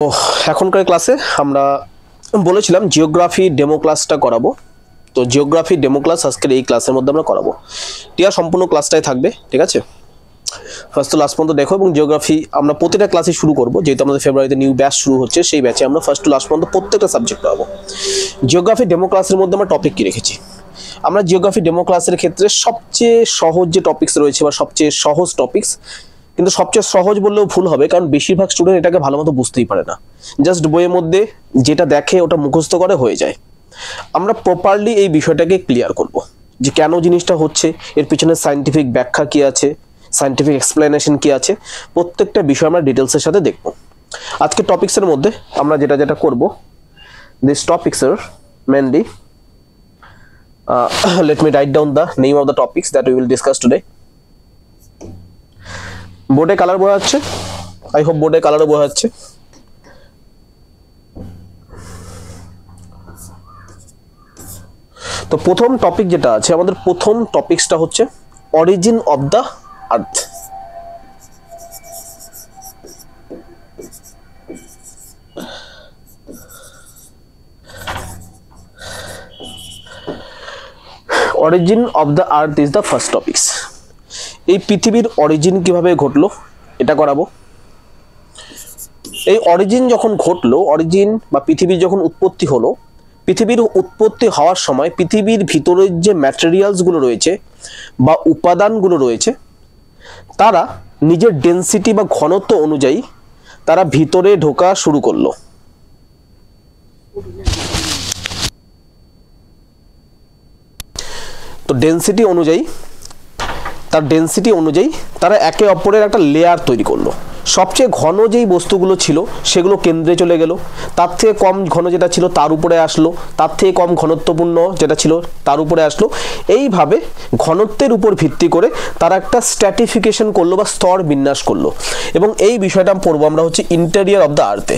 তো এখনকার ক্লাসে আমরা বলেছিলাম জিওগ্রাফি ডেমো ক্লাসটা করাবো। তো জিওগ্রাফি ডেমো ক্লাস আজকের এই ক্লাসের মধ্যে আমরা করাবো। টিয়া সম্পূর্ণ ক্লাসটাই থাকবে, ঠিক আছে? ফার্স্ট টু লাস্ট পর্যন্ত দেখো। এবং জিওগ্রাফি আমরা প্রতিটা ক্লাসে শুরু করবো, যেহেতু আমাদের ফেব্রুয়ারিতে নিউ ব্যাচ শুরু হচ্ছে, সেই ব্যাচে আমরা ফার্স্ট টু লাস্ট পর্যন্ত প্রত্যেকটা সাবজেক্ট পড়াবো। জিওগ্রাফি ডেমো ক্লাসের মধ্যে আমরা টপিক কি রেখেছি? আমরা জিওগ্রাফি ডেমো ক্লাসের ক্ষেত্রে সবচেয়ে সহজ যে টপিকস রয়েছে বা সবচেয়ে সহজ টপিকস, কিন্তু সবচেয়ে সহজ বললেও ভুল হবে, কারণ বেশিরভাগ স্টুডেন্ট এটাকে ভালো মতো বুঝতেই পারে না, জাস্ট বইয়ের মধ্যে যেটা দেখে ওটা মুখস্থ করে হয়ে যায়। আমরা প্রপারলি এই বিষয়টাকে ক্লিয়ার করব যে কেন জিনিসটা হচ্ছে, এর পিছনে সায়েন্টিফিক ব্যাখ্যা কি আছে, সায়েন্টিফিক এক্সপ্লেনেশন কি আছে, প্রত্যেকটা বিষয় আমরা ডিটেলসের সাথে দেখব। আজকে টপিক্সের মধ্যে আমরা যেটা করব, দিস টপিক্স আর mainly let me write down the name of the topics that we will discuss today. বোর্ডে কালার বোঝা যাচ্ছে? আই হোপ বোর্ডে কালারও বোঝা যাচ্ছে। তো প্রথম টপিক যেটা আছে আমাদের, প্রথম টপিকসটা হচ্ছে origin of the earth. Origin of the earth is the first topics. এই পৃথিবীর অরিজিন কিভাবে ঘটলো এটা করাবো। এই অরিজিন যখন ঘটলো, অরিজিন বা পৃথিবীর যখন উৎপত্তি হলো, পৃথিবীর উৎপত্তি হওয়ার সময় পৃথিবীর ভিতরের যে ম্যাটেরিয়ালসগুলো রয়েছে বা উপাদানগুলো রয়েছে, তারা নিজের ডেনসিটি বা ঘনত্ব অনুযায়ী তারা ভিতরে ঢোকা শুরু করলো। তো ডেনসিটি অনুযায়ী তারা একে অপরের একটা লেয়ার তৈরি করলো। সবচেয়ে ঘন যেই বস্তুগুলো ছিল সেগুলো কেন্দ্রে চলে গেল, তার থেকে কম ঘন যেটা ছিল তার উপরে আসলো, তার থেকে কম ঘনত্বপূর্ণ যেটা ছিল তার উপরে আসলো। এইভাবে ঘনত্বের উপর ভিত্তি করে তারা একটা স্ট্র্যাটিফিকেশন করলো বা স্তর বিন্যাস করলো। এবং এই বিষয়টা পড়বো আমরা হচ্ছে ইন্টেরিয়র অফ দ্য আর্থে।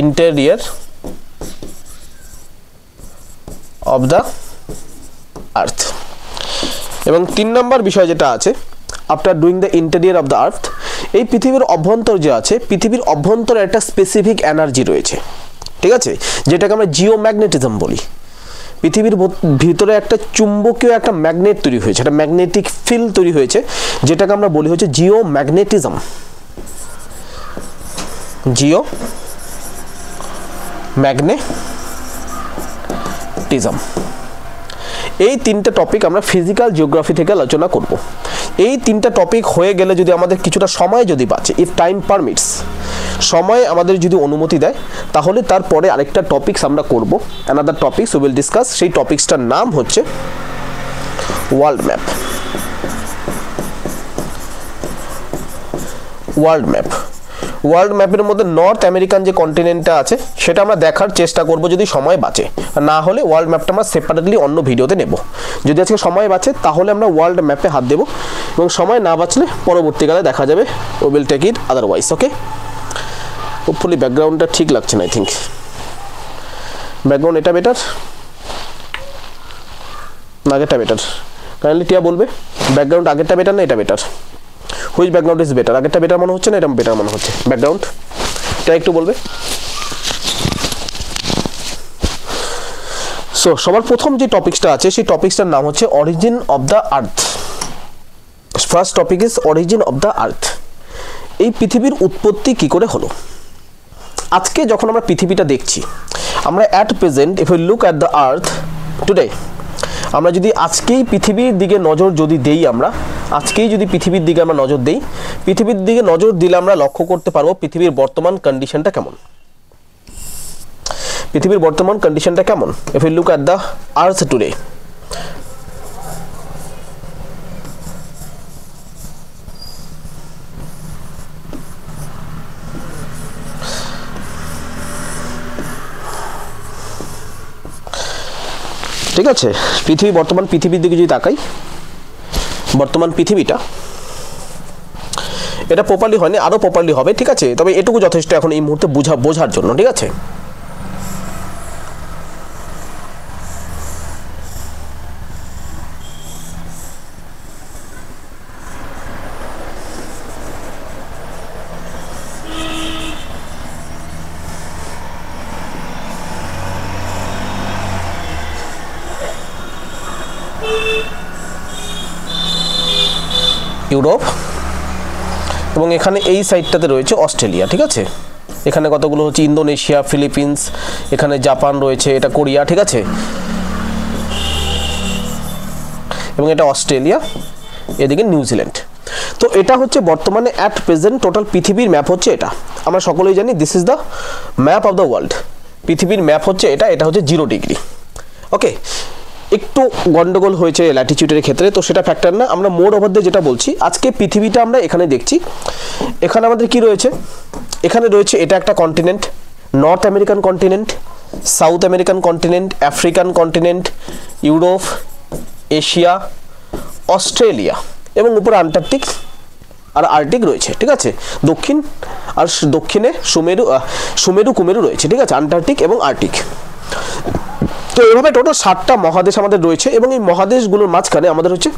Interior of the earth. এবং 3 নম্বর বিষয় যেটা আছে, after doing the interior of the earth, এই পৃথিবীর অভ্যন্তর যে আছে, পৃথিবীর অভ্যন্তরে একটা স্পেসিফিক এনার্জি রয়েছে, ঠিক আছে, যেটাকে আমরা জিওম্যাগনেটিজম বলি। পৃথিবীর ভিতরে একটা চুম্বকীয় একটা ম্যাগনেট তৈরি হয়েছে, একটা ম্যাগনেটিক ফিল্ড তৈরি হয়েছে, যেটাকে আমরা বলি হচ্ছে জিওম্যাগনেটিজম। জিওম্যাগনেটিজম। এই 3টে টপিক আমরা ফিজিক্যাল জিওগ্রাফি থেকে আলোচনা করব। এই 3টে টপিক হয়ে গেলে যদি আমাদের কিছুটা সময় যদি বাঁচে, ইফ টাইম পারমিটস, সময় আমাদের যদি অনুমতি দেয়, তাহলে তারপরে আরেকটা টপিকস আমরা করব, another topics we will discuss. সেই টপিকসটার নাম হচ্ছে ওয়ার্ল্ড ম্যাপ। ওয়ার্ল্ড ম্যাপের মধ্যে নর্থ আমেরিকান যে কন্টিনেন্টটা আছে সেটা আমরা দেখার চেষ্টা করব যদি সময় বাঁচে, না হলে ওয়ার্ল্ড ম্যাপটা আমরা সেপারেটলি অন্য ভিডিওতে নেব। যদি আজকে সময় বাঁচে তাহলে আমরা ওয়ার্ল্ড ম্যাপে হাত দেব, এবং সময় না বাঁচলে পরবর্তীকালে দেখা যাবে, we will take it otherwise. Okay, hopefully ব্যাকগ্রাউন্ডটা ঠিক লাগছে না। আই থিঙ্ক ব্যাকগ্রাউন্ড এটা বেটার না আগেরটা বেটার? কাইন্ডলি টিয়া বলবে ব্যাকগ্রাউন্ড আগেরটা বেটার না এটা better? Which background is better? আগেরটা বেটার মনে হচ্ছে না এটা বেটার মনে হচ্ছে? ব্যাকগ্রাউন্ড এটা একটু বলবে। সো সবার প্রথম যে টপিকসটা আছে সেই টপিকসটার নাম হচ্ছে origin of the earth. First topic is origin of the earth. এই পৃথিবীর উৎপত্তি কি করে হলো? আজকে যখন আমরা পৃথিবীটা দেখছি, আমরা at present if you look at the earth today, আমরা যদি আজকেই পৃথিবীর দিকে নজর যদি দেই, পৃথিবীর দিকে আমরা নজর দেই, পৃথিবীর দিকে নজর দিলে আমরা লক্ষ্য করতে পারবো পৃথিবীর বর্তমান কন্ডিশনটা কেমন। If you look at the earth today, ঠিক আছে, বর্তমান পৃথিবীর দিকে যদি তাকাই, বর্তমান পৃথিবীটা, এটা প্রপারলি হয়নি, আরো প্রপারলি হবে, ঠিক আছে? তবে এটুকু যথেষ্ট এখন এই মুহূর্তে বোঝার জন্য, ঠিক আছে? ইউরোপ, এবং এখানে এই সাইডটাতে রয়েছে অস্ট্রেলিয়া। ঠিক আছে, এখানে কতগুলো হচ্ছে ইন্দোনেশিয়া, ফিলিপিন্স, এখানে জাপান রয়েছে, এটা কোরিয়া। ঠিক আছে, এবং এটা অস্ট্রেলিয়া, এদিকে নিউজিল্যান্ড। তো এটা হচ্ছে বর্তমানে অ্যাট প্রেজেন্ট টোটাল পৃথিবীর ম্যাপ হচ্ছে এটা। আমরা সকলেই জানি this is the map of the world. পৃথিবীর ম্যাপ হচ্ছে এটা, এটা হচ্ছে 0 ডিগ্রি। ওকে, একটু গন্ডগোল হয়েছে ল্যাটিটিউডের ক্ষেত্রে, তো সেটা ফ্যাক্টর না। আমরা মোর ওভার দিয়ে যেটা বলছি, আজকে পৃথিবীটা আমরা এখানে দেখছি। এখানে আমাদের কি রয়েছে, এখানে রয়েছে এটা একটা continent, north American continent, south American continent, African continent, Europe, Asia, Australia, এবং উপরে আন্টার্কটিক আর আর্কটিক রয়েছে। ঠিক আছে, দক্ষিণে সুমেরু কুমেরু রয়েছে। ঠিক আছে, আন্টার্কটিক এবং আর্কটিক। তো এইভাবে টোটাল 7টা মহাদেশ আমাদের রয়েছে, এবং এই মহাদেশগুলোর মাঝখানে আমাদের হচ্ছে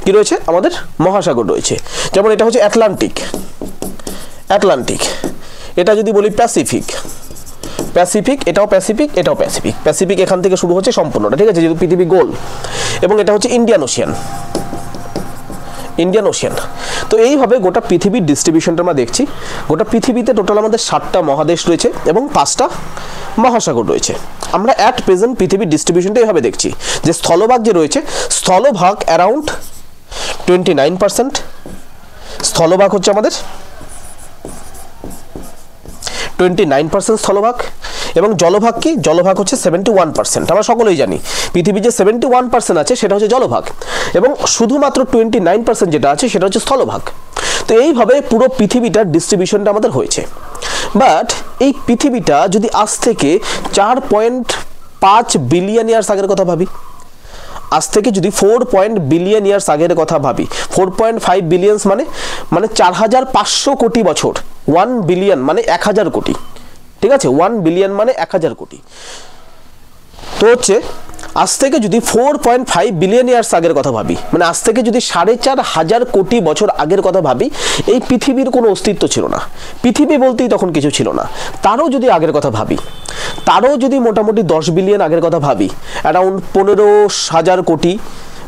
কি রয়েছে, আমাদের মহাসাগর রয়েছে। যেমন এটা হচ্ছে আটলান্টিক, এটা যদি বলি প্যাসিফিক, এটাও প্যাসিফিক, এটাও প্যাসিফিক। প্যাসিফিক এখান থেকে শুরু হচ্ছে সম্পূর্ণটা। ঠিক আছে, যেহেতু পৃথিবী গোল। এবং এটা হচ্ছে ইন্ডিয়ান ওশিয়ান। তো এইভাবে গোটা পৃথিবীর ডিস্ট্রিবিউশনটা আমরা দেখছি। গোটা পৃথিবীতে টোটাল আমাদের 7টা মহাদেশ রয়েছে এবং 5টা মহাসাগর রয়েছে। আমরা অ্যাট প্রেজেন্ট পৃথিবীর ডিস্ট্রিবিউশনটা এইভাবে দেখছি যে স্থলভাগ যে রয়েছে, স্থলভাগ অ্যারাউন্ড 29%। স্থলভাগ হচ্ছে আমাদের 29% স্থলভাগ, এবং জলভাগ কি, জলভাগ হচ্ছে 71%। আমরা সকলেই জানি পৃথিবীর যে 71% আছে সেটা হচ্ছে জলভাগ, এবং শুধুমাত্র 29% যেটা আছে সেটা হচ্ছে স্থলভাগ। তো এইভাবে পুরো পৃথিবীটার ডিস্ট্রিবিউশনটা আমাদের হয়েছে। বাট এই পৃথিবীটা যদি আজ থেকে 4.5 বিলিয়ন ইয়ার্স আগের কথা ভাবি, আজ থেকে যদি 4 বিলিয়ন ইয়ার্স আগের কথা ভাবি, 4.5 বিলিয়ন্স মানে 4500 কোটি বছর। 1 বিলিয়ন মানে 1000 কোটি। ঠিক আছে, 1 বিলিয়ন মানে 1000 কোটি। তো হচ্ছে আজ থেকে যদি 4.5 বিলিয়ন ইয়ার্স আগের কথা ভাবি, মানে আজ থেকে যদি 4500 কোটি বছর আগের কথা ভাবি, এই পৃথিবীর কোনো অস্তিত্ব ছিল না। পৃথিবী বলতেই তখন কিছু ছিল না। তারও যদি আগের কথা ভাবি, তারও যদি মোটামুটি 10 বিলিয়ন আগের কথা ভাবি, অ্যারাউন্ড 15,000 কোটি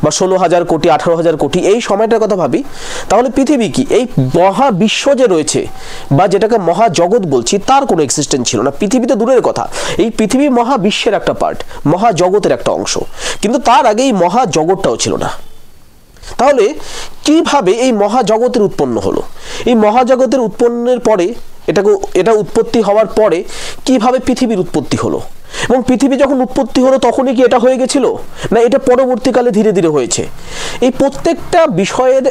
বা 16,000 কোটি, 18,000 কোটি, এই সময়টার কথা ভাবি, তাহলে পৃথিবী কি, এই মহাবিশ্ব যে রয়েছে বা যেটাকে মহাজগৎ বলছি, তার কোনো এক্সিস্টেন্স ছিল না। পৃথিবীতে দূরের কথা, এই পৃথিবী মহাবিশ্বের একটা পার্ট, মহাজগতের একটা অংশ, কিন্তু তার আগে এই মহাজগৎটাও ছিল না। তাহলে কিভাবে এই মহাজগতের উৎপন্ন হলো? এই মহাজগতের উৎপন্নের পরে এটা উৎপত্তি হওয়ার পরে কিভাবে পৃথিবীর উৎপত্তি হলো? এবং পৃথিবী যখন উৎপত্তি হলো তখনই কি এটা হয়ে গেছিল, না এটা পরবর্তীকালে ধীরে ধীরে হয়েছে? এই প্রত্যেকটা বিষয়ের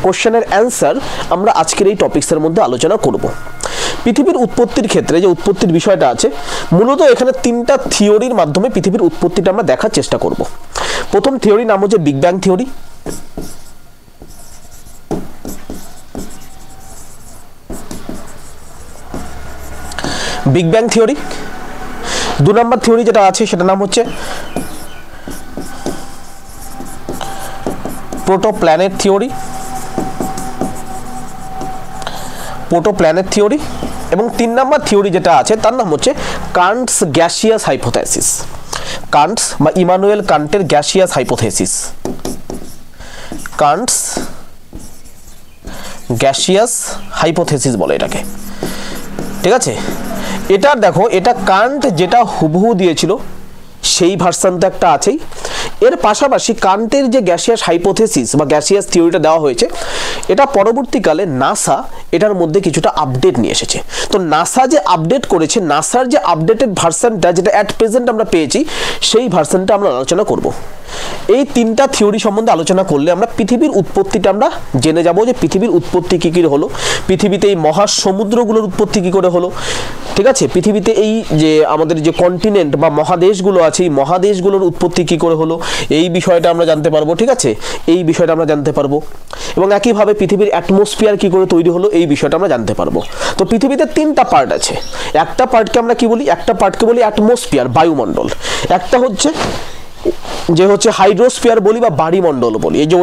কোশ্চেনের অ্যান্সার আমরা আজকের এই টপিক্সের মধ্যে আলোচনা করব। পৃথিবীর উৎপত্তির ক্ষেত্রে যে উৎপত্তির বিষয়টা আছে, মূলত এখানে 3টা থিওরির মাধ্যমে পৃথিবীর উৎপত্তিটা আমরা দেখার চেষ্টা করব। প্রথম থিওরির নাম হচ্ছে big bang theory. Big bang theory. 2 number theory যেটা আছে সেটার নাম হচ্ছে প্রোটোপ্ল্যানেট থিওরি। এবং 3 নম্বর থিওরি যেটা আছে তার নাম হচ্ছে কান্টস গ্যাসিয়াস হাইপোথেসিস। কান্টস বা ইমানুয়েল কান্টের gaseous hypothesis. Kant's gaseous hypothesis বলে এটাকে। ঠিক আছে, এটা দেখো, এটা কান্ট যেটা হুবহু দিয়েছিল সেই ভার্সন তো একটা আছেই, এর পাশাপাশি কান্টের যে গ্যাসিয়াস হাইপোথেসিস বা গ্যাসিয়াস থিওরিটা দেওয়া হয়েছে, এটা পরবর্তীকালে নাসা এটার মধ্যে কিছুটা আপডেট নিয়ে এসেছে। তো নাসা যে আপডেট করেছে, নাসার যে আপডেটেড ভার্সনটা যেটা অ্যাট প্রেজেন্ট আমরা পেয়েছি, সেই ভার্সনটা আমরা আলোচনা করব। এই 3টা থিওরি সম্বন্ধে আলোচনা করলে আমরা পৃথিবীর উৎপত্তিটা আমরা জেনে যাব, যে পৃথিবীর উৎপত্তি কী কী হলো, পৃথিবীতে এই মহাসমুদ্রগুলোর উৎপত্তি কী করে হলো, ঠিক আছে, পৃথিবীতে এই যে আমাদের যে কন্টিনেন্ট বা মহাদেশগুলো আছে, এই মহাদেশগুলোর উৎপত্তি কী করে হলো, এই বিষয়টা আমরা জানতে পারবো। ঠিক আছে, এই বিষয়টা আমরা জানতে পারবো। এবং একইভাবে পৃথিবীর অ্যাটমসফিয়ার কী করে তৈরি হলো, এই বিষয়টা আমরা জানতে পারবো। তো পৃথিবীতে 3টা পার্ট আছে। একটা পার্টকে আমরা কি বলি, একটা পার্টকে বলি অ্যাটমসফিয়ার, বায়ুমণ্ডল। একটা হচ্ছে হাইড্রোস্ফিয়ার বলি বা বাড়িমণ্ডল বলি। এই যে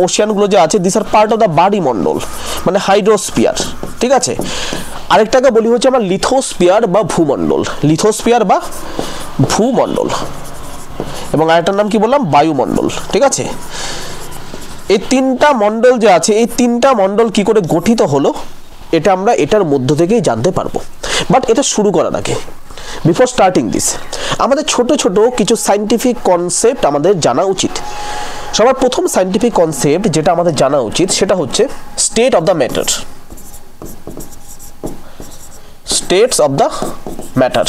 ওশিয়ানগুলো যে আছে, this are part of the বাড়িমণ্ডল, মানে হাইড্রোস্ফিয়ার। ঠিক আছে, আরেকটাকে বলি হচ্ছে আমরা লিথোস্ফিয়ার বা ভূমণ্ডল। এবং আরেকটার নাম কি বললাম, বায়ুমণ্ডল। ঠিক আছে, এই তিনটা মণ্ডল যে আছে, এই তিনটা মণ্ডল কি করে গঠিত হলো এটা আমরা এটার মধ্য থেকেই জানতে পারবো। বাট এটা শুরু করার আগে, বিফোর স্টার্টিং দিস, আমাদের ছোট ছোট কিছু সায়েন্টিফিক কনসেপ্ট আমাদের জানা উচিত। সবার প্রথম সায়েন্টিফিক কনসেপ্ট যেটা আমাদের জানা উচিত সেটা হচ্ছে state of the matter. States of the matter.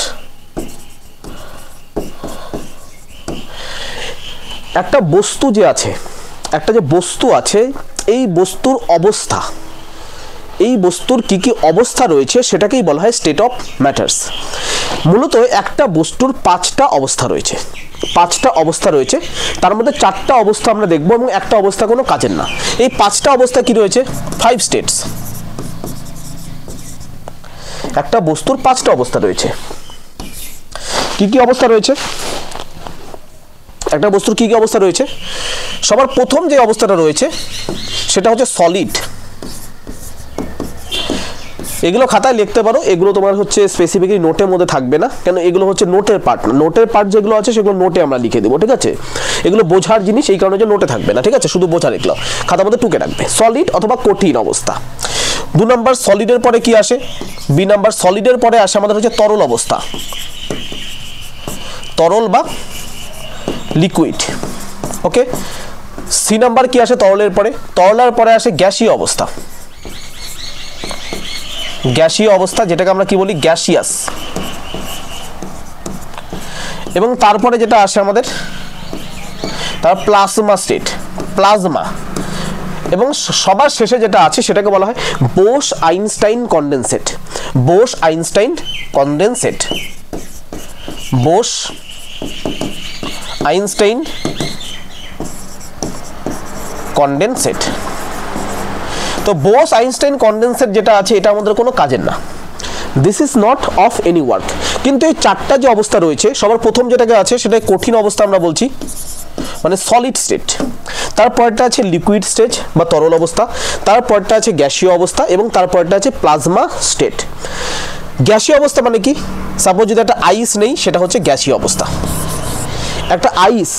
একটা বস্তু যে আছে, একটা যে বস্তু আছে, এই বস্তুর অবস্থা, এই বস্তুর কি কি অবস্থা রয়েছে সেটাকেই বলা হয় স্টেট অফ ম্যাটার্স। মূলত একটা বস্তুর পাঁচটা অবস্থা রয়েছে, পাঁচটা অবস্থা রয়েছে, তার মধ্যে চারটা অবস্থা আমরা দেখবো এবং একটা অবস্থা কোনো কাজের না। এই পাঁচটা অবস্থা কি রয়েছে? 5 স্টেটস। একটা বস্তুর পাঁচটা অবস্থা রয়েছে। কি কি অবস্থা রয়েছে? একটা বস্তুর কি কি অবস্থা রয়েছে? সবার প্রথম যে অবস্থাটা রয়েছে সেটা হচ্ছে সলিড। এগুলো খাতায় লিখতে পারো, এগুলো তোমার হচ্ছে স্পেসিফিক্যালি নোটের মধ্যে থাকবে না, কেন এগুলো হচ্ছে নোটের পার্ট না। নোটের পার্ট যেগুলো আছে সেগুলো নোটে আমরা লিখে দেবো, ঠিক আছে? এগুলো বোঝার জিনিস, এই কারণে যে নোটে থাকবে না, ঠিক আছে? শুধু বোঝা লিখলো, খাতার মধ্যে টুকে রাখবে। সলিড অথবা কঠিন অবস্থা। 2 নম্বর সলিডের পরে কি আসে? বি নাম্বার সলিডের পরে আসে আমাদের হচ্ছে তরল অবস্থা, তরল বা লিকুইড। ওকে। সি নাম্বার কি আসে তরলের পরে? তরলের পরে আসে গ্যাসীয় অবস্থা। গ্যাসীয় অবস্থা, যেটাকে আমরা কি বলি? গ্যাসিয়াস। এবং তারপরে যেটা আসে আমাদের, তার প্লাজমা স্টেট, প্লাজমা। এবং সবার শেষে যেটা আছে সেটাকে বলা হয় Bose Einstein condensate. Bose Einstein condensate. Bose Einstein condensate. তো বোস আইনস্টাইন কনডেনসেট যেটা আছে এটা আমাদের কোনো কাজের না, this is not of any work. কিন্তু এই চারটা যে অবস্থা রয়েছে, সবার প্রথম যেটাকে আছে সেটা কঠিন অবস্থা আমরা বলছি, মানে সলিড স্টেট। তারপরটা আছে লিকুইড স্টেজ বা তরল অবস্থা, তারপরটা আছে গ্যাসীয় অবস্থা এবং তারপরটা আছে প্লাজমা স্টেট। গ্যাসীয় অবস্থা মানে কি? সাপোজ যদি একটা আইস নেই, সেটা হচ্ছে গ্যাসীয় অবস্থা। একটা আইস,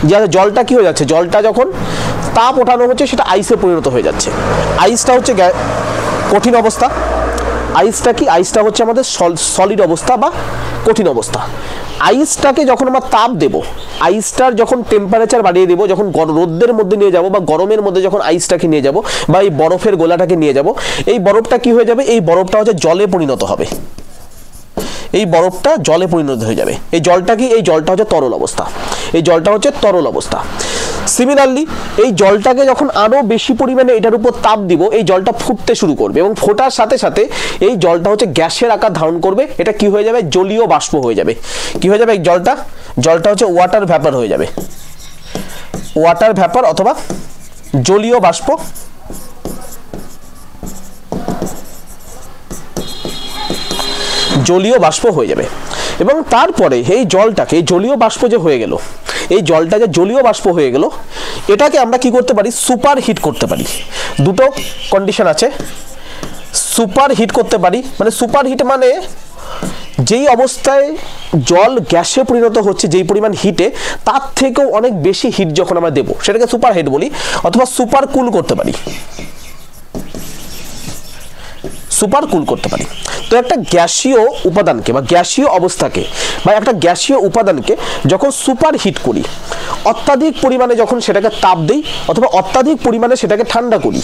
যে জলটা কি হয়ে যাচ্ছে, জলটা যখন তাপ ওঠানো হচ্ছে সেটা আইসে পরিণত হয়ে যাচ্ছে। আইসটা হচ্ছে কঠিন অবস্থা। আইসটা কি? আইসটা হচ্ছে আমাদের সলিড অবস্থা বা কঠিন অবস্থা। আইসটাকে যখন আমরা তাপ দেব, আইসটার যখন টেম্পারেচার বাড়িয়ে দেবো, যখন রোদ্রের মধ্যে নিয়ে যাব বা গরমের মধ্যে যখন আইসটাকে নিয়ে যাব বা এই বরফের গোলাটাকে নিয়ে যাব, এই বরফটা কি হয়ে যাবে? এই বরফটা হচ্ছে জলে পরিণত হবে। এই বরফটা জলে পরিণত হয়ে যাবে। এই জলটা কি? এই জলটা হচ্ছে তরল অবস্থা। এই জলটা হচ্ছে তরল অবস্থা। সিমিলারলি এই জলটাকে যখন আরো বেশি পরিমাণে এটার উপর তাপ দিব, এই জলটা ফুটতে শুরু করবে এবং ফোটার সাথে সাথে এই জলটা হচ্ছে গ্যাসের আকার ধারণ করবে। এটা কি হয়ে যাবে? জলীয় বাষ্প হয়ে যাবে। কি হয়ে যাবে? এই জলটা হচ্ছে ওয়াটার ভ্যাপার হয়ে যাবে। ওয়াটার ভ্যাপার অথবা জলীয় বাষ্প। জলীয় বাষ্প হয়ে যাবে। এবং তারপরে এই জলটাকে, জলীয় বাষ্প যে হয়ে গেল, এই জলটা যে জলীয় বাষ্প হয়ে গেল, এটাকে আমরা কি করতে পারি? সুপার হিট করতে পারি। দুটো কন্ডিশন আছে। সুপার হিট করতে পারি, মানে সুপার হিট মানে যেই অবস্থায় জল গ্যাসে পরিণত হচ্ছে, যেই পরিমাণ হিটে, তার থেকেও অনেক বেশি হিট যখন আমরা দেবো, সেটাকে সুপার হিট বলি। অথবা সুপার কুল করতে পারি, সুপার কুল করতে পারি। তো একটা গ্যাসীয় উপাদানকে বা গ্যাসীয় অবস্থাকে বা একটা গ্যাসীয় উপাদানকে যখন সুপার হিট করি, অত্যাধিক পরিমাণে যখন সেটাকে তাপ দিই অথবা অত্যাধিক পরিমাণে সেটাকে ঠান্ডা করি,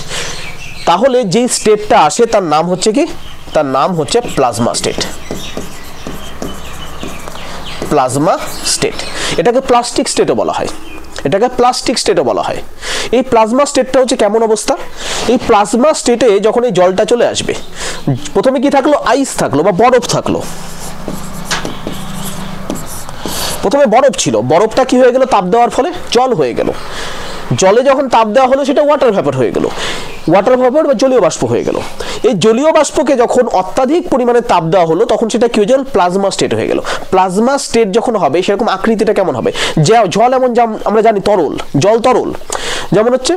তাহলে যেই স্টেটটা আসে তার নাম হচ্ছে কি? তার নাম হচ্ছে প্লাজমা স্টেট। Plasma state. এটাকে প্লাস্টিক স্টেটও বলা হয়। এটাকে প্লাস্টিক স্টেটও বলা হয়। এই প্লাজমা স্টেটটা হচ্ছে কেমন অবস্থা? এই প্লাজমা স্টেটে যখন এই জলটা চলে আসবে, প্রথমে কি থাকলো? আইস থাকলো বা বরফ থাকলো। প্রথমে বরফ ছিল, বরফটা কি হয়ে গেল? তাপ দেওয়ার ফলে জল হয়ে গেল। জলে যখন তাপ দেওয়া হলো সেটা ওয়াটার ভ্যাপার হয়ে গেল। ওয়াটার ভ্যাপার বা জলীয় বাষ্প হয়ে গেল। এই জলীয় বাষ্পকে যখন অত্যাধিক পরিমাণে তাপ দেওয়া হলো, তখন সেটা কি হয়ে গেল? প্লাজমা স্টেট হয়ে গেল। প্লাজমা স্টেট যখন হবে, সেরকম আকৃতিটা কেমন হবে? জল এমন আমরা জানি তরল, জল তরল। যেমন হচ্ছে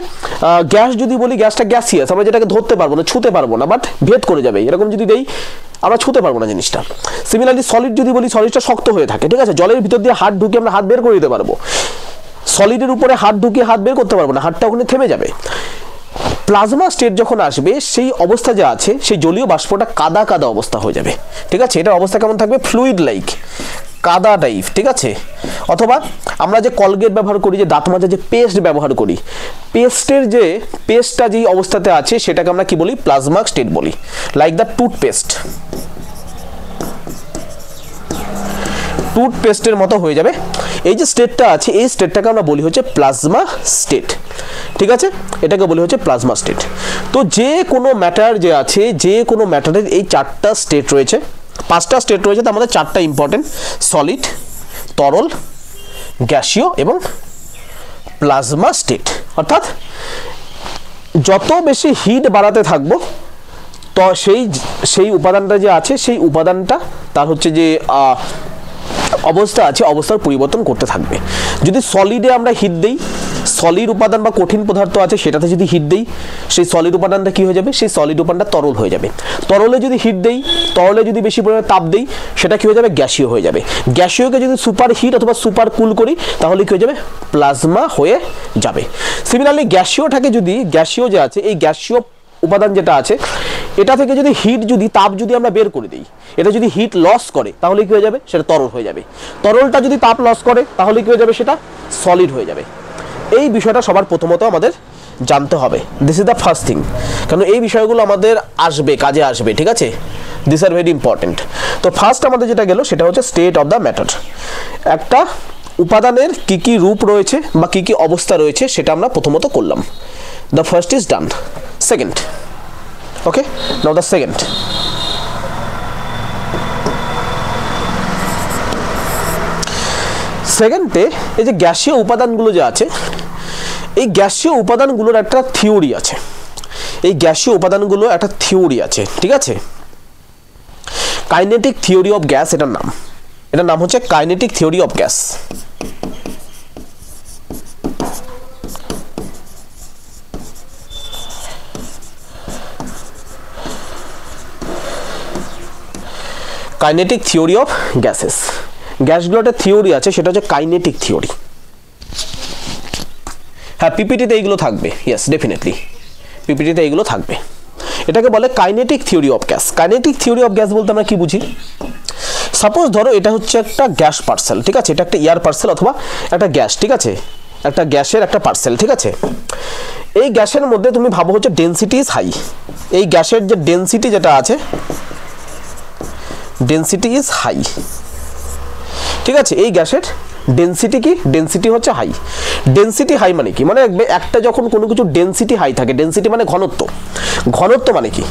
গ্যাস যদি বলি, গ্যাসটা গ্যাসিয়াস, আমরা যেটাকে ধরতে পারবো না, ছুঁতে পারবো না, বাট ভেদ করে যাবে। এরকম যদি দেই, আমরা ছুঁতে পারবো না জিনিসটা। সিমিলারলি সলিড যদি বলি, সলিডটা শক্ত হয়ে থাকে, ঠিক আছে? জলের ভিতর দিয়ে হাত ঢুকে আমরা হাত বের করে দিতে পারবো। সলিডের উপরে হাত ঢুকিয়ে হাত বের করতে পারবো না, হাতটা ওখানে থেমে যাবে। প্লাজমা স্টেট যখন আসবে সেই অবস্থা যা আছে সেই জলীয় বাষ্পটা কাদা কাদা অবস্থা হয়ে যাবে, ঠিক আছে। এটার অবস্থা কেমন থাকবে? ফ্লুইড লাইক, কাদা টাইপ, ঠিক আছে। অথবা আমরা যে কলগেট ব্যবহার করি, যে দাঁত মাজার যে পেস্ট ব্যবহার করি, পেস্টের যে পেস্টটা যেই অবস্থাতে আছে সেটাকে আমরা কি বলি? প্লাজমা স্টেট বলি। লাইক দ্য টুথপেস্ট, টুথপেস্টের মতো হয়ে যাবে। এই যে স্টেটটা আছে এই স্টেটটাকে আমরা বলি হচ্ছে প্লাজমা স্টেট, ঠিক আছে। এটাকে বলি হচ্ছে প্লাজমা স্টেট। তো যে কোনো ম্যাটার যে আছে, যে কোনো ম্যাটারের এই চারটা স্টেট রয়েছে, পাঁচটা স্টেট রয়েছে, তার মধ্যে চারটা ইম্পর্টেন্ট: সলিড, তরল, গ্যাসীয় এবং প্লাজমা স্টেট। অর্থাৎ যত বেশি হিট বাড়াতে থাকবো তো সেই উপাদানটা যে আছে সেই উপাদানটা তার হচ্ছে যে অবস্থা আছে অবস্থার পরিবর্তন করতে থাকবে। যদি সলিডে আমরা হিট দেই, সলিড উপাদান বা কঠিন পদার্থ আছে সেটাতে যদি হিট দেই, সেই সলিড উপাদানটা কি হয়ে যাবে? সেই সলিড উপাদানটা তরল হয়ে যাবে। তরলে যদি হিট দেই, তরলে যদি বেশি পরিমাণে তাপ দেই, সেটা কি হয়ে যাবে? গ্যাসীয় হয়ে যাবে। গ্যাসীয়কে যদি সুপার হিট অথবা সুপার কুল করি তাহলে কি হয়ে যাবে? প্লাজমা হয়ে যাবে। সিমিলারলি গ্যাসীয়টাকে যদি, গ্যাসীয় যে আছে এই গ্যাসীয় উপাদান যেটা আছে এটা থেকে যদি হিট, যদি তাপ যদি আমরা বের করে দিই, এটা যদি হিট লস করে তাহলে কি হয়ে যাবে? সেটা তরল হয়ে যাবে। তরলটা যদি তাপ লস করে তাহলে কি হয়ে যাবে? সেটা সলিড হয়ে যাবে। এই বিষয়টা সবার প্রথমত আমাদের জানতে হবে। This is the first thing, কারণ এই বিষয়গুলো আমাদের আসবে, কাজে আসবে, ঠিক আছে। This are very important. তো ফার্স্ট আমাদের যেটা গেল সেটা হচ্ছে স্টেট অফ দ্য ম্যাটার। একটা উপাদানের কি কি রূপ রয়েছে বা কি কি অবস্থা রয়েছে সেটা আমরা প্রথমত করলাম। The first is done. Second, okay, now the second. সেকেন্ডে এই যে গ্যাসীয় উপাদানগুলো যে আছে, এই গ্যাসীয় উপাদানগুলোর একটা থিওরি আছে। এই গ্যাসীয় উপাদানগুলো একটা থিওরি আছে, ঠিক আছে। কাইনেটিক থিওরি অফ গ্যাস এটার নাম। এটার নাম হচ্ছে kinetic theory of gas. Kinetic theory of gases. গ্যাসগুলোর একটা থিওরি আছে, সেটা হচ্ছে কাইনেটিক থিওরি। হ্যাঁ, পিপিটিতে এইগুলো থাকবে, ইয়েস ডেফিনেটলি পিপিটিতে এইগুলো থাকবে। এটাকে বলে kinetic theory of gas. Kinetic theory of gas বলতে আমরা কি বুঝি? সাপোজ ধরো এটা হচ্ছে একটা গ্যাস পার্সেল, ঠিক আছে। এটা একটা এয়ার পার্সেল অথবা একটা গ্যাস, ঠিক আছে। একটা গ্যাসের একটা পার্সেল, ঠিক আছে। এই গ্যাসের মধ্যে তুমি ভাবো হচ্ছে ডেনসিটি ইজ হাই। এই গ্যাসের যে ডেনসিটি যেটা আছে, ডেনসিটি ইজ হাই, ঠিক আছে। এই গ্যাসের ডেনসিটি কি? ডেনসিটি হচ্ছে হাই। ডেনসিটি হাই মানে কি? মানে একটা যখন কোনো কিছু ডেনসিটি হাই থাকে, ডেনসিটি মানে ঘনত্ব। ঘনত্ব মানে কি?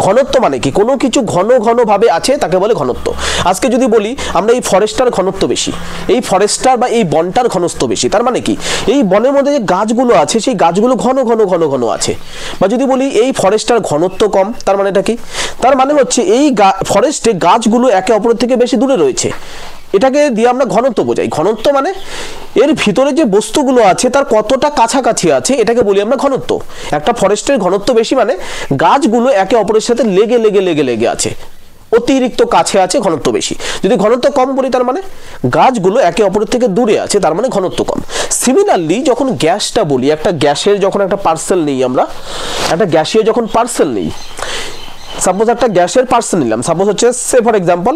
ঘনত্ব মানে কি? কোনো কিছু ঘন ঘন ভাবে আছে তাকে বলে ঘনত্ব। আজকে যদি বলি আমরা এই ফরেস্টটার ঘনত্ব বেশি, এই ফরেস্টটার বা এই বনটার ঘনত্ব বেশি, তার মানে কি? এই বনের মধ্যে যে গাছগুলো আছে সেই গাছগুলো ঘন ঘন ঘন ঘন আছে। বা যদি বলি এই ফরেস্টটার ঘনত্ব কম, তার মানে এটা কি? তার মানে হচ্ছে এই ফরেস্টে গাছগুলো একে অপরের থেকে বেশি দূরে রয়েছে। এটাকে দিয়ে আমরা ঘনত্ব বোঝাই। ঘনত্ব মানে এর ভিতরে যে বস্তুগুলো আছে তার কতটা কাছাকাছি আছে, এটাকে বলি আমরা ঘনত্ব। একটা ফরেস্টের ঘনত্ব বেশি মানে গাছগুলো একে অপরের সাথে লেগে লেগে লেগে লেগে আছে, অতিরিক্ত কাছে আছে, ঘনত্ব বেশি। যদি ঘনত্ব কম বলি তার মানে গাছগুলো একে অপরের থেকে দূরে আছে, তার মানে ঘনত্ব কম। সিমিলারলি যখন গ্যাসটা বলি, একটা গ্যাসের যখন একটা পার্সেল নিই, আমরা একটা গ্যাসীয় যখন পার্সেল নিই, সাপোজ একটা গ্যাসের পার্সেল নিলাম, সাপোজ হচ্ছে সে ফর এক্সাম্পল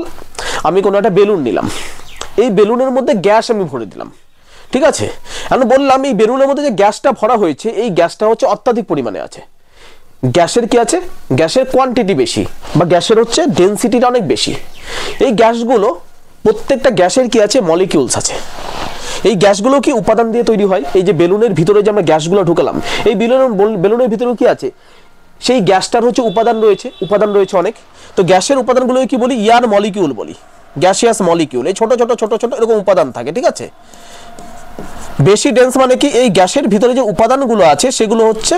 আমি কোনো একটা বেলুন নিলাম, এই বেলুনের মধ্যে গ্যাস আমি ভরে দিলাম, ঠিক আছে। আমি বললাম এই বেলুনের মধ্যে যে গ্যাসটা ভরা হয়েছে এই গ্যাসটা হচ্ছে অত্যাধিক পরিমাণে আছে। গ্যাসের কি আছে? গ্যাসের কোয়ান্টিটি বেশি বা গ্যাসের হচ্ছে ডেনসিটিটা অনেক বেশি। এই গ্যাসগুলো প্রত্যেকটা গ্যাসের কি আছে? মলিকিউলস আছে। এই গ্যাসগুলো কি উপাদান দিয়ে তৈরি হয়? এই যে বেলুনের ভিতরে যে আমরা গ্যাসগুলো ঢুকালাম, এই বেলুনের ভিতরে কি আছে? সেই গ্যাসটার হচ্ছে উপাদান রয়েছে অনেক। তো গ্যাসের উপাদানগুলো কি বলি? এয়ার মলিকিউল বলি, গ্যাসিয়াস মলিকিউল। এই ছোট ছোট ছোট ছোট এরকম উপাদান থাকে, ঠিক আছে। বেশি ডেন্স মানে কি? এই গ্যাসের ভিতরে যে উপাদানগুলো আছে সেগুলো হচ্ছে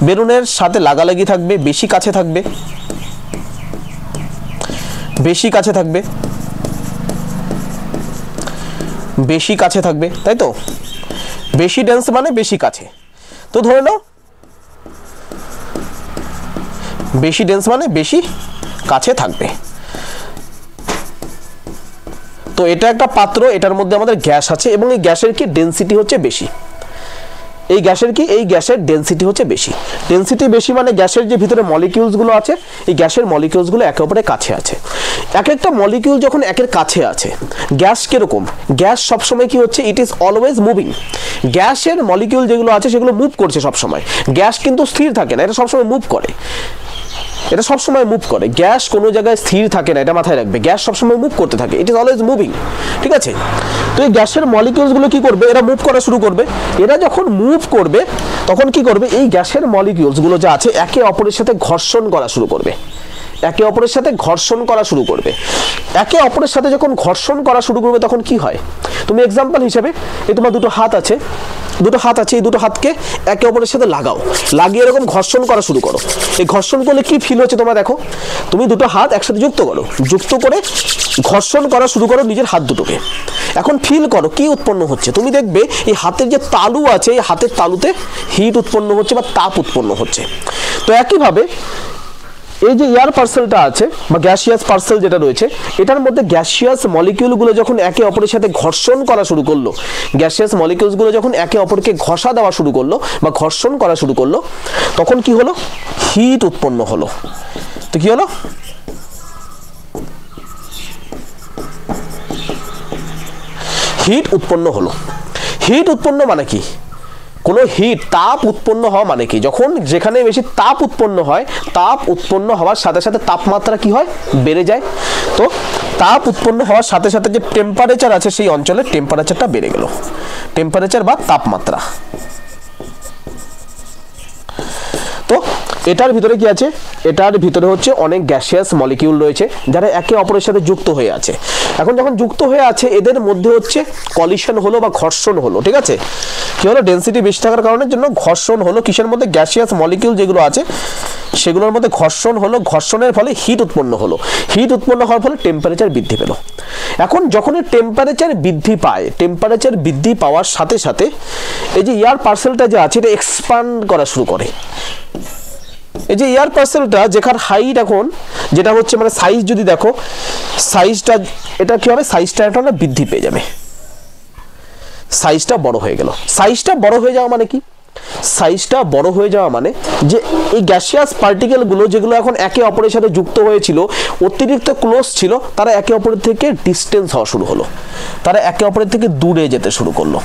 বেলুনের সাথে লাগালাগি থাকবে, বেশি কাছে থাকবে, বেশি কাছে থাকবে, বেশি কাছে থাকবে, তাই তো। বেশি ডেন্স মানে বেশি কাছে। তো ধরে নাও বেশি ডেন্স মানে বেশি কাছে থাকবে। তো এটা একটা পাত্র, এটার মধ্যে আমাদের গ্যাস আছে এবং এই গ্যাসের কি ডেনসিটি হচ্ছে বেশি, এই গ্যাসের কি এই গ্যাসের ডেনসিটি হচ্ছে বেশি। ডেনসিটি বেশি মানে গ্যাসের যে ভিতরে মলিকিউলসগুলো আছে এই গ্যাসের মলিকিউলসগুলো একে অপরের কাছে আছে। এক একটা মলিকিউল যখন একের কাছে আছে, গ্যাস কিরকম, গ্যাস সবসময় কি হচ্ছে, ইট ইজ অলওয়েজ মুভিং। গ্যাসের মলিকিউল যেগুলো আছে সেগুলো মুভ করছে সবসময়, গ্যাস কিন্তু স্থির থাকে না, এটা সবসময় মুভ করে, এটা সবসময় মুভ করে। গ্যাস কোনো জায়গায় স্থির থাকে না, এটা মাথায় রাখবে, গ্যাস সবসময় মুভ করতে থাকে, ইট ইজ অলওয়েজ মুভিং, ঠিক আছে। তো এই গ্যাসের মলিকিউলসগুলো কি করবে, এরা মুভ করা শুরু করবে। এরা যখন মুভ করবে তখন কি করবে, এই গ্যাসের মলিকিউলসগুলো যা আছে একে অপরের সাথে ঘর্ষণ করা শুরু করবে, একে অপরের সাথে ঘর্ষণ করা শুরু করবে। একে অপরের সাথে যখন ঘর্ষণ করা শুরু করবে তখন কি হয়, তুমি এক্সাম্পল হিসেবে এই তোমার দুটো হাত আছে, এই দুটো হাতকে একে অপরের সাথে লাগাও, লাগিয়ে এরকম ঘর্ষণ করা শুরু করো। এই ঘর্ষণ করলে কি ফিল হচ্ছে তোমরা দেখো, তুমি দুটো হাত একসাথে যুক্ত করো, যুক্ত করে ঘর্ষণ করা শুরু করো নিজের হাত দুটোকে। এখন ফিল করো কি উৎপন্ন হচ্ছে, তুমি দেখবে এই হাতের যে তালু আছে এই হাতের তালুতে হিট উৎপন্ন হচ্ছে বা তাপ উৎপন্ন হচ্ছে। তো একইভাবে এই যে এয়ার পার্সেলটা আছে বা গ্যাসিয়াস পার্সেল যেটা রয়েছে, এটার মধ্যে গ্যাসিয়াস মলিকিউলগুলো যখন একে অপরের সাথে ঘর্ষণ করা শুরু করলো, গ্যাসিয়াস মলিকিউলসগুলো যখন একে অপরকে ঘষা দেওয়া শুরু করলো বা ঘর্ষণ করা শুরু করলো, তখন কি হলো, হিট উৎপন্ন হলো। তো কি হলো, হিট উৎপন্ন হলো। হিট উৎপন্ন মানে কি, কোনো হিট তাপ উৎপন্ন হওয়া মানে কি, যখন যেখানে বেশি তাপ উৎপন্ন হয়, তাপ উৎপন্ন হওয়ার সাথে সাথে তাপমাত্রা কি হয়, বেড়ে যায়। তো তাপ উৎপন্ন হওয়ার সাথে সাথে যে টেম্পারেচার আছে সেই অঞ্চলের টেম্পারেচারটা বেড়ে গেল, টেম্পারেচার বা তাপমাত্রা। তো এটার ভিতরে কি আছে, এটার ভিতরে হচ্ছে অনেক গ্যাসিয়াস মলিকিউল রয়েছে যারা একে অপরের সাথে যুক্ত হয়ে আছে। এখন যখন যুক্ত হয়ে আছে এদের মধ্যে হচ্ছে কলিশন হলো বা ঘর্ষণ হলো, ঠিক আছে। কি হলো, ডেনসিটি বেশি থাকার কারণের জন্য ঘর্ষণ হলো, কিসের মধ্যে, গ্যাসিয়াস মলিকিউল যেগুলো আছে সেগুলোর মধ্যে ঘর্ষণ হলো, ঘর্ষণের ফলে হিট উৎপন্ন হলো, হিট উৎপন্ন হওয়ার ফলে টেম্পারেচার বৃদ্ধি পেল। এখন যখন টেম্পারেচার বৃদ্ধি পায়, টেম্পারেচার বৃদ্ধি পাওয়ার সাথে সাথে এই যে এয়ার পার্সেলটা যে আছে এটা এক্সপ্যান্ড করা শুরু করে। এই যে এয়ার পার্সেলটা যেখান হাইট এখন যেটা হচ্ছে মানে সাইজ যদি দেখো, সাইজটা এটা কি হবে, সাইজটা একটা না বৃদ্ধি পেয়ে যাবে, সাইজটা বড় হয়ে গেল। সাইজটা বড় হয়ে যাওয়া মানে কি, সাইজটা বড় হয়ে যাওয়া মানে যে এই গ্যাসিয়াস পার্টিকেলগুলো যেগুলো এখন একে অপরের সাথে যুক্ত হয়েছিল, অতিরিক্ত ক্লোজ ছিল, তারা একে অপরের থেকে ডিস্টেন্স হওয়া শুরু হলো, তারা একে অপরের থেকে দূরে যেতে শুরু করলো,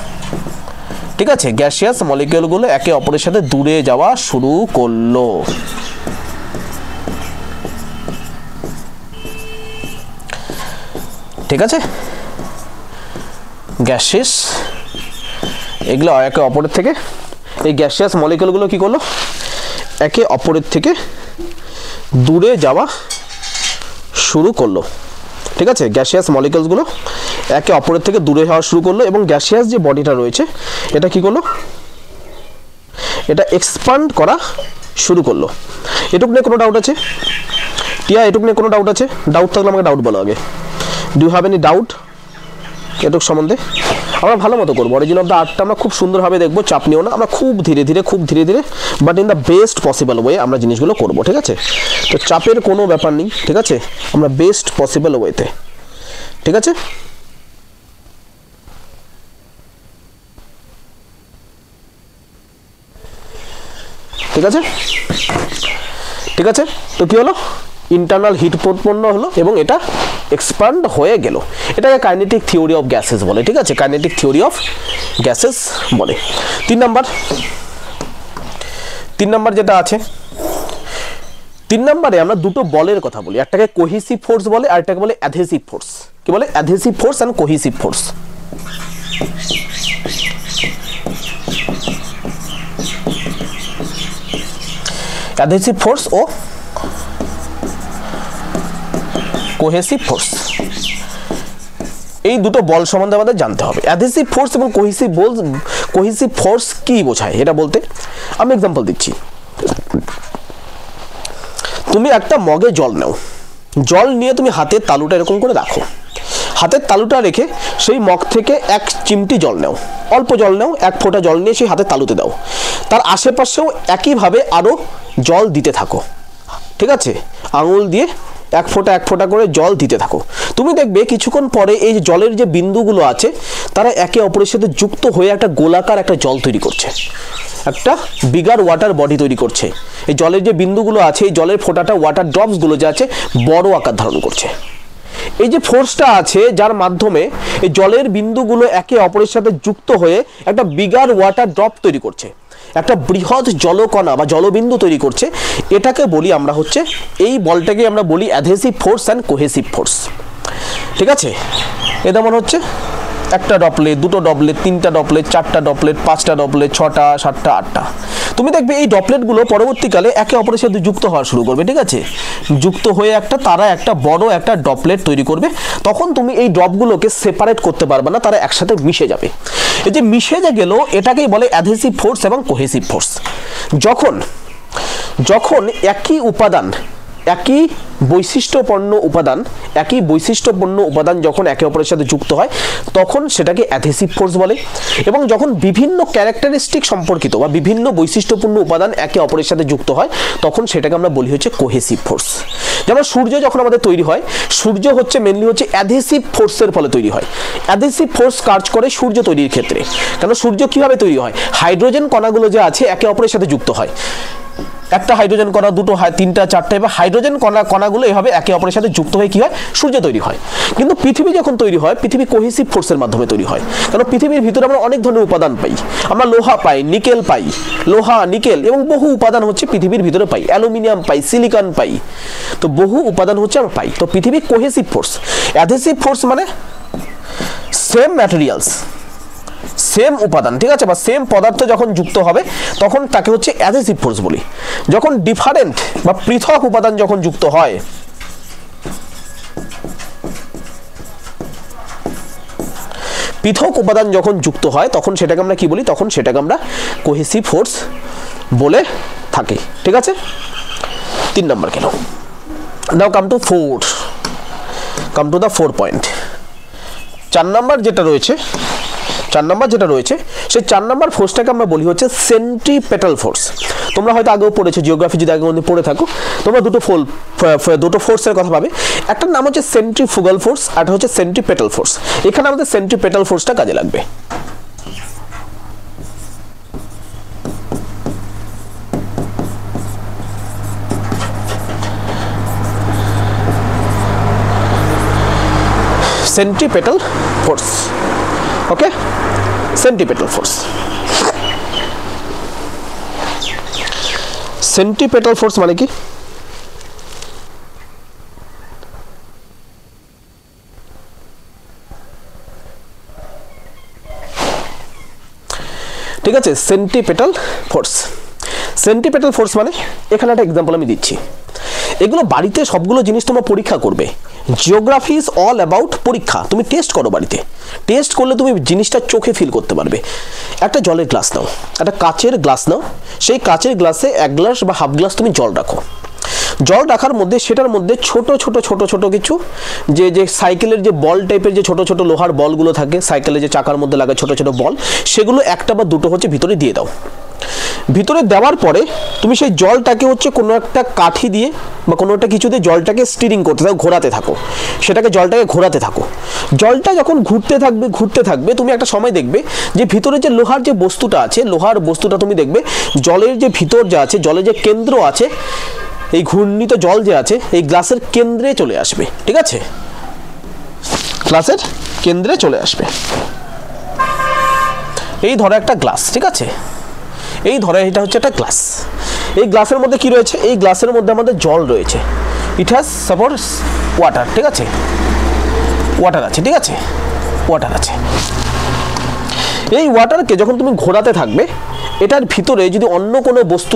ঠিক আছে। গ্যাসিয়াস মলিকিউলগুলো একে অপরের সাথে দূরে যাওয়া শুরু করলো। ঠিক আছে, গ্যাসেস এগুলো একে অপরের থেকে, এই গ্যাসিয়াস মলিকিউলগুলো কি করলো, একে অপরের থেকে দূরে যাওয়া শুরু করলো, ঠিক আছে। গ্যাসিয়াস মলিকিউলসগুলো একে অপরের থেকে দূরে যাওয়া শুরু করলো এবং গ্যাসিয়াস যে বডিটা রয়েছে এটা কি করলো, এটা এক্সপ্যান্ড করা শুরু করলো। এটুক নিয়ে কোনো ডাউট আছে টিয়া, এটুক নিয়ে কোনো ডাউট আছে? ডাউট থাকলে আমাকে ডাউট বলো আগে। Do you have any doubt এটুক সম্বন্ধে? আমরা ভালো মতো করবো, অরিজিন অফ দ্য আর্টটা আমরা খুব সুন্দরভাবে দেখবো, চাপ নিও না, আমরা খুব ধীরে ধীরে but in the best possible way আমরা জিনিসগুলো করবো, ঠিক আছে। তো চাপের কোনো ব্যাপার নেই, ঠিক আছে, আমরা বেস্ট পসিবল ওয়েতে, ঠিক আছে। ঠিক আছে, ঠিক আছে। তো কি হলো, ইন্টারনাল হিট উৎপন্ন হলো এবং এটা এক্সপ্যান্ড হয়ে গেল। এটাকে কাইনেটিক থিওরি অফ গ্যাসেস বলে, ঠিক আছে, কাইনেটিক থিওরি অফ গ্যাসেস বলে। 3 নাম্বার যেটা আছে, 3 নম্বরে আমরা দুটো বলের কথা বলি, একটাকে কোহিসিভ ফোর্স বলে আর একটাকে বলে অ্যাডহেসিভ ফোর্স। কি বলে, adhesive force and cohesive force. Adhesive force ও কোহেসিভ ফোর্স, এই দুটো বল সম্বন্ধে আমাদের জানতে হবে। অ্যাডহেসিভ ফোর্স এবং কোহেসিভ ফোর্স কি বোঝায় এটা বলতে আমি এক্সাম্পল দিচ্ছি। তুমি একটা মগে জল নাও, জল নিয়ে তুমি হাতের তালুটা এরকম করে রাখো, হাতের তালুটা রেখে সেই মগ থেকে 1 চিমটি জল নাও, অল্প জল নাও, 1 ফোঁটা জল নিয়ে সেই হাতের তালুতে দাও, তার আশেপাশেও একইভাবে আরও জল দিতে থাকো, ঠিক আছে। আঙুল দিয়ে এক ফোঁটা করে জল দিতে থাকো। তুমি দেখবে কিছুক্ষণ পরে এই জলের যে বিন্দুগুলো আছে তারা একে অপরের সাথে যুক্ত হয়ে একটা গোলাকার একটা জল তৈরি করছে, একটা বিগার ওয়াটার বডি তৈরি করছে। এই জলের যে বিন্দুগুলো আছে, এই জলের ফোঁটাটা ওয়াটার ড্রপসগুলো যে আছে বড় আকার ধারণ করছে। এই যে ফোর্সটা আছে যার মাধ্যমে এই জলের বিন্দুগুলো একে অপরের সাথে যুক্ত হয়ে একটা বিগার ওয়াটার ড্রপ তৈরি করছে, একটা বৃহৎ জলকণা বা জলবিন্দু তৈরি করছে, এটাকে বলি আমরা হচ্ছে, এই বলটাকে আমরা বলি adhesive force and cohesive force. ঠিক আছে, এ যেমন হচ্ছে একটা ডপলেট, দুটো ডপলেট, তিনটা ডপলেট, চারটা ডপলেট, পাঁচটা ডপলেট, ছটা, সাতটা, আটটা। তুমি দেখবে এই ডপলেটগুলো পরবর্তীকালে একে অপরের সাথে যুক্ত হওয়া শুরু করবে। ঠিক আছে, যুক্ত হয়ে তারা একটা বড় একটা ডপলেট তৈরি করবে। তখন তুমি এই ড্রপগুলোকে সেপারেট করতে পারবে না, তারা একসাথে মিশে যাবে। এই যে মিশে যে গেল এটাকেই বলে অ্যাডহেসিভ ফোর্স এবং কোহেসিভ ফোর্স। যখন একই উপাদান, একই বৈশিষ্ট্যপূর্ণ উপাদান যখন একে অপরের সাথে যুক্ত হয় তখন সেটাকে অ্যাডহেসিভ ফোর্স বলে। এবং যখন বিভিন্ন ক্যারেক্টারিস্টিক সম্পর্কিত বা বিভিন্ন বৈশিষ্ট্যপূর্ণ উপাদান একে অপরের সাথে যুক্ত হয় তখন সেটাকে আমরা বলি হচ্ছে কোহেসিভ ফোর্স। যেমন সূর্য যখন আমাদের তৈরি হয়, সূর্য হচ্ছে মেনলি হচ্ছে অ্যাডহেসিভ ফোর্সের ফলে তৈরি হয়। অ্যাডহেসিভ ফোর্স কাজ করে সূর্য তৈরির ক্ষেত্রে। কেন সূর্য কিভাবে তৈরি হয়? হাইড্রোজেন কণাগুলো যে আছে একে অপরের সাথে যুক্ত হয়, একটা হাইড্রোজেন কণা, দুটো, তিনটা, চারটা, এবার হাইড্রোজেন কণাগুলো এভাবে একে অপরের সাথে যুক্ত হয়ে কি হয়? সূর্য তৈরি হয়। কিন্তু পৃথিবী যখন তৈরি হয়, পৃথিবী কোহেসিভ ফোর্সের মাধ্যমে তৈরি হয়। কারণ পৃথিবীর ভিতরে আমরা অনেক ধরনের উপাদান পাই, আমরা লোহা পাই, নিকেল পাই, লোহা, নিকেল এবং বহু উপাদান হচ্ছে পৃথিবীর ভিতরে পাই, অ্যালুমিনিয়াম পাই, সিলিকন পাই, তো বহু উপাদান হচ্ছে আমরা পাই। তো পৃথিবী কোহেসিভ ফোর্স। অ্যাডহেসিভ ফোর্স মানে সেম ম্যাটেরিয়ালস, সেম উপাদান, ঠিক আছে, বা সেম পদার্থ যখন যুক্ত হবে তখন তাকে হচ্ছে অ্যাডহেসিভ ফোর্স বলি। যখন ডিফারেন্ট বা পৃথক উপাদান যখন যুক্ত হয়, তখন সেটাকে আমরা কি বলি? তখন সেটাকে আমরা কোহেসিভ ফোর্স বলে থাকি। ঠিক আছে, 3 নম্বর গেল। নাও কাম টু দ্য 4 পয়েন্ট। 4 নম্বর যেটা রয়েছে সেই 4 নম্বর ফোর্সটাকে আমরা বলি হচ্ছে সেন্ট্রিপেটাল ফোর্স। তোমরা হয়তো আগেও পড়েছো, জিওগ্রাফি যদি আগে মধ্যে পড়ে থাকো তোমরা দুটো ফোর্সের কথা পাবে। একটা নাম হচ্ছে সেন্ট্রিফুগাল ফোর্স, আর হচ্ছে সেন্ট্রিপেটাল ফোর্স। এখানে আমাদের সেন্ট্রিপেটাল ফোর্সটা কাজে লাগবে। সেন্ট্রিপেটাল ফোর্স, ওকে, সেন্ট্রিপেটাল ফোর্স। সেন্ট্রিপেটাল ফোর্স মানে কি? ঠিক আছে, সেন্ট্রিপেটাল ফোর্স মানে এখানে একটা এক্সাম্পল আমি দিচ্ছি। এগুলো বাড়িতে সবগুলো জিনিস তোমরা পরীক্ষা করবে। জিওগ্রাফি ইজ অল অ্যাবাউট পরীক্ষা। তুমি টেস্ট করো বাড়িতে, টেস্ট করলে তুমি জিনিসটা চোখে ফিল করতে পারবে। একটা জলের গ্লাস নাও, একটা কাচের গ্লাস নাও, সেই কাচের গ্লাসে 1 গ্লাস বা হাফ গ্লাস তুমি জল রাখো। জল রাখার মধ্যে সেটার মধ্যে ছোট ছোট কিছু যে সাইকেলের যে বল টাইপের যে ছোট ছোট লোহার বলগুলো থাকে, সাইকেলের যে চাকার মধ্যে লাগে ছোট ছোট বল, সেগুলো একটা বা দুটো হচ্ছে ভিতরে দিয়ে দাও। ভিতরে দেওয়ার পরে তুমি সেই জলটাকে হচ্ছে কোনো একটা কাঠি দিয়ে বা কোনো একটা কিছু দিয়ে জলটাকে স্টিরিং করতে থাকো, ঘোরাতে থাকো, জলটাকে ঘোরাতে থাকো। জলটা যখন ঘুরতে থাকবে তুমি একটা সময় দেখবে যে ভিতরে যে লোহার যে বস্তুটা আছে, লোহার বস্তুটা তুমি দেখবে জলের যে ভিতর যা আছে, জলের যে কেন্দ্র আছে, এই ঘূর্ণিত জল যে আছে এই গ্লাসের কেন্দ্রে চলে আসবে। ঠিক আছে, গ্লাসের কেন্দ্রে চলে আসবে। এই ধরো একটা গ্লাস, ঠিক আছে, এই ধরো এটা হচ্ছে একটা গ্লাস। এই গ্লাসের মধ্যে কি রয়েছে? এই গ্লাসের মধ্যে আমাদের জল রয়েছে। ইট হ্যাজ সাপোজ ওয়াটার, ঠিক আছে, ওয়াটার আছে, ঠিক আছে, ওয়াটার আছে। এই ওয়াটারকে যখন তুমি ঘোরাতে থাকবে, এটার ভিতরে যদি অন্য কোনো বস্তু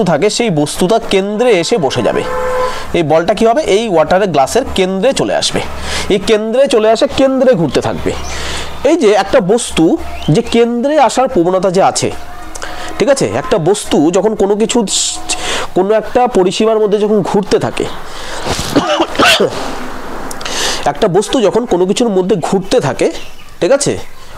থাকে, সেই বস্তুটা কেন্দ্রে এসে বসে যাবে। এই বলটা কি হবে? এই ওয়াটারের গ্লাসের কেন্দ্রে চলে আসবে। এই কেন্দ্রে চলে আসে, কেন্দ্রে ঘুরতে থাকবে। এই যে একটা বস্তু যে কেন্দ্রে আসার প্রবণতা যে আছে, ঠিক আছে, একটা বস্তু যখন কোনো একটা পরিসীমার মধ্যে যখন ঘুরতে থাকে, একটা বস্তু যখন কোনো কিছুর মধ্যে ঘুরতে থাকে, ঠিক আছে,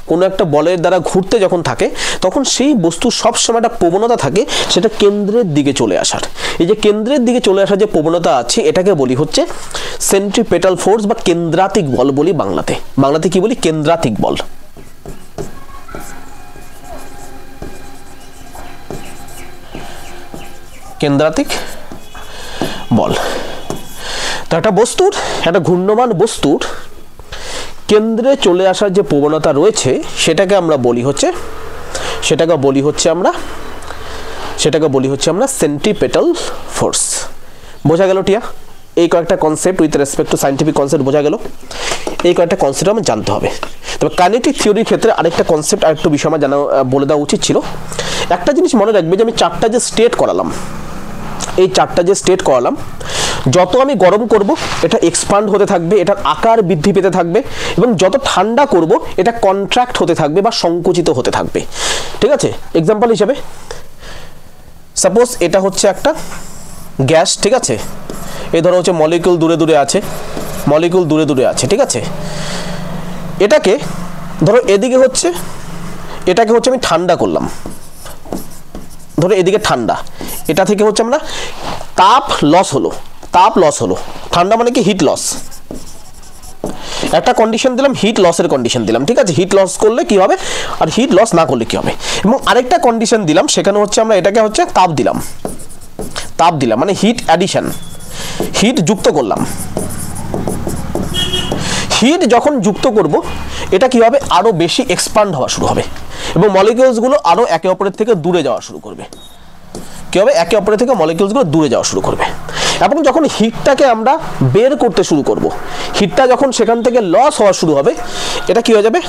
কোনো একটা বলের দ্বারা ঘুরতে যখন থাকে তখন সেই বস্তু সবসময় একটা প্রবণতা থাকে সেটা কেন্দ্রের দিকে চলে আসার। এই যে কেন্দ্রের দিকে চলে আসার যে প্রবণতা আছে এটাকে বলি হচ্ছে সেন্ট্রিপেটাল ফোর্স বা কেন্দ্রাতিক বল বলি বাংলাতে। বাংলাতে কি বলি? কেন্দ্রাতিক বল। কেন্দ্রাতিক বল। তো একটা বস্তুর, একটা ঘূর্ণমান বস্তুর কেন্দ্রে চলে আসার যে প্রবণতা রয়েছে সেটাকে আমরা বলি হচ্ছে আমরা সেন্ট্রিপেটাল ফোর্স। বোঝা গেল টিয়া? এই কয়েকটা concept with respect to scientific concept বোঝা গেল। এই কয়েকটা কনসেপ্ট আমার জানতে হবে। তবে কাইনেটিক থিওরির ক্ষেত্রে আরেকটা কনসেপ্ট আরেকটু বিষয় আমার জানা বলে দেওয়া উচিত ছিল। একটা জিনিস মনে রাখবে যে আমি চারটা যে স্টেট করালাম, এই চারটা যে স্টেট করালাম, যত আমি গরম করব এটা এক্সপান্ড হতে থাকবে, এটার আকার বৃদ্ধি পেতে থাকবে, এবং যত ঠান্ডা করব এটা কন্ট্রাক্ট হতে থাকবে বা সংকুচিত হতে থাকবে। ঠিক আছে? এক্সাম্পল হিসেবে সাপোজ এটা হচ্ছে একটা গ্যাস, ঠিক আছে? এই ধরো হচ্ছে মলিকিউল দূরে দূরে আছে, ঠিক আছে? এটাকে ধরো এদিকে হচ্ছে, এটাকে হচ্ছে আমি ঠান্ডা করলাম, ধরো এদিকে ঠান্ডা, এটা থেকে হচ্ছে আমরা তাপ লস হলো, ঠান্ডা মানে কি? Heat loss. একটা কন্ডিশন দিলাম, হিট লসের কন্ডিশন দিলাম, ঠিক আছে? হিট লস করলে কি হবে আর হিট লস না করলে কি হবে। এবং আরেকটা কন্ডিশন দিলাম, সেখানে হচ্ছে আমরা এটাকে হচ্ছে তাপ দিলাম মানে হিট অ্যাডিশন, হিট যুক্ত করলাম। হিট যখন যুক্ত করব এটা কি হবে? আরো বেশি এক্সপান্ড হওয়া শুরু হবে এবং মলিকিউলসগুলো আরো একে অপরের থেকে দূরে যাওয়া শুরু করবে। কি হবে? একে অপরের থেকে মলিকিউলসগুলো দূরে যাওয়া শুরু করবে। এবং যখন হিটটাকে আমরা বের করতে শুরু করব, হিটটা যখন সেখান থেকে লস হওয়া শুরু হবে, এটা কি হয়ে যাবে?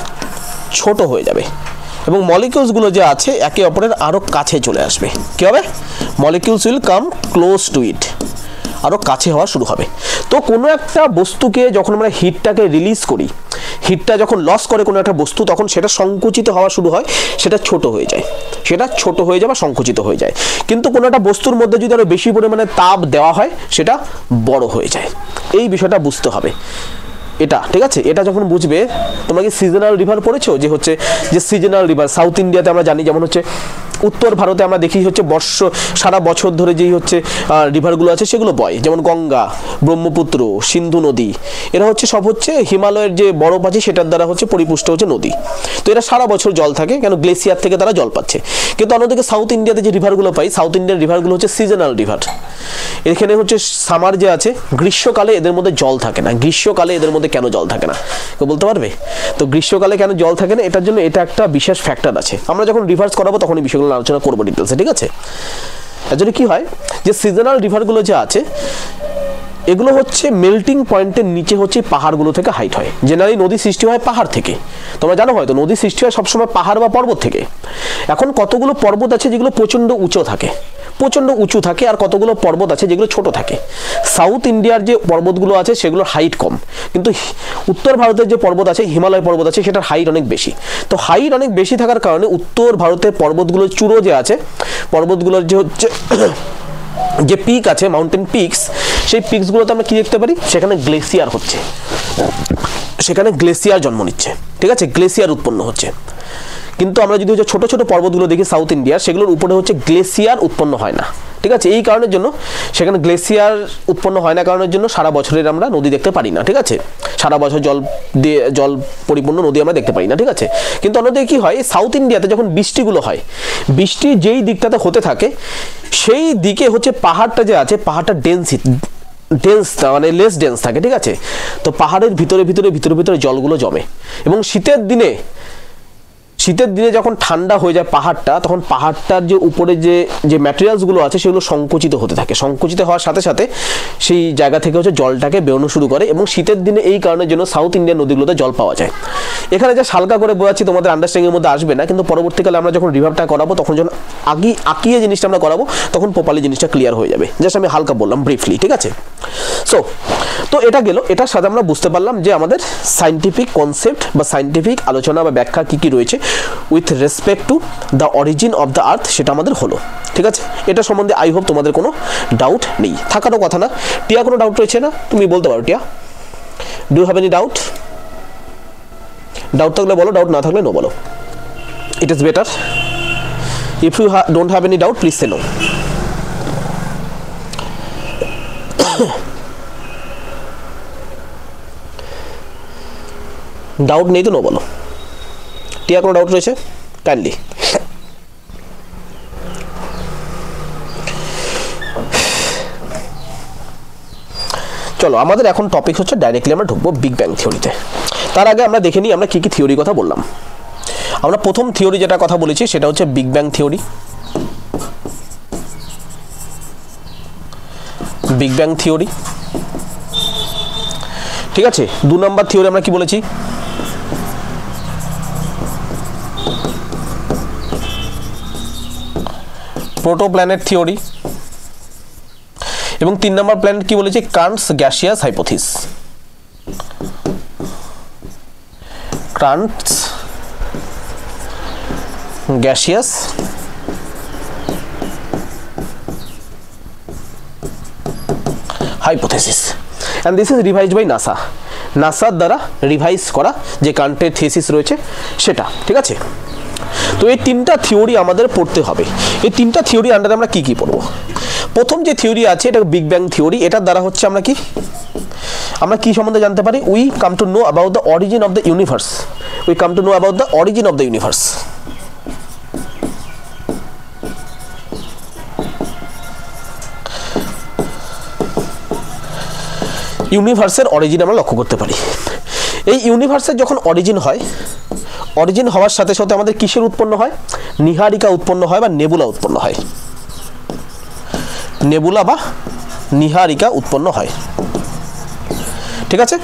ছোট হয়ে যাবে এবং মলিকিউলসগুলো যে আছে একে অপরের আরো কাছে চলে আসবে। কি হবে? Molecules will come close to it, আরো কাছে হওয়া শুরু হবে। তো কোনো একটা বস্তুকে যখন আমরা হিটটাকে রিলিজ করি, হিটটা যখন লস করে কোনো একটা বস্তু, তখন সেটা সংকুচিত হওয়া শুরু হয়, সেটা ছোট হয়ে যায় বা সংকুচিত হয়ে যায়। কিন্তু কোনো একটা বস্তুর মধ্যে যদি আরো বেশি পরিমাণে তাপ দেওয়া হয় সেটা বড় হয়ে যায়। এই বিষয়টা বুঝতে হবে এটা, ঠিক আছে? এটা যখন বুঝবে, তোমরা কি সিজনাল রিভার পড়েছো? যে হচ্ছে যে সিজনাল রিভার সাউথ ইন্ডিয়াতে আমরা জানি, যেমন হচ্ছে উত্তর ভারতে আমরা দেখি হচ্ছে সারা বছর ধরে যেই হচ্ছে রিভারগুলো আছে সেগুলো বয়, যেমন গঙ্গা, ব্রহ্মপুত্র, সিন্ধু নদী। এরা হচ্ছে সব হচ্ছে হিমালয়ের যে বরফ আছে সেটার দ্বারা হচ্ছে পরিপুষ্ট হচ্ছে নদী। তো এরা সারা বছর জল থাকে, কেন? গ্লেসিয়ার থেকে তারা জল পাচ্ছে। কিন্তু অন্যদিকে সাউথ ইন্ডিয়াতে যে রিভারগুলো পাই, সাউথ ইন্ডিয়ার রিভারগুলো হচ্ছে সিজনাল রিভার। এখানে হচ্ছে সামার যে আছে, গ্রীষ্মকালে এদের মধ্যে জল থাকে না। গ্রীষ্মকালে এদের মধ্যে কেন জল থাকে না কেউ বলতে পারবে? তো গ্রীষ্মকালে কেন জল থাকে না, এটার জন্য এটা একটা বিশেষ ফ্যাক্টর আছে। আমরা যখন রিভার্স করাবো তখন এই বিষয়গুলো আলোচনা করবো ডিটেলসে, ঠিক আছে? এর জন্য কি হয় যে সিজনাল রিভারগুলো যে আছে এগুলো হচ্ছে মেল্টিং পয়েন্টের নিচে হচ্ছে পাহাড়গুলো থেকে হাইট হয়। জেনারেলি নদী সৃষ্টি হয় পাহাড় থেকে, তোমরা জানো হয়তো নদী সৃষ্টি হয় সবসময় পাহাড় বা পর্বত থেকে। এখন কতগুলো পর্বত আছে যেগুলো প্রচণ্ড উঁচু থাকে, আর কতগুলো পর্বত আছে যেগুলো ছোট থাকে। সাউথ ইন্ডিয়ার যে পর্বতগুলো আছে সেগুলোর হাইট কম, কিন্তু উত্তর ভারতের যে পর্বত আছে, হিমালয় পর্বত আছে, সেটার হাইট অনেক বেশি। তো হাইট অনেক বেশি থাকার কারণে উত্তর ভারতের পর্বতগুলোর চূড়ো যে আছে, পর্বতগুলোর যে হচ্ছে যে পিক আছে, মাউন্টেন পিকস, সেই পিকসগুলোতে আমরা কি দেখতে পারি? সেখানে গ্লেসিয়ার হচ্ছে, সেখানে গ্লেসিয়ার জন্ম নিচ্ছে, ঠিক আছে? গ্লেসিয়ার উৎপন্ন হচ্ছে। কিন্তু আমরা যদি হচ্ছে ছোট ছোট পর্বতগুলো দেখি সাউথ ইন্ডিয়ার, সেগুলোর উপরে হচ্ছে গ্লেসিয়ার উৎপন্ন হয় না, ঠিক আছে? এই কারণের জন্য সেখানে গ্লেসিয়ার উৎপন্ন হয় না কারণের জন্য সারা বছরের আমরা নদী দেখতে পারি না, ঠিক আছে? সারা বছর জল পরিপূর্ণ নদী আমরা দেখতে পারি না, ঠিক আছে? কিন্তু অন্যদিকে কি হয়, সাউথ ইন্ডিয়াতে যখন বৃষ্টিগুলো হয়, বৃষ্টি যেই দিকটাতে হতে থাকে সেই দিকে হচ্ছে পাহাড়টা যে আছে, পাহাড়টা ডেন্স মানে লেস ডেন্স থাকে, ঠিক আছে? তো পাহাড়ের ভিতরে জলগুলো জমে এবং শীতের দিনে যখন ঠান্ডা হয়ে যায় পাহাড়টা, তখন পাহাড়টার যে উপরে যে ম্যাটেরিয়ালসগুলো আছে সেগুলো সংকুচিত হতে থাকে। সংকুচিত হওয়ার সাথে সাথে সেই জায়গা থেকে হচ্ছে জলটাকে বেরোনো শুরু করে এবং শীতের দিনে এই কারণের জন্য সাউথ ইন্ডিয়ান নদীগুলোতে জল পাওয়া যায়। এখানে যা হালকা করে বোঝাচ্ছি তোমাদের আন্ডারস্ট্যান্ডিংয়ের মধ্যে আসবে না, কিন্তু পরবর্তীকালে আমরা যখন রিভারটা করাবো, তখন যখন আঁকিয়ে জিনিসটা আমরা করাবো, তখন প্রপারলি জিনিসটা ক্লিয়ার হয়ে যাবে। জাস্ট আমি হালকা বললাম ব্রিফলি, ঠিক আছে? তো এটা গেল, এটার সাথে আমরা বুঝতে পারলাম যে আমাদের সায়েন্টিফিক কনসেপ্ট বা সায়েন্টিফিক আলোচনা বা ব্যাখ্যা কি রয়েছে with respect to the origin of the আর্থ, সেটা আমাদের হলো, ঠিক আছে? এটা সম্বন্ধে আই হোপ তোমাদের কোনো ডাউট নেই, থাকারও কথা না। টিয়া কোনো ডাউট রয়েছে না? তুমি বলতে পারো Tia, do you have any doubt? Doubt থাকলে বলো, ডাউট না থাকলে নো বলো। It is better if you don't have any doubt please say no. Doubt নেই তো নো বলো। টিয়া কোনো ডাউট রয়েছে কাইন্ডলি? চলো আমাদের এখন টপিক হচ্ছে ডাইরেক্টলি আমরা ঢুকবো বিগ ব্যাং থিওরিতে। তার আগে আমরা দেখে নিই আমরা কি কি থিওরির কথা বললাম। আমরা প্রথম থিওরি যেটা কথা বলেছি সেটা হচ্ছে big bang theory. Big bang theory, ঠিক আছে। 2 নম্বর থিওরি আমরা কি বলেছি? Protoplanet theory. এবং 3 নম্বর প্ল্যানেট কি বলেছি? Kant's gaseous hypothesis. Kant's gaseous hypothesis and this is revised by NASA. নাসার দ্বারা রিভাইজ করা যে কার্ন্টের থিসিস রয়েছে সেটা, ঠিক আছে। তো এই 3টা থিওরি আমাদের পড়তে হবে। এই 3টা থিওরি আন্ডারে আমরা কি কি পড়বো? প্রথম যে থিওরি আছে এটা বিগ ব্যাং থিওরি। এটার দ্বারা হচ্ছে আমরা কি সম্বন্ধে জানতে পারি? We come to know about the origin of the universe. We come to know about the origin of the universe. ইউনিভার্সের অরিজিন আমরা লক্ষ্য করতে পারি। এই ইউনিভার্সের যখন অরিজিন হয়, অরিজিন হওয়ার সাথে সাথে আমাদের কিসের উৎপন্ন হয়? নিহারিকা উৎপন্ন হয় বা নেবুলা উৎপন্ন হয়। নেবুলা বা নিহারিকা উৎপন্ন হয়, ঠিক আছে।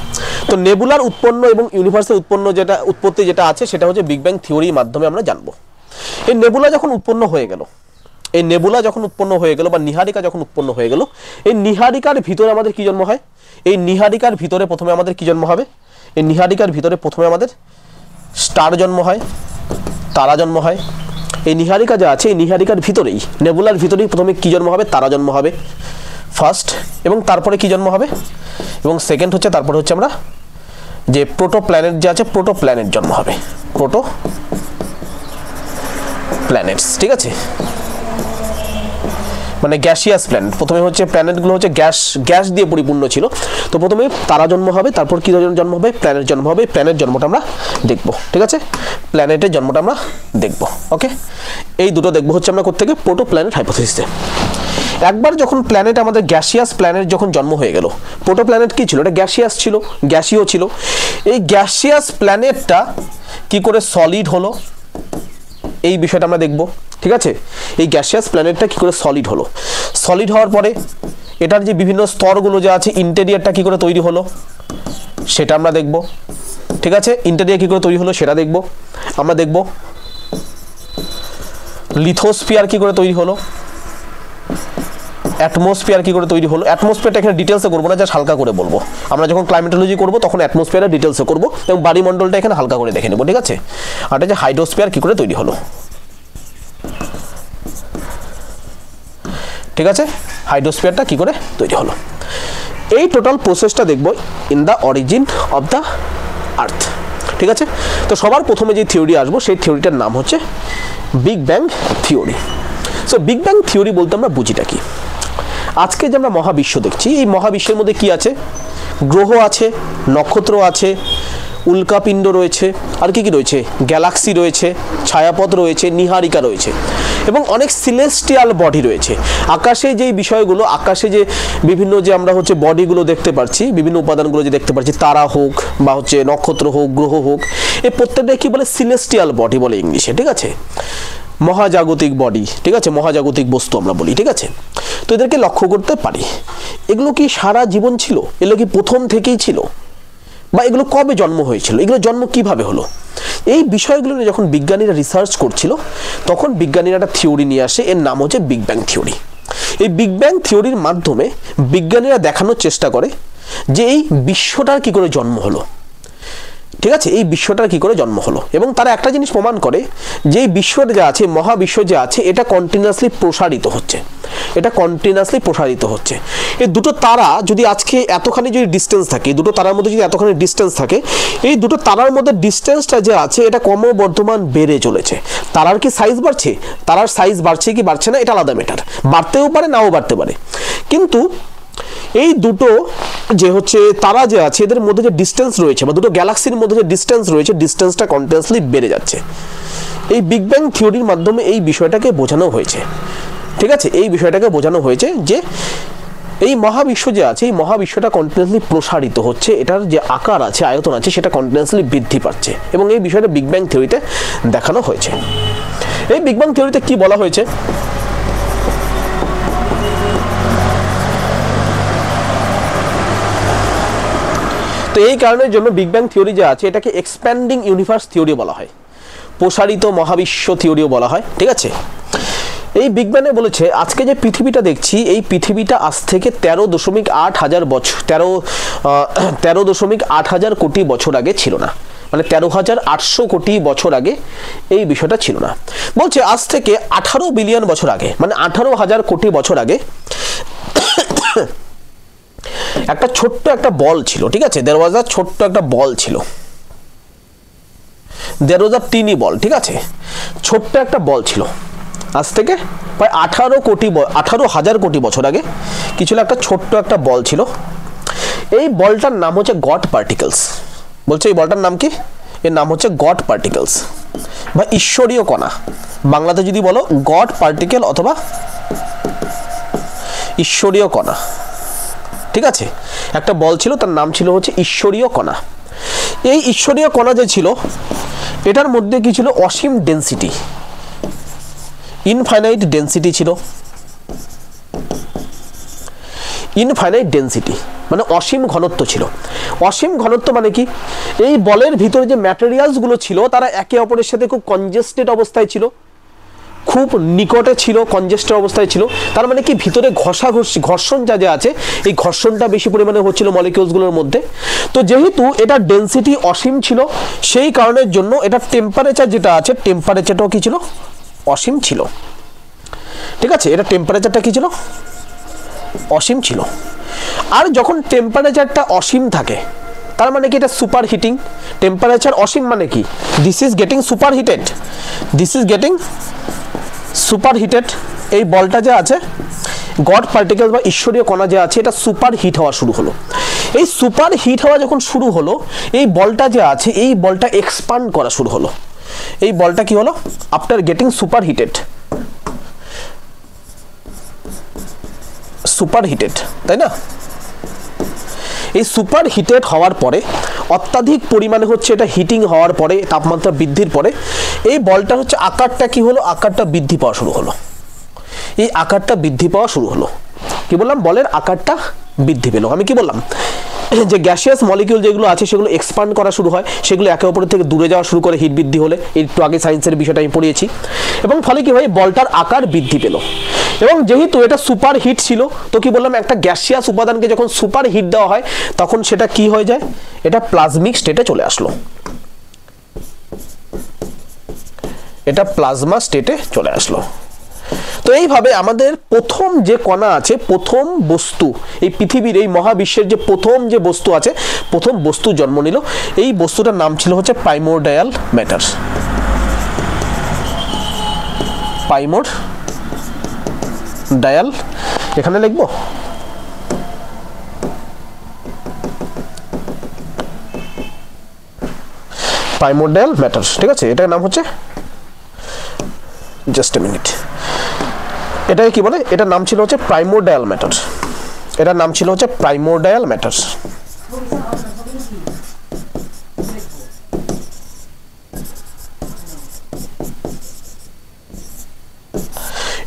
তো নেবুলার উৎপন্ন এবং ইউনিভার্সের উৎপত্তি যেটা আছে সেটা হচ্ছে বিগ ব্যাং থিওরির মাধ্যমে আমরা জানবো। এই নেবুলা যখন উৎপন্ন হয়ে গেল, বা নিহারিকা যখন উৎপন্ন হয়ে গেল, এই নিহারিকার ভিতরে আমাদের কি জন্ম হয়? এই নিহারিকার ভিতরে প্রথমে আমাদের কি জন্ম হবে? এই নিহারিকার ভিতরে প্রথমে আমাদের স্টার জন্ম হয়, তারা জন্ম হয়। এই নিহারিকা যা আছে এই নিহারিকার ভিতরেই, নেবুলার ভিতরেই প্রথমে কি জন্ম হবে? তারা জন্ম হবে ফার্স্ট, এবং তারপরে কি জন্ম হবে? এবং সেকেন্ড হচ্ছে তারপরে হচ্ছে আমরা যে প্রোটো প্ল্যানেট যে আছে, প্রোটো প্ল্যানেট জন্ম হবে, প্রোটো প্ল্যানেটস, ঠিক আছে। মানে গ্যাসিয়াস প্ল্যানেট। প্রথমে হচ্ছে প্ল্যানেটগুলো হচ্ছে গ্যাস দিয়ে পরিপূর্ণ ছিল। তো প্রথমে তারা জন্ম হবে, তারপর কি জন্ম হবে? প্ল্যানেট জন্ম হবে। প্ল্যানেট জন্মটা আমরা দেখব, ঠিক আছে। প্ল্যানেটের জন্মটা আমরা দেখব, ওকে। এই দুটো দেখব হচ্ছে আমরা কোত্থেকে? প্রোটো প্ল্যানেট হাইপোথিসিসে। একবার যখন প্ল্যানেট আমাদের গ্যাসিয়াস প্ল্যানেট যখন জন্ম হয়ে গেল, প্রোটো প্ল্যানেট কি ছিল? এটা গ্যাসিয়াস ছিল, গ্যাসীয় ছিল। এই গ্যাসিয়াস প্ল্যানেটটা কি করে সলিড হলো এই বিষয়টা আমরা দেখব, ঠিক আছে। এই গ্যাসিয়াস প্ল্যানেটটা কি করে সলিড হলো, সলিড হওয়ার পরে এটার যে বিভিন্ন স্তরগুলো যা আছে, ইন্টেরিয়রটা কি করে তৈরি হলো সেটা আমরা দেখব, ঠিক আছে। ইন্টেরিয়র কি করে তৈরি হলো সেটা দেখব। আমরা দেখব লিথোস্ফিয়ার কি করে তৈরি হলো, অ্যাটমসফিয়ার কি করে তৈরি হলো। অ্যাটমসফিয়ারটা এখানে ডিটেলসে করবো না, জাস্ট হালকা করে বলবো। আমরা যখন ক্লাইমেটোলজি করবো তখন অ্যাটমসফিয়ারের ডিটেলসে করবো এবং বায়ুমণ্ডলটা এখানে হালকা করে দেখে নেব, ঠিক আছে। আর এটা যে হাইড্রোস্ফিয়ার কি করে তৈরি হলো, ঠিক আছে। হাইড্রোস্ফিয়ারটা কি করে তৈরি হলো, এই টোটাল প্রসেসটা দেখব in the origin of the আর্থ, ঠিক আছে। তো সবার প্রথমে যে থিওরি আসবো সেই থিওরিটার নাম হচ্ছে big bang theory. So big bang theory বলতে আমরা বুঝিটা কি? আজকে যে আমরা মহাবিশ্ব দেখছি, এই মহাবিশ্বের মধ্যে কি আছে? গ্রহ আছে, নক্ষত্র আছে, উল্কাপিণ্ড রয়েছে, আর কি কি রয়েছে? গ্যালাক্সি রয়েছে, ছায়াপথ রয়েছে, নিহারিকা রয়েছে এবং অনেক সিলেস্টিয়াল বডি রয়েছে। আকাশে যেই বিষয়গুলো, আকাশে যে বিভিন্ন যে আমরা হচ্ছে বডিগুলো দেখতে পাচ্ছি, বিভিন্ন উপাদানগুলো যে দেখতে পাচ্ছি, তারা হোক বা হচ্ছে নক্ষত্র হোক, গ্রহ হোক, এই প্রত্যেকটা কি বলে? সিলেস্টিয়াল বডি বলে ইংলিশে, ঠিক আছে। মহাজাগতিক বডি, ঠিক আছে, মহাজাগতিক বস্তু আমরা বলি, ঠিক আছে। তো এদেরকে লক্ষ্য করতে পারি। এগুলো কি সারা জীবন ছিল? এগুলো কি প্রথম থেকেই ছিল? বা এগুলো কবে জন্ম হয়েছিল? এগুলো জন্ম কিভাবে হলো? এই বিষয়গুলো নিয়ে যখন বিজ্ঞানীরা রিসার্চ করছিল তখন বিজ্ঞানীরা একটা থিওরি নিয়ে আসে, এর নাম হচ্ছে বিগ ব্যাং থিওরি। এই বিগ ব্যাং থিওরির মাধ্যমে বিজ্ঞানীরা দেখানোর চেষ্টা করে যে এই বিশ্বটার কি করে জন্ম হলো। ঠিক আছে, এই বিশ্বটার কি করে জন্ম হলো, এবং তারা একটা জিনিস প্রমাণ করে যে এই বিশ্বটা যা আছে, মহাবিশ্ব যে আছে, এটা কন্টিনিউয়াসলি প্রসারিত হচ্ছে, এটা কন্টিনিউয়াসলি প্রসারিত হচ্ছে। এই দুটো তারা যদি আজকে এতখানি যদি ডিস্টেন্স থাকে, দুটো তারার মধ্যে যদি এতখানি ডিস্টেন্স থাকে, এই দুটো তারার মধ্যে ডিস্টেন্সটা যে আছে এটা ক্রমবর্ধমান বেড়ে চলেছে। তারার কি সাইজ বাড়ছে? তারার সাইজ বাড়ছে কি বাড়ছে না এটা আলাদা ম্যাটার, বাড়তেও পারে নাও বাড়তে পারে, কিন্তু এই দুটো যে হচ্ছে তারা যে আছে এদের মধ্যে যে ডিস্টেন্স রয়েছে বা দুটো গ্যালাক্সির মধ্যে যে ডিস্টেন্স রয়েছে, ডিস্টেন্সটা কন্টিনিউয়াসলি বেড়ে যাচ্ছে। এই বিগ ব্যাং থিওরির মাধ্যমে এই বিষয়টাকে বোঝানো হয়েছে। ঠিক আছে, এই বিষয়টাকে বোঝানো হয়েছে যে এই মহাবিশ্ব যে আছে, এই মহাবিশ্বটা কন্টিনিউয়াসলি প্রসারিত হচ্ছে, এটার যে আকার আছে, আয়তন আছে, সেটা কন্টিনিউয়াসলি বৃদ্ধি পাচ্ছে, এবং এই বিষয়টা বিগ ব্যাং থিওরিতে দেখানো হয়েছে। এই বিগ ব্যাং থিওরিতে কি বলা হয়েছে? তো এই কারণের জন্য বিগ ব্যাং থিওরি যে আছে এটাকে এক্সপ্যান্ডিং ইউনিভার্স থিওরি বলা হয়, প্রসারিত মহাবিশ্ব থিওরিও বলা হয়। ঠিক আছে, এই বিগ ব্যাংয়ে বলেছে আজকে যে পৃথিবীটা দেখছি, এই পৃথিবীটা আজ থেকে 13.8 হাজার বছর 13.8 হাজার কোটি বছর আগে ছিল না, মানে 13,800 কোটি বছর আগে এই বিষয়টা ছিল না। বলছে আজ থেকে 18 বিলিয়ন বছর আগে, মানে 18,000 কোটি বছর আগে একটা ছোট্ট একটা বল ছিল। ঠিক আছে, দেয়ার ওয়াজ আ ছোট্ট একটা বল ছিল, দেয়ার ওয়াজ আ টিনি বল। ঠিক আছে, ছোট্ট একটা বল ছিল, আজ থেকে প্রায় 18,000 কোটি বছর আগে কি ছিল? একটা ছোট্ট একটা বল ছিল। এই বলটার নাম হচ্ছে গড পার্টিকেলস। বলছে এই বলটার নাম কি? এর নাম হচ্ছে গড পার্টিকেলস বা ঈশ্বরীয় কণা। বাংলাতে যদি বলো গড পার্টিকেল অথবা ঈশ্বরীয় কণা। ঠিক আছে, একটা বল ছিল, তার নাম ছিল হচ্ছে ঈশ্বরীয় কণা। এই ঈশ্বরীয় কণা যে ছিল এটার মধ্যে কি ছিল? অসীম ডেন্সিটি, ইনফাইনাইট ডেন্সিটি ছিল। ইনফাইনাইট ডেন্সিটি মানে অসীম ঘনত্ব ছিল। অসীম ঘনত্ব মানে কি? এই বলের ভিতরে যে ম্যাটেরিয়ালসগুলো ছিল তারা একে অপরের সাথে খুব কনজেস্টেড অবস্থায় ছিল, খুব নিকটে ছিল, কনজেস্টেড অবস্থায় ছিল। তার মানে কি ভিতরে ঘর্ষণ যা আছে এই ঘর্ষণটা বেশি পরিমাণে হচ্ছিল মলিকিউলসগুলোর মধ্যে। তো যেহেতু এটা ডেন্সিটি অসীম ছিল, সেই কারণের জন্য এটা টেম্পারেচার যেটা আছে, টেম্পারেচারটাও কি ছিল? অসীম ছিল। ঠিক আছে, এটা টেম্পারেচারটা কি ছিল? অসীম ছিল। আর যখন টেম্পারেচারটা অসীম থাকে তার মানে কি? এটা সুপার হিটিং। টেম্পারেচার অসীম মানে কি? This is getting super heated, this is getting super heated. এই বলটা যে আছে গড পার্টিকেল বা ঈশ্বরীয় কণা যে আছে এটা সুপার হিট হওয়া শুরু হলো। এই সুপার হিট হওয়া যখন শুরু হলো, এই বলটা যে আছে এই বলটা এক্সপান্ড করা শুরু হলো। এই বলটা কি হলো? After getting super heated, super heated, তাই না? এই সুপার হিটেড হওয়ার পরে অত্যাধিক পরিমাণে হচ্ছে এটা হিটিং হওয়ার পরে, তাপমাত্রা বৃদ্ধির পরে এই বলটা হচ্ছে আকারটা কি হলো? আকারটা বৃদ্ধি পাওয়া শুরু হলো। এই আকারটা বৃদ্ধি পাওয়া শুরু হলো। কি বললাম? বলের আকারটা বৃদ্ধি পেল। আমি কি বললাম? যে গ্যাসিয়াস মলিকিউল যেগুলো আছে সেগুলো এক্সপান্ড করা শুরু হয়, সেগুলো একে অপরের থেকে দূরে যাওয়া শুরু করে হিট বৃদ্ধি হলে। একটু আগে সায়েন্সের বিষয়টা আমি পড়িয়েছি। এবং ফলে কি হয়? বলটার আকার বৃদ্ধি পেল। এবং যেহেতু এটা সুপার হিট ছিল, তো কি বললাম? একটা গ্যাসিয়াস উপাদানকে যখন সুপার হিট দেওয়া হয় তখন সেটা কি হয়ে যায়? এটা প্লাজমিক স্টেটে চলে আসলো, এটা প্লাজমা স্টেটে চলে আসলো। তো এইভাবে আমাদের প্রথম যে কণা আছে, প্রথম বস্তু, এই পৃথিবীর এই মহাবিশ্বের যে প্রথম যে বস্তু আছে, প্রথম বস্তু জন্ম নিল। এই বস্তুটার নাম ছিল হচ্ছে প্রাইমোরডিয়াল ম্যাটার। প্রাইমোরডিয়াল, এখানে লিখবো প্রাইমোরডিয়াল ম্যাটার। ঠিক আছে, এটার নাম হচ্ছে, জাস্ট এ মিনিট, এটাকে কি বলে? এটার নাম ছিল হচ্ছে প্রাইমোরডিয়াল ম্যাটার। এটার নাম ছিল হচ্ছে প্রাইমোরডিয়াল ম্যাটার।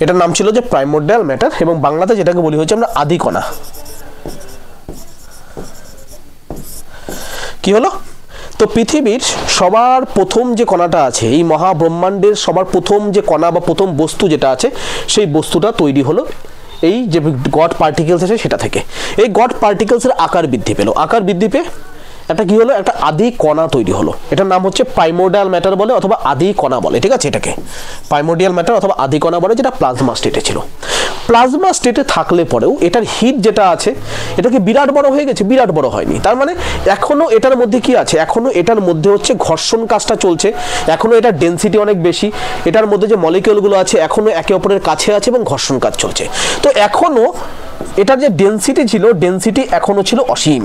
এটার নাম ছিল যে প্রাইমোরডিয়াল ম্যাটার, এবং বাংলাতে যেটাকে বলি হচ্ছে আমরা আদিকণা। কি হলো? তো পৃথিবীর সবার প্রথম যে কণাটা আছে, এই মহাব্রহ্মাণ্ডের সবার প্রথম যে কণা বা প্রথম বস্তু যেটা আছে, সেই বস্তুটা তৈরি হলো এই যে গড পার্টিকেলস আছে সেটা থেকে। এই গড পার্টিকেলসের আকার বৃদ্ধি পেল। আকার বৃদ্ধি পেয়ে একটা কি হলো, একটা আদি কণা তৈরি হলো। এটার নাম হচ্ছে প্রাইমোর্ডিয়াল ম্যাটার বলে অথবা আদি কণা বলে, ঠিক আছে। এটাকে প্রাইমোর্ডিয়াল ম্যাটার অথবা আদি কণা বলে, যেটা প্লাজমা স্টেটে ছিল। প্লাজমা স্টেটে থাকলে পরেও এটার হিট যেটা আছে এটা কি বিরাট বড় হয়ে গেছে? বিরাট বড় হয়নি। তার মানে এখনো এটার মধ্যে কি আছে, এখনো এটার মধ্যে হচ্ছে ঘর্ষণ কাজটা চলছে, এখনো এটার ডেনসিটি অনেক বেশি, এটার মধ্যে যে মলিকিউলগুলো আছে এখনো একে অপরের কাছে আছে এবং ঘর্ষণ কাজ চলছে। তো এখনো এটার যে ডেনসিটি ছিল, ডেনসিটি এখনো ছিল অসীম।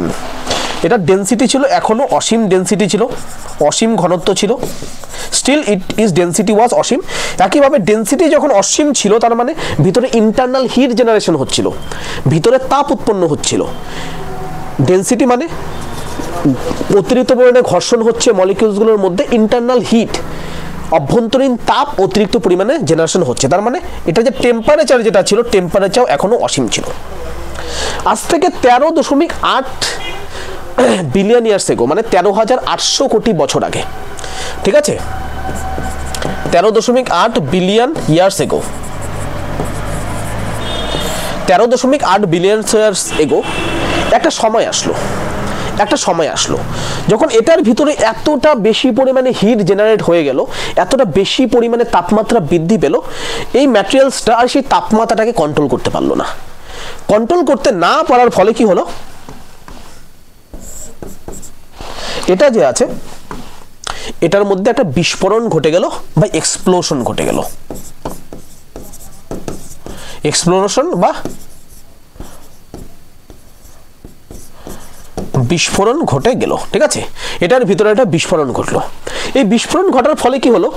এটার ডেনসিটি ছিল এখনো অসীম, ডেনসিটি ছিল অসীম, ঘনত্ব ছিল, স্টিল ইট ইজ ডেনসিটি ওয়াজ অসীম। একইভাবে ডেনসিটি যখন অসীম ছিল তার মানে ভিতরে ইন্টারনাল হিট জেনারেশন হচ্ছিল, ভিতরে তাপ উৎপন্ন হচ্ছিল। ডেনসিটি মানে অতিরিক্ত পরিমাণে ঘর্ষণ হচ্ছে মলিকিউলসগুলোর মধ্যে, ইন্টারনাল হিট অভ্যন্তরীণ তাপ অতিরিক্ত পরিমাণে জেনারেশন হচ্ছে। তার মানে এটা যে টেম্পারেচার যেটা ছিল, টেম্পারেচার এখনো অসীম ছিল। আজ থেকে 13.8 বিলিয়ন ইয়ার্স এগো, মানে 13,800 কোটি বছর আগে, ঠিক আছে, 13.8 billion years ago, 13.8 billion years ago একটা সময় আসলো, একটা সময় আসলো যখন এটার ভিতরে এতটা বেশি পরিমাণে হিট জেনারেট হয়ে গেল, এতটা বেশি পরিমাণে তাপমাত্রা বৃদ্ধি পেল, এই ম্যাটেরিয়ালসটা আর সেই তাপমাত্রাটাকে কন্ট্রোল করতে পারলো না। কন্ট্রোল করতে না পারার ফলে কি হলো, এটা যে আছে এটার মধ্যে একটা বিস্ফোরণ ঘটে গেল বা এক্সপ্লোশন ঘটে গেল, এক্সপ্লোশন বা বিস্ফোরণ ঘটে গেল, ঠিক আছে। এটার ভিতরে একটা বিস্ফোরণ ঘটলো। এই বিস্ফোরণ ঘটার ফলে কি হলো,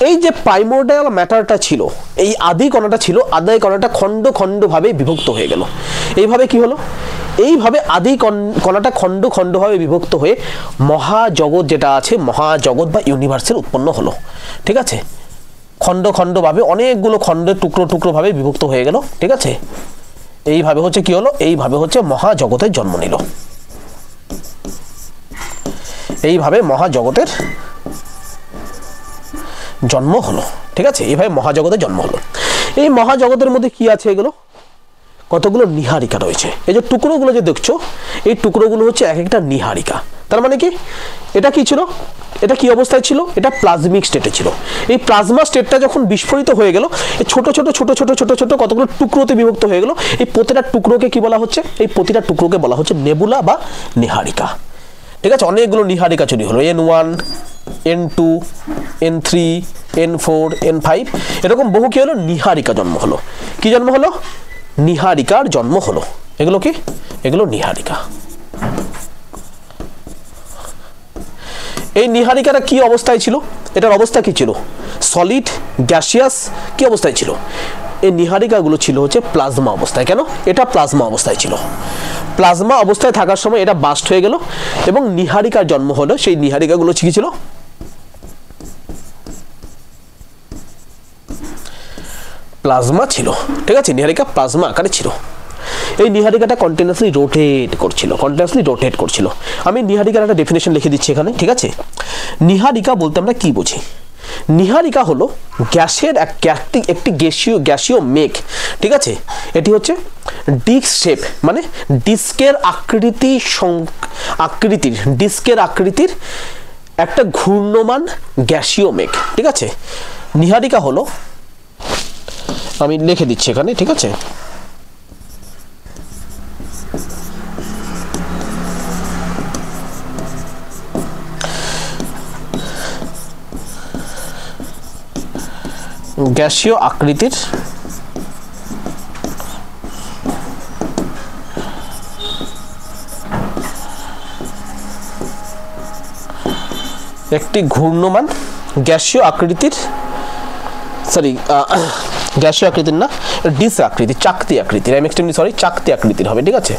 এই যে প্রাইমোর্ডিয়াল ম্যাটারটা ছিল, এই আদি কণাটা ছিল, আদি কণাটা খণ্ড খণ্ড ভাবে বিভক্ত হয়ে গেল। এইভাবে কি হলো, এইভাবে আদি কণাটা খণ্ড খণ্ড ভাবে বিভক্ত হয়ে মহাজগৎ যেটা আছে, মহাজগৎ বা ইউনিভার্সের উৎপন্ন হলো, ঠিক আছে। খণ্ড খণ্ড ভাবে অনেকগুলো খণ্ডের টুকরো টুকরো ভাবে বিভক্ত হয়ে গেল, ঠিক আছে। এইভাবে হচ্ছে কি হলো, এইভাবে হচ্ছে মহাজগতের জন্ম নিল, এইভাবে মহাজগতের জন্ম হলো, ঠিক আছে। এইভাবে মহাজগতের জন্ম হলো। এই মহাজগতের মধ্যে কি আছে, এগুলো কতগুলো নীহারিকা রয়েছে। এই যে টুকরোগুলো যে দেখছো, এই টুকরোগুলো হচ্ছে এক একটা নীহারিকা। তার মানে কি, এটা কি ছিল, এটা কি অবস্থায় ছিল, এটা প্লাজমিক স্টেটে ছিল। এই প্লাজমা স্টেটটা যখন বিস্ফোরিত হয়ে গেল, এই ছোট ছোট ছোট ছোট ছোট ছোট কতগুলো টুকরোতে বিভক্ত হয়ে গেল। এই প্রতিটা টুকরোকে কি বলা হচ্ছে, এই প্রতিটা টুকরোকে বলা হচ্ছে নেবুলা বা নীহারিকা, ঠিক আছে। অনেকগুলো নীহারিকা তৈরি হলো, N1, N2, N3, N4, N5, এরকম বহু কি হলো, নীহারিকা জন্ম হলো। কি জন্ম হলো, নীহারিকার জন্ম হলো। এগুলো কি, এগুলো নীহারিকা। এই নীহারিকাটা কি অবস্থায় ছিল, এটার অবস্থা কি ছিল, সলিড, গ্যাসিয়াস, কি অবস্থায় ছিল? এই নীহারিকাগুলো ছিল হচ্ছে প্লাজমা অবস্থায়। কেন? এটা প্লাজমা অবস্থায় ছিল। প্লাজমা অবস্থায় থাকার সময় এটা বাস্ট হয়ে গেল এবং নীহারিকার জন্ম হলো। সেই নীহারিকাগুলো কি ছিল, প্লাজমা ছিল, ঠিক আছে। নীহারিকা প্লাজমা আকারে ছিল। এই নীহারিকাটা কন্টিনিউয়াসলি রোটেট করছিল, আমি নীহারিকার একটা ডেফিনেশন লিখে দিচ্ছি এখানে, ঠিক আছে। নীহারিকা বলতে আমরা কি বুঝি? নীহারিকা হলো গ্যাসের একটি গ্যাসীয় মেঘ, ঠিক আছে। এটি হচ্ছে ডিস্ক শেপ, মানে ডিস্কের আকৃতির একটা ঘূর্ণমান গ্যাসীয় মেঘ, ঠিক আছে। নীহারিকা হলো, আমি লিখে দিচ্ছি এখানে, ঠিক আছে। গ্যাসীয় আকৃতির একটি ঘূর্ণমান গ্যাসীয় আকৃতির, গ্যাসীয় আকৃতির না, ডিস্ক আকৃতির, চাকতি আকৃতির, চাকতি আকৃতির হবে, ঠিক আছে।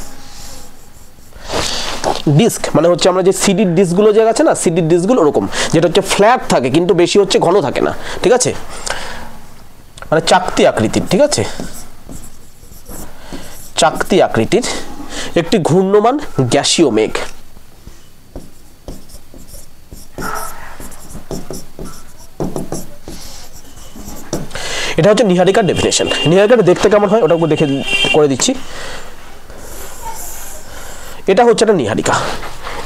ডিস্ক মানে হচ্ছে আমরা যে সিডির ডিস্কগুলো যে আছে না, সিডির ডিস্কগুলো ওরকম, যেটা হচ্ছে ফ্ল্যাট থাকে কিন্তু বেশি হচ্ছে ঘন থাকে না, ঠিক আছে, মানে চাকতি আকৃতির, ঠিক আছে। চাকতি আকৃতির একটি ঘূর্ণমান গ্যাসীয় মেঘ। এটা হচ্ছে নীহারিকার ডেফিনেশন। নীহারিকাটা দেখতে কেমন হয় ওটা দেখে করে দিচ্ছি। এটা হচ্ছে একটা নীহারিকা,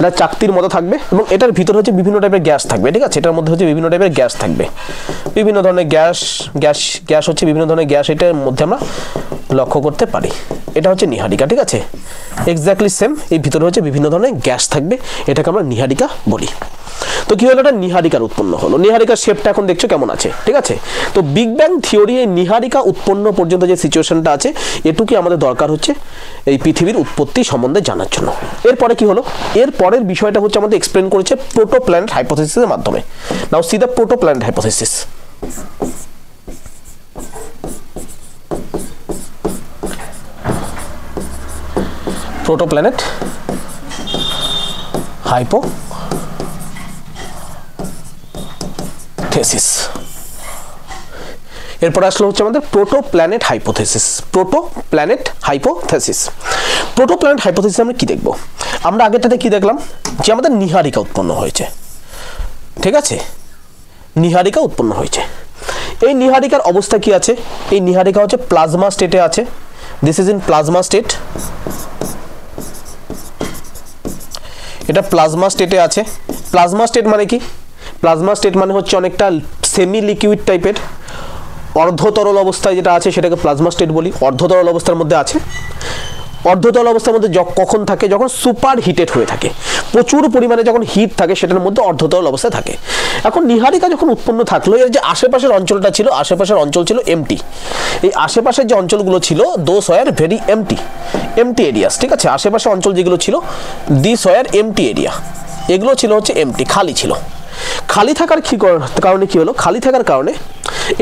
এটা চাকতির মতো থাকবে এবং এটার ভিতরে হচ্ছে বিভিন্ন টাইপের গ্যাস থাকবে, ঠিক আছে। এটার মধ্যে হচ্ছে বিভিন্ন টাইপের গ্যাস থাকবে, বিভিন্ন ধরনের গ্যাস হচ্ছে বিভিন্ন ধরনের গ্যাস এটার মধ্যে আমরা লক্ষ্য করতে পারি। এটা হচ্ছে নীহারিকা, ঠিক আছে, এক্স্যাক্টলি সেম। এই ভিতরে হচ্ছে বিভিন্ন ধরনের গ্যাস থাকবে, এটাকে আমরা নীহারিকা বলি। তো কি হলো, এটা নীহারিকার উৎপন্ন হলো। নীহারিকার শেপটা এখন দেখছো কেমন আছে, ঠিক আছে। তো বিগ ব্যাং থিওরি এই নীহারিকা উৎপন্ন পর্যন্ত যে সিচুয়েশনটা আছে এটুকুই আমাদের দরকার হচ্ছে এই পৃথিবীর উৎপত্তি সম্বন্ধে জানার জন্য। এরপরে কি হলো, এর পরের বিষয়টা হচ্ছে আমাদের এক্সপ্লেন করেছে প্রোটোপ্ল্যানেট হাইপোথিসিসের মাধ্যমে। নাও সি দ্য প্রোটোপ্ল্যানেট হাইপোথিসিস। প্রোটোপ্ল্যানেট হাইপোথিসিস। এরপর আসলে হচ্ছে আমাদের প্রোটোপ্ল্যানেট হাইপোথিসিস। প্রোটোপ্ল্যানেট হাইপোথিসিস আমরা কি দেখব, আমরা আগেরটাতে কি দেখলাম যে আমাদের নীহারিকা উৎপন্ন হয়েছে, ঠিক আছে, নীহারিকা উৎপন্ন হয়েছে। এই নীহারিকার অবস্থা কি আছে, এই নীহারিকা হচ্ছে প্লাজমা স্টেটে আছে। This is in plasma state, এটা প্লাজমা স্টেটে আছে। প্লাজমা স্টেট মানে কি, প্লাজমা স্টেট মানে হচ্ছে অনেকটা সেমি লিকুইড টাইপের, অর্ধতরল অবস্থায় যেটা আছে সেটাকে প্লাজমা স্টেট বলি। অর্ধতরল অবস্থার মধ্যে আছে। অর্ধতরল অবস্থার মধ্যে কখন থাকে, যখন সুপার হিটেড হয়ে থাকে, প্রচুর পরিমাণে যখন হিট থাকে সেটার মধ্যে অর্ধতরল অবস্থায় থাকে। এখন নীহারিকা যখন উৎপন্ন থাকলো, এর যে আশেপাশের অঞ্চলটা ছিল, আশেপাশের অঞ্চল ছিল এমটি। এই আশেপাশের যে অঞ্চলগুলো ছিল those were very empty areas, ঠিক আছে। আশেপাশের অঞ্চল যেগুলো ছিল দিস ওয়্যার এমটি এরিয়া, এগুলো ছিল হচ্ছে এমটি, খালি ছিল। খালি থাকার কারণে কি হলো, খালি থাকার কারণে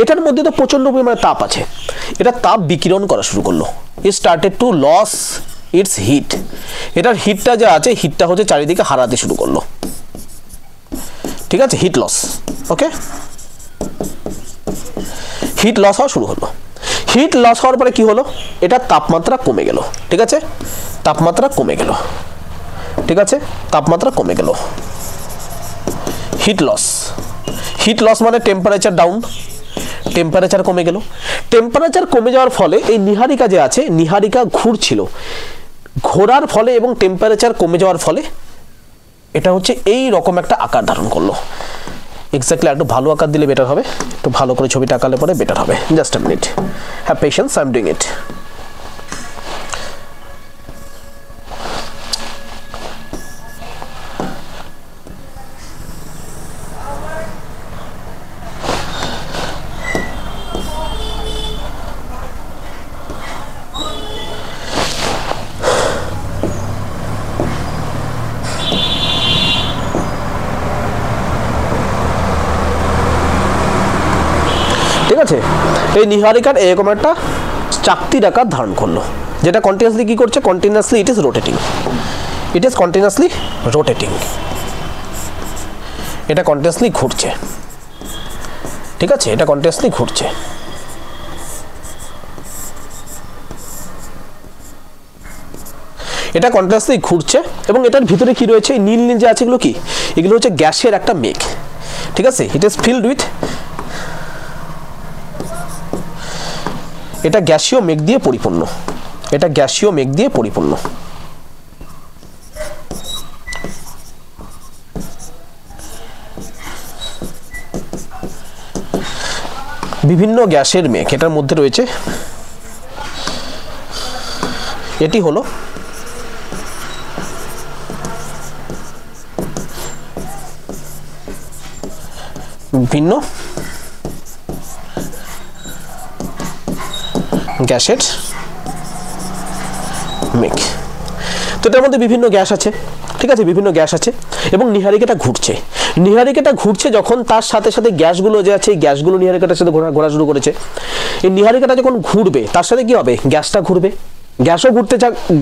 এটার মধ্যে তো প্রচন্ড পরিমাণে তাপ আছে, এটা তাপ বিকিরণ করা শুরু করলো। It started to loss its heat. এটার হিটটা যা আছে, হিটটা হচ্ছে চারিদিকে হারাতে শুরু করলো, ঠিক আছে, হিট লস। ওকে, হিট লস হওয়া শুরু হলো। হিট লস হওয়ার পরে কি হলো, এটা তাপমাত্রা কমে গেল, ঠিক আছে, তাপমাত্রা কমে গেল, ঠিক আছে, তাপমাত্রা কমে গেল। হিট লস মানে টেম্পারেচার ডাউন, টেম্পারেচার কমে গেল। টেম্পারেচার কমে যাওয়ার ফলে এই নীহারিকা যে আছে, নীহারিকা ঘুরছিল, ঘোরার ফলে এবং টেম্পারেচার কমে যাওয়ার ফলে এটা হচ্ছে এই রকম একটা আকার ধারণ করলো। এক্স্যাক্টলি একটু ভালো আকার দিলে বেটার হবে, একটু ভালো করে ছবিটা আঁকালে পরে বেটার হবে। Just a minute, have patience, I am doing it. ঠিক আছে, এই নীহারিকার এরকম একটা চাকতির আকার ধারণ করলো, যেটা কন্টিনিউয়াসলি কি করছে, continuously it is rotating, it is continuously rotating, এটা কন্টিনিউয়াসলি ঘুরছে, ঠিক আছে, এটা কন্টিনিউয়াসলি ঘুরছে। এটা কন্টিনিউয়াসলি ঘুরছে এবং এটার ভিতরে কি রয়েছে, নীল নীল যে আছে এগুলো কি, এগুলো হচ্ছে গ্যাসের একটা মেঘ, ঠিক আছে। ইট ইজ ফিল্ড উইথ, এটা গ্যাসীয় মেঘ দিয়ে পরিপূর্ণ, এটা গ্যাসীয় মেঘ দিয়ে পরিপূর্ণ। বিভিন্ন গ্যাসের মেঘ এটার মধ্যে রয়েছে। এটি হলো ভিন্ন গ্যাসের মেঘ। তো এটার মধ্যে বিভিন্ন গ্যাস আছে, ঠিক আছে, বিভিন্ন গ্যাস আছে এবং নীহারিকাটা ঘুরছে। নীহারিকাটা ঘুরছে যখন তার সাথে সাথে গ্যাসগুলো যে আছে, এই গ্যাসগুলো নীহারিকাটার সাথে ঘোরা শুরু করেছে। এই নীহারিকাটা যখন ঘুরবে তার সাথে কি হবে, গ্যাসটা ঘুরবে,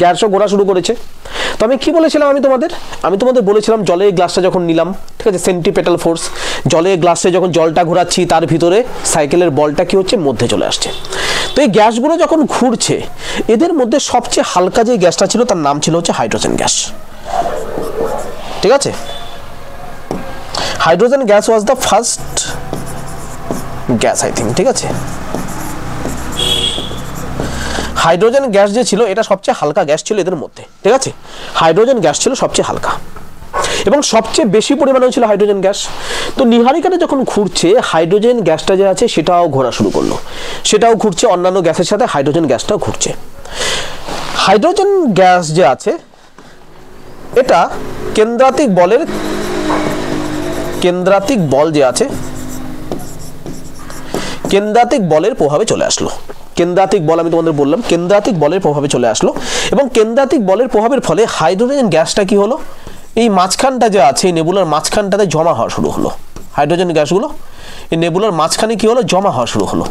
গ্যাসও ঘোরা শুরু করেছে। তো আমি কি বলেছিলাম, আমি তোমাদের বলেছিলাম জলের গ্লাসটা যখন নিলাম, ঠিক আছে, সেন্টিপেটাল ফোর্স, জলের গ্লাসে যখন জলটা ঘোরাচ্ছি তার ভিতরে সাইকেলের বলটা কি হচ্ছে, মধ্যে চলে আসছে। তো এই গ্যাসগুলো যখন ঘুরছে, এদের মধ্যে সবচেয়ে হালকা যে গ্যাসটা ছিল তার নাম ছিল হচ্ছে হাইড্রোজেন গ্যাস, ঠিক আছে। Hydrogen gas was the first gas, I think, ঠিক আছে। হাইড্রোজেন গ্যাস যে ছিল এটা সবচেয়ে হালকা গ্যাস ছিল এদের মধ্যে, ঠিক আছে। হাইড্রোজেন গ্যাস ছিল সবচেয়ে হালকা। এবং সবচেয়ে বেশি পরিমাণে ছিল হাইড্রোজেন গ্যাস। তো নীহারিকাটা যখন ঘুরছে হাইড্রোজেন গ্যাসটা যে আছে সেটাও ঘোরা শুরু করলো, সেটাও ঘুরছে, অন্যান্য গ্যাসের সাথে হাইড্রোজেন গ্যাসটাও ঘুরছে। হাইড্রোজেন গ্যাস যে আছে এটা কেন্দ্রাতিক বল যে আছে কেন্দ্রাতিক বলের প্রভাবে চলে আসলো। কেন্দ্রাতিক বল আমি তোমাদের বললাম, কেন্দ্রাতিক বলের প্রভাবে চলে আসলো এবং কেন্দ্রাতিক বলের প্রভাবের ফলে হাইড্রোজেন গ্যাসটা কি হলো, এই মাঝখানটা যে আছে নেবুলার মাঝখানটাতে জমা হওয়া শুরু হলো। হাইড্রোজেন গ্যাসগুলো এই নেবুলার মাঝখানে কি হলো, জমা হওয়া শুরু হলো।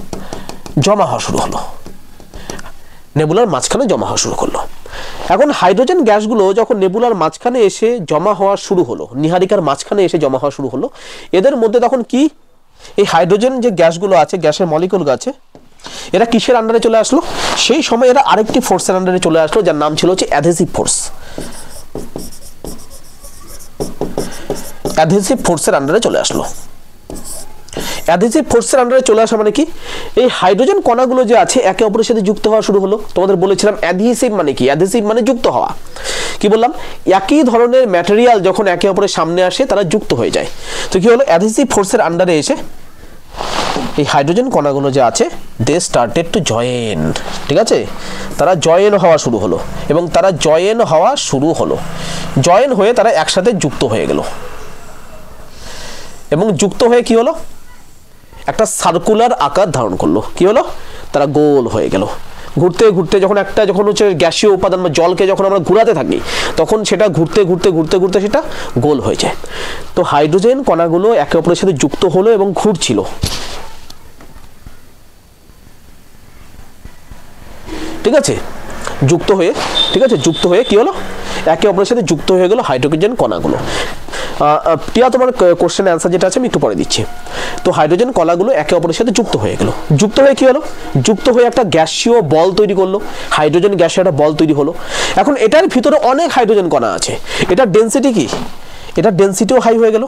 নেবুলার মাঝখানে জমা হওয়া শুরু করলো। এখন হাইড্রোজেন গ্যাসগুলো যখন নেবুলার মাঝখানে এসে জমা হওয়া শুরু হলো, নীহারিকার মাঝখানে এসে জমা হওয়া শুরু হলো, এদের মধ্যে তখন কি এই হাইড্রোজেন যে গ্যাসগুলো আছে, গ্যাসের মলিকুল আছে, এরা কিসের আন্ডারে চলে আসলো, সেই সময় এরা আরেকটি ফোর্সের আন্ডারে চলে আসলো যার নাম ছিল হচ্ছে অ্যাডহেসিভ ফোর্স। অ্যাডহেসিভ ফোর্সের আন্ডারে চলে আসলো। অ্যাডহেসিভ ফোর্সের আন্ডারে চলে আসা মানে কি, এই হাইড্রোজেন কণাগুলো যে আছে একে অপরের সাথে যুক্ত হওয়া শুরু হলো। তোমাদের বলেছিলাম অ্যাডহেসিভ মানে কি, অ্যাডহেসিভ মানে যুক্ত হওয়া। কি বললাম, একই ধরনের ম্যাটেরিয়াল যখন একে অপরের সামনে আসে তারা যুক্ত হয়ে যায়। তো কি হলো, অ্যাডহেসিভ ফোর্সের আন্ডারে এসে এই হাইড্রোজেন কণাগুলো যে আছে দে স্টার্টেড টু জয়েন। ঠিক আছে, তারা জয়েন হওয়া শুরু হলো এবং তারা জয়েন হয়ে তারা একসাথে যুক্ত হয়ে গেল এবং যুক্ত হয়ে কি হলো, একটা সার্কুলার আকার ধারণ করলো। কি হলো, তারা গোল হয়ে গেল। ঘুরতে ঘুরতে যখন হচ্ছে গ্যাসীয় উপাদান বা জলকে যখন আমরা ঘুরাতে থাকি তখন সেটা ঘুরতে সেটা গোল হয়ে যায়। তো হাইড্রোজেন কণাগুলো একে অপরের সাথে যুক্ত হলো এবং ঘুরছিল। ঠিক আছে, যুক্ত হয়ে কি হলো, একে অপরের সাথে যুক্ত হয়ে গেল হাইড্রোজেন কণাগুলো। টিয়া তোমার কোশ্চেন অ্যান্সার যেটা আছে আমি একটু পরে দিচ্ছি। তো হাইড্রোজেন কণাগুলো একে অপরের সাথে যুক্ত হয়ে গেল। যুক্ত হয়ে কি হলো, যুক্ত হয়ে একটা গ্যাসীয় বল তৈরি করলো। হাইড্রোজেন গ্যাসীয় একটা বল তৈরি হলো। এখন এটার ভিতরে অনেক হাইড্রোজেন কণা আছে। এটার ডেনসিটি কি, এটার ডেনসিটিও হাই হয়ে গেল।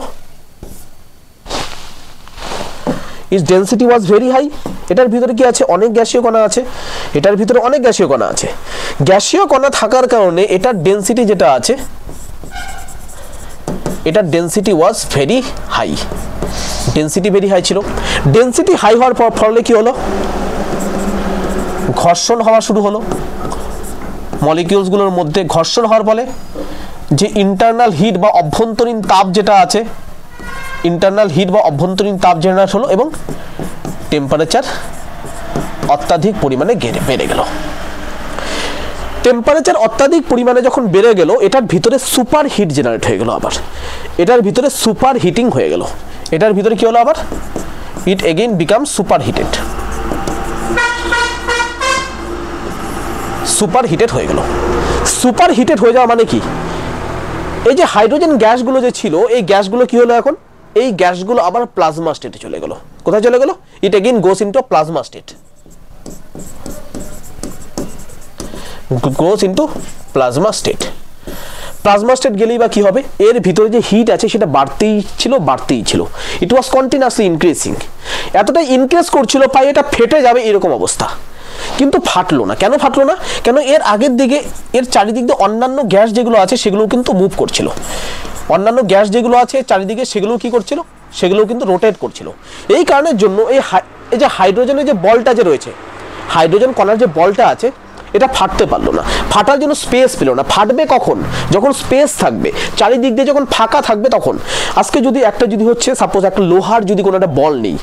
ইস ডেনসিটি ওয়াজ ভেরি হাই। এটার ভিতরে কি আছে, অনেক গ্যাসীয় কণা আছে। গ্যাসীয় কণা থাকার কারণে এটার ডেনসিটি যেটা আছে, এটার density was very high. Density very high ছিল। ডেনসিটি হাই হওয়ার ফলে কি হলো, ঘর্ষণ হওয়া শুরু হলো। মলিকিউলসগুলোর মধ্যে ঘর্ষণ হওয়ার ফলে যে ইন্টারনাল হিট বা অভ্যন্তরীণ তাপ যেটা আছে, জেনারেট হলো এবং টেম্পারেচার অত্যাধিক পরিমাণে বেড়ে গেল। টেম্পারেচার অত্যাধিক পরিমাণে যখন বেড়ে গেল এটার ভিতরে সুপার হিট জেনারেট হয়ে গেল। আবার এটার ভিতরে সুপার হিটিং হয়ে গেল। এটার ভিতরে কি হলো, আবার ইট এগেইন বিকাম সুপার হিটেড হয়ে গেল। সুপার হিটেড হয়ে যাওয়া মানে কি, এই যে হাইড্রোজেন গ্যাসগুলো যে ছিল এই গ্যাসগুলো কি হলো, এখন এই গ্যাসগুলো আবার প্লাজমা স্টেটে চলে গেল। কোথায় চলে গেল, ইট এগেইন গোস into plasma state. Plasma state গেলেই বা কি হবে, এর ভিতরে যে হিট আছে সেটা বাড়তেই ছিল। ইট ওয়াজ কন্টিনিউয়াসলি ইনক্রিজিং। এতটাই ইনক্রিজ করছিল পাই এটা ফেটে যাবে এরকম অবস্থা, কিন্তু ফাটলো না। কেন ফাটলো না, কেন এর আগের দিকে এর চারিদিক দিয়ে অন্যান্য গ্যাস যেগুলো আছে সেগুলো কিন্তু মুভ করছিল। অন্যান্য গ্যাস যেগুলো আছে চারিদিকে সেগুলো কি করছিল, সেগুলো কিন্তু রোটেট করছিল। এই কারণের জন্য এই যে হাইড্রোজেনের যে বলটা যে রয়েছে, হাইড্রোজেন কণার যে বলটা আছে এটা ফাটতে পারলো না। ফাটার জন্য স্পেস পেল না। ফাটবে কখন, যখন স্পেস থাকবে, চারিদিক দিয়ে যখন ফাঁকা থাকবে তখন। আজকে যদি হচ্ছে সাপোজ একটা লোহার যদি কোনো একটা বল নেই,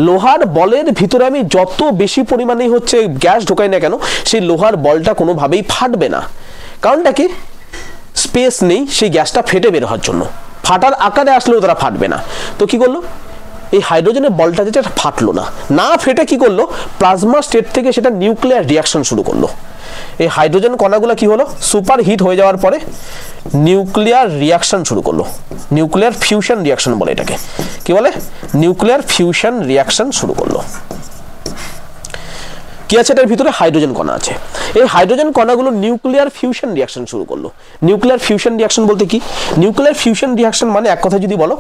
লোহার বলের ভিতরে আমি যত বেশি পরিমাণে হচ্ছে গ্যাস ঢোকাই না কেন সেই লোহার বলটা কোনোভাবেই ফাটবে না। কারণটা কি, স্পেস নেই সেই গ্যাসটা ফেটে বের হওয়ার জন্য। ফাটার আকারে আসলেও তারা ফাটবে না। তো কি করলো, এই হাইড্রোজেনের বলটা যেটা ফাটলো না ফেটে কি করলো, প্লাজমা স্টেট থেকে সেটা নিউক্লিয়ার রিয়াকশন শুরু করলো। এই হাইড্রোজেন কণাগুলো কি হলো, সুপার হিট হয়ে যাওয়ার পরে নিউক্লিয়ার রিয়াকশন শুরু করলো। নিউক্লিয়ার ফিউশন রিয়াকশন বলে এটাকে। কি বলে, নিউক্লিয়ার ফিউশন রিয়াকশন শুরু করলো। কি আছে এটার ভিতরে, হাইড্রোজেন কণা আছে। এই হাইড্রোজেন কণাগুলো নিউক্লিয়ার ফিউশন রিয়াকশন শুরু করলো। নিউক্লিয়ার ফিউশন রিয়াকশন বলতে কি, নিউক্লিয়ার ফিউশন রিয়াকশন মানে এক কথা যদি বলো,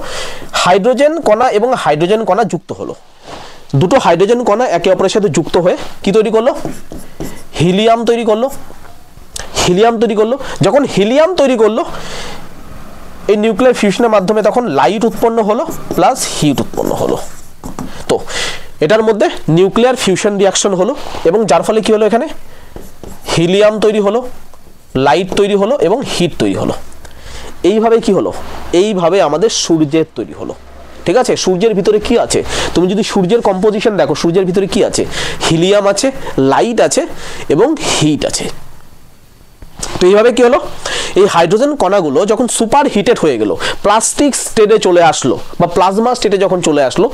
হাইড্রোজেন কণা এবং হাইড্রোজেন কণা যুক্ত হলো। দুটো হাইড্রোজেন কণা একে অপরের সাথে যুক্ত হয়ে কি তৈরি করলো, হিলিয়াম তৈরি করলো। যখন হিলিয়াম তৈরি করলো এই নিউক্লিয়ার ফিউশনের মাধ্যমে তখন লাইট উৎপন্ন হলো প্লাস হিট উৎপন্ন হলো। তো এটার মধ্যে নিউক্লিয়ার ফিউশন রিয়াকশন হলো এবং যার ফলে কি হলো, এখানে হিলিয়াম তৈরি হলো, লাইট তৈরি হলো এবং হিট তৈরি হলো। এইভাবে কি হলো, এইভাবে আমাদের সূর্যের তৈরি হলো। ঠিক আছে, সূর্যের ভিতরে কি আছে, তুমি যদি সূর্যের কম্পোজিশন দেখো, সূর্যের ভিতরে কি আছে, হিলিয়াম আছে, লাইট আছে এবং হিট আছে। তো এইভাবে কি হলো, এই হাইড্রোজেন কণাগুলো যখন সুপার হিটেড হয়ে গেল, প্লাস্টিক স্টেটে চলে আসলো বা প্লাজমা স্টেটে যখন চলে আসলো,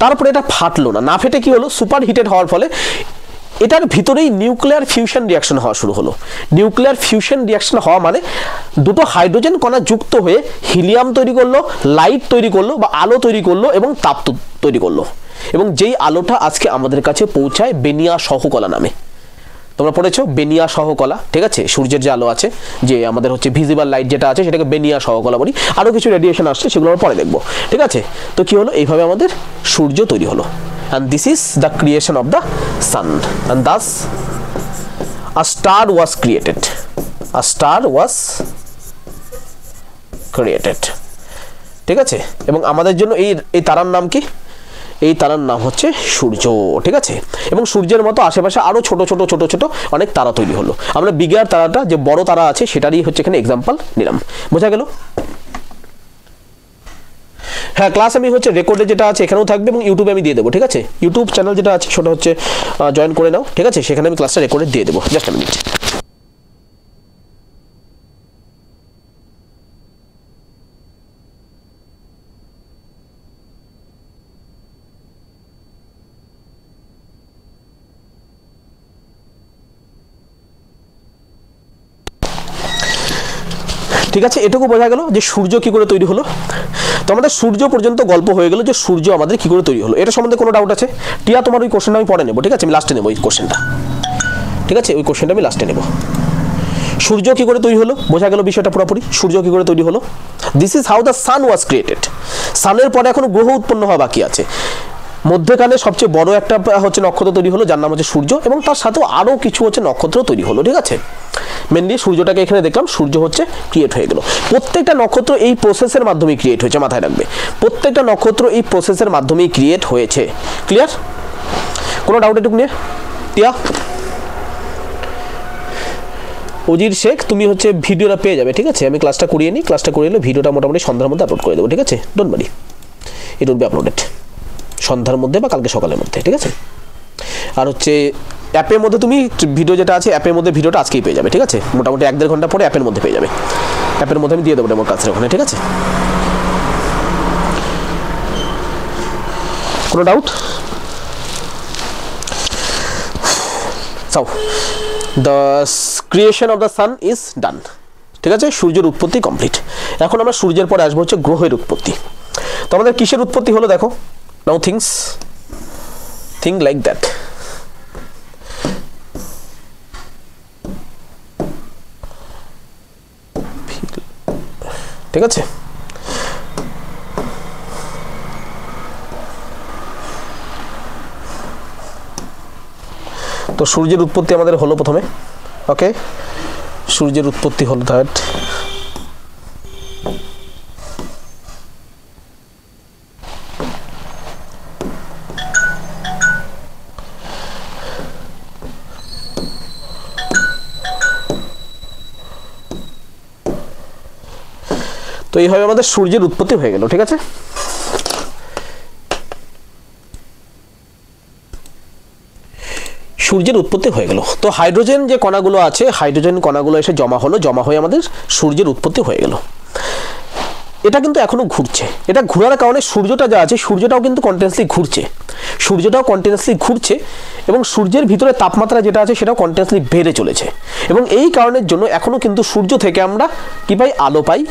তারপরে এটা ফাটলো না, না ফেটে কি হলো, সুপার হিটেড হওয়ার ফলে এটার ভিতরেই নিউক্লিয়ার ফিউশন রিয়াকশন হওয়া শুরু হলো। নিউক্লিয়ার ফিউশন রিয়াকশন হওয়া মানে দুটো হাইড্রোজেন কণা যুক্ত হয়ে হিলিয়াম তৈরি করলো, লাইট তৈরি করলো বা আলো তৈরি করলো এবং তাপ তৈরি করলো। এবং যেই আলোটা আজকে আমাদের কাছে পৌঁছায় বেনিয়া সহকলা নামে। তোমরা পড়েছো বেনিয়া সহকলা, ঠিক আছে, সূর্যের যে আলো আছে, যে আমাদের হচ্ছে ভিজিবল লাইট যেটা আছে, সেটাকে বেনিয়া সহকলা বলি। আরও কিছু রেডিয়েশন আসছে, সেগুলো আমরা পরে দেখবো। ঠিক আছে, তো কি হলো, এইভাবে আমাদের সূর্য তৈরি হলো। And this is the creation of the sun, and thus a star was created. A star was created. ঠিক আছে, এবং আমাদের জন্য এই তারার নাম কি, এই তারার নাম হচ্ছে সূর্য। ঠিক আছে, এবং সূর্যের মতো আশেপাশে আরো ছোট ছোট ছোট ছোট অনেক তারা তৈরি হলো। আমরা বিগের তারাটা, যে বড় তারা আছে, সেটারই হচ্ছে এখানে এক্সাম্পল নিলাম। বোঝা গেল? হ্যাঁ, ক্লাস আমি হচ্ছে রেকর্ডে যেটা আছে এখানেও থাকবে এবং ইউটিউবে আমি দিয়ে দেবো। ঠিক আছে, ইউটিউব চ্যানেল যেটা আছে সেটা হচ্ছে জয়েন করে নাও। ঠিক আছে, সেখানে আমি ক্লাসটা রেকর্ডে দিয়ে দেবো। জাস্ট আমি নিচ্ছি। ঠিক আছে, এটুকু বোঝা গেল যে সূর্য কি করে তৈরি হলো। তো আমাদের সূর্য পর্যন্ত গল্প হয়ে গেল যে সূর্য আমাদের কি করে তৈরি হলো। এটা সম্বন্ধে কোনো ডাউট আছে? টিয়া, তোমার ওই কোশ্চেনটা আমি পরে নেবো। ঠিক আছে, আমি লাস্টে নেবো ওই কোশ্চেনটা। ঠিক আছে, ওই কোশ্চেনটা আমি লাস্টে নেবো। সূর্য কি করে তৈরি হলো, বোঝা গেল বিষয়টা পুরোপুরি। সূর্য কি করে তৈরি হলো, this is how the sun was created. সানের পরে এখনো গ্রহ উৎপন্ন হওয়া বাকি আছে। মধ্যখানে সবচেয়ে বড় একটা হচ্ছে নক্ষত্র তৈরি হলো, যার নাম হচ্ছে সূর্য, এবং তার সাথেও আরও কিছু হচ্ছে নক্ষত্র তৈরি হলো। ঠিক আছে, মেনলি সূর্যটাকে এখানে দেখলাম, সূর্য হচ্ছে ক্রিয়েট হয়ে গেল। প্রত্যেকটা নক্ষত্র এই প্রসেসের মাধ্যমেই ক্রিয়েট হয়েছে, মাথায় রাখবে, প্রত্যেকটা নক্ষত্র এই প্রসেসের মাধ্যমেই ক্রিয়েট হয়েছে। ক্লিয়ার? কোনো ডাউট এটুকু নিয়ে? টিয়া, অজির শেখ, তুমি হচ্ছে ভিডিওটা পেয়ে যাবে। ঠিক আছে, আমি ক্লাসটা করিয়ে নিই, ক্লাসটা করিয়ে নিলে ভিডিওটা মোটামুটি সন্ধ্যার মধ্যে আপলোড করে দেবো। ঠিক আছে, don't worry, it will be uploaded সন্ধ্যার মধ্যে বা কালকে সকালের মধ্যে। ঠিক আছে, আর হচ্ছে অ্যাপের মধ্যে তুমি ভিডিও যেটা আছে অ্যাপের মধ্যে ভিডিওটা আজকেই পেয়ে যাবে। ঠিক আছে, মোটামুটি 1-1.5 ঘন্টা পরে অ্যাপের মধ্যে পেয়ে যাবে। অ্যাপের মধ্যে আমি দিয়ে দেবো ডেমো ক্লাসের ওখানে। ঠিক আছে, কোনো doubt? The creation of the sun is done. ঠিক আছে, সূর্যের উৎপত্তি কমপ্লিট। এখন আমরা সূর্যের পরে আসবো হচ্ছে গ্রহের উৎপত্তি। তো আমাদের কিসের উৎপত্তি হলো দেখো, নাও think like that। ঠিক আছে, তো সূর্যের উৎপত্তি আমাদের হলো প্রথমে। ওকে, সূর্যের উৎপত্তি হলো দ্যাট তো এইভাবে আমাদের সূর্যের উৎপত্তি হয়ে গেল। ঠিক আছে, সূর্যের উৎপত্তি হয়ে গেল। তো হাইড্রোজেন যে কণাগুলো আছে, হাইড্রোজেন কণাগুলো এসে জমা হলো, জমা হয়ে আমাদের সূর্যের উৎপত্তি হয়ে গেল। এটা কিন্তু এখনো ঘুরছে। এটা ঘোরার কারণে সূর্যটা যা আছে, সূর্যটাও কিন্তু কন্টিনিউয়াসলি ঘুরছে, সূর্যটাও কন্টিনিউয়াসলি ঘুরছে এবং সূর্যের ভিতরে তাপমাত্রা যেটা আছে সেটাও কন্টিনিউয়াসলি বেড়ে চলেছে। এবং এই কারণের জন্য এখনো কিন্তু সূর্য থেকে আমরা কি পাই, আলো পাই,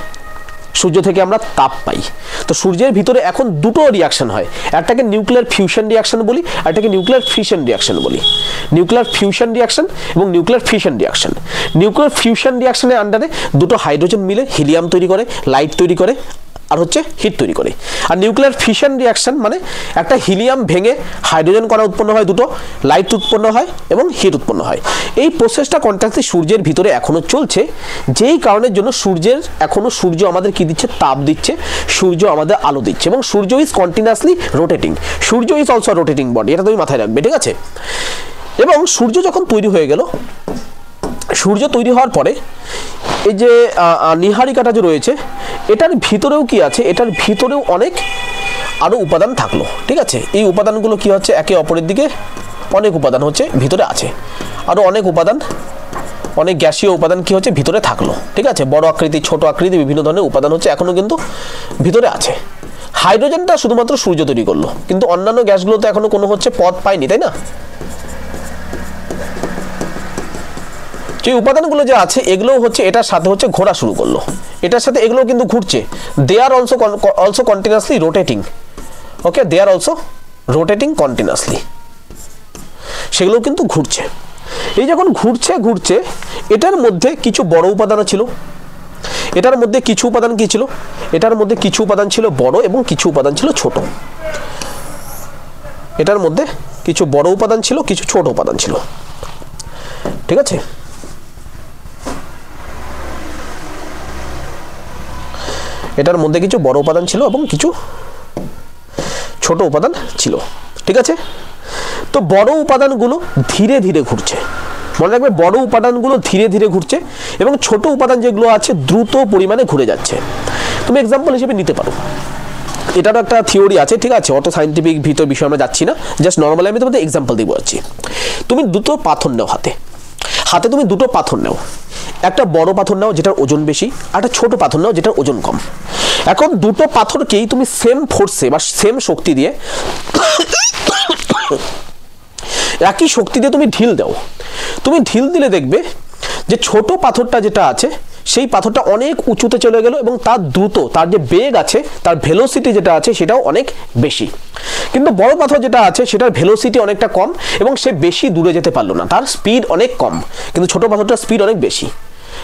সূর্য থেকে আমরা তাপ পাই। তো সূর্যের ভিতরে এখন দুটো রিয়াকশন হয়, একটাকে নিউক্লিয়ার ফিউশন রিয়াকশন বলি, আর একটাকে নিউক্লিয়ার ফিশন রিয়াকশন বলি। নিউক্লিয়ার ফিউশন রিয়াকশন এবং nuclear fission reaction. Nuclear fusion রিয়াকশনের আন্ডারে দুটো হাইড্রোজেন মিলে হিলিয়াম তৈরি করে, লাইট তৈরি করে, আর হচ্ছে হিট তৈরি করে। আর নিউক্লিয়ার ফিশন রিয়াকশন মানে একটা হিলিয়াম ভেঙে হাইড্রোজেন কণা উৎপন্ন হয়, দুটো লাইট উৎপন্ন হয় এবং হিট উৎপন্ন হয়। এই প্রসেসটা কন্টিনিউয়াসলি সূর্যের ভিতরে এখনো চলছে, যেই কারণের জন্য সূর্য আমাদের কি দিচ্ছে, তাপ দিচ্ছে, সূর্য আমাদের আলো দিচ্ছে, এবং সূর্য ইজ কন্টিনিউয়াসলি রোটেটিং। সূর্য ইজ অলসো রোটেটিং বডি, এটা তুমি মাথায় রাখবে, ঠিক আছে। এবং সূর্য যখন তৈরি হয়ে গেল, সূর্য তৈরি হওয়ার পরে এই যে নীহারিকাটা যে রয়েছে, এটার ভিতরেও কি আছে, এটার ভিতরেও অনেক আরও উপাদান থাকলো, ঠিক আছে। এই উপাদানগুলো কি হচ্ছে, একে অপরের দিকে অনেক উপাদান হচ্ছে ভিতরে আছে, আরও অনেক উপাদান, অনেক গ্যাসীয় উপাদান কি হচ্ছে ভিতরে থাকলো, ঠিক আছে। বড় আকৃতি, ছোট আকৃতি, বিভিন্ন ধরনের উপাদান হচ্ছে এখনও কিন্তু ভিতরে আছে। হাইড্রোজেনটা শুধুমাত্র সূর্য তৈরি করলো, কিন্তু অন্যান্য গ্যাসগুলো তো এখনো কোনো হচ্ছে পথ পায়নি, তাই না। যে উপাদানগুলো যে আছে এগুলো হচ্ছে এটার সাথে হচ্ছে ঘোরা শুরু করলো, এটার সাথে এগুলো কিন্তু ঘুরছে। They are also continuously rotating, okay, they are also rotating continuously, সেগুলো কিন্তু ঘুরছে। এই যখন ঘুরছে এটার মধ্যে কিছু বড় উপাদানও ছিল, এটার মধ্যে কিছু উপাদান কি ছিল, এটার মধ্যে কিছু উপাদান ছিল বড় এবং কিছু উপাদান ছিল ছোট। এটার মধ্যে কিছু বড় উপাদান ছিল, কিছু ছোট উপাদান ছিল, ঠিক আছে। এটার মধ্যে কিছু বড় উপাদান ছিল এবং কিছু ছোট উপাদান ছিল, ঠিক আছে। তো বড় উপাদানগুলো ধীরে ধীরে ঘুরছে, মনে রাখবে, বড় উপাদানগুলো ধীরে ধীরে ঘুরছে এবং ছোট উপাদান যেগুলো আছে দ্রুত পরিমাণে ঘুরে যাচ্ছে। তুমি এক্সাম্পল হিসেবে নিতে পারো, এটারও একটা থিওরি আছে, ঠিক আছে, অত সাইন্টিফিক ভিতর বিষয় আমরা যাচ্ছি না, জাস্ট নর্মালি আমি তোমাদের এক্সাম্পল দিয়ে বলছি। তুমি দুটো পাথর নাও, হাতে তুমি দুটো পাথর নাও, একটা বড় পাথর নাও যেটার ওজন বেশি, আর একটা ছোট পাথর নাও যেটার ওজন কম। এখন দুটো পাথরকেই তুমি সেম ফোর্সে বা সেম শক্তি দিয়ে, একই শক্তি দিয়ে তুমি ঢিল দাও, তুমি ঢিল দিলে দেখবে যে ছোট পাথরটা যেটা আছে সেই পাথরটা অনেক উঁচুতে চলে গেল এবং তার দ্রুত, তার যে বেগ আছে, তার ভেলোসিটি যেটা আছে সেটাও অনেক বেশি। কিন্তু বড় পাথর যেটা আছে সেটার ভেলোসিটি অনেকটা কম এবং সে বেশি দূরে যেতে পারলো না, তার স্পিড অনেক কম, কিন্তু ছোট পাথরটার স্পিড অনেক বেশি,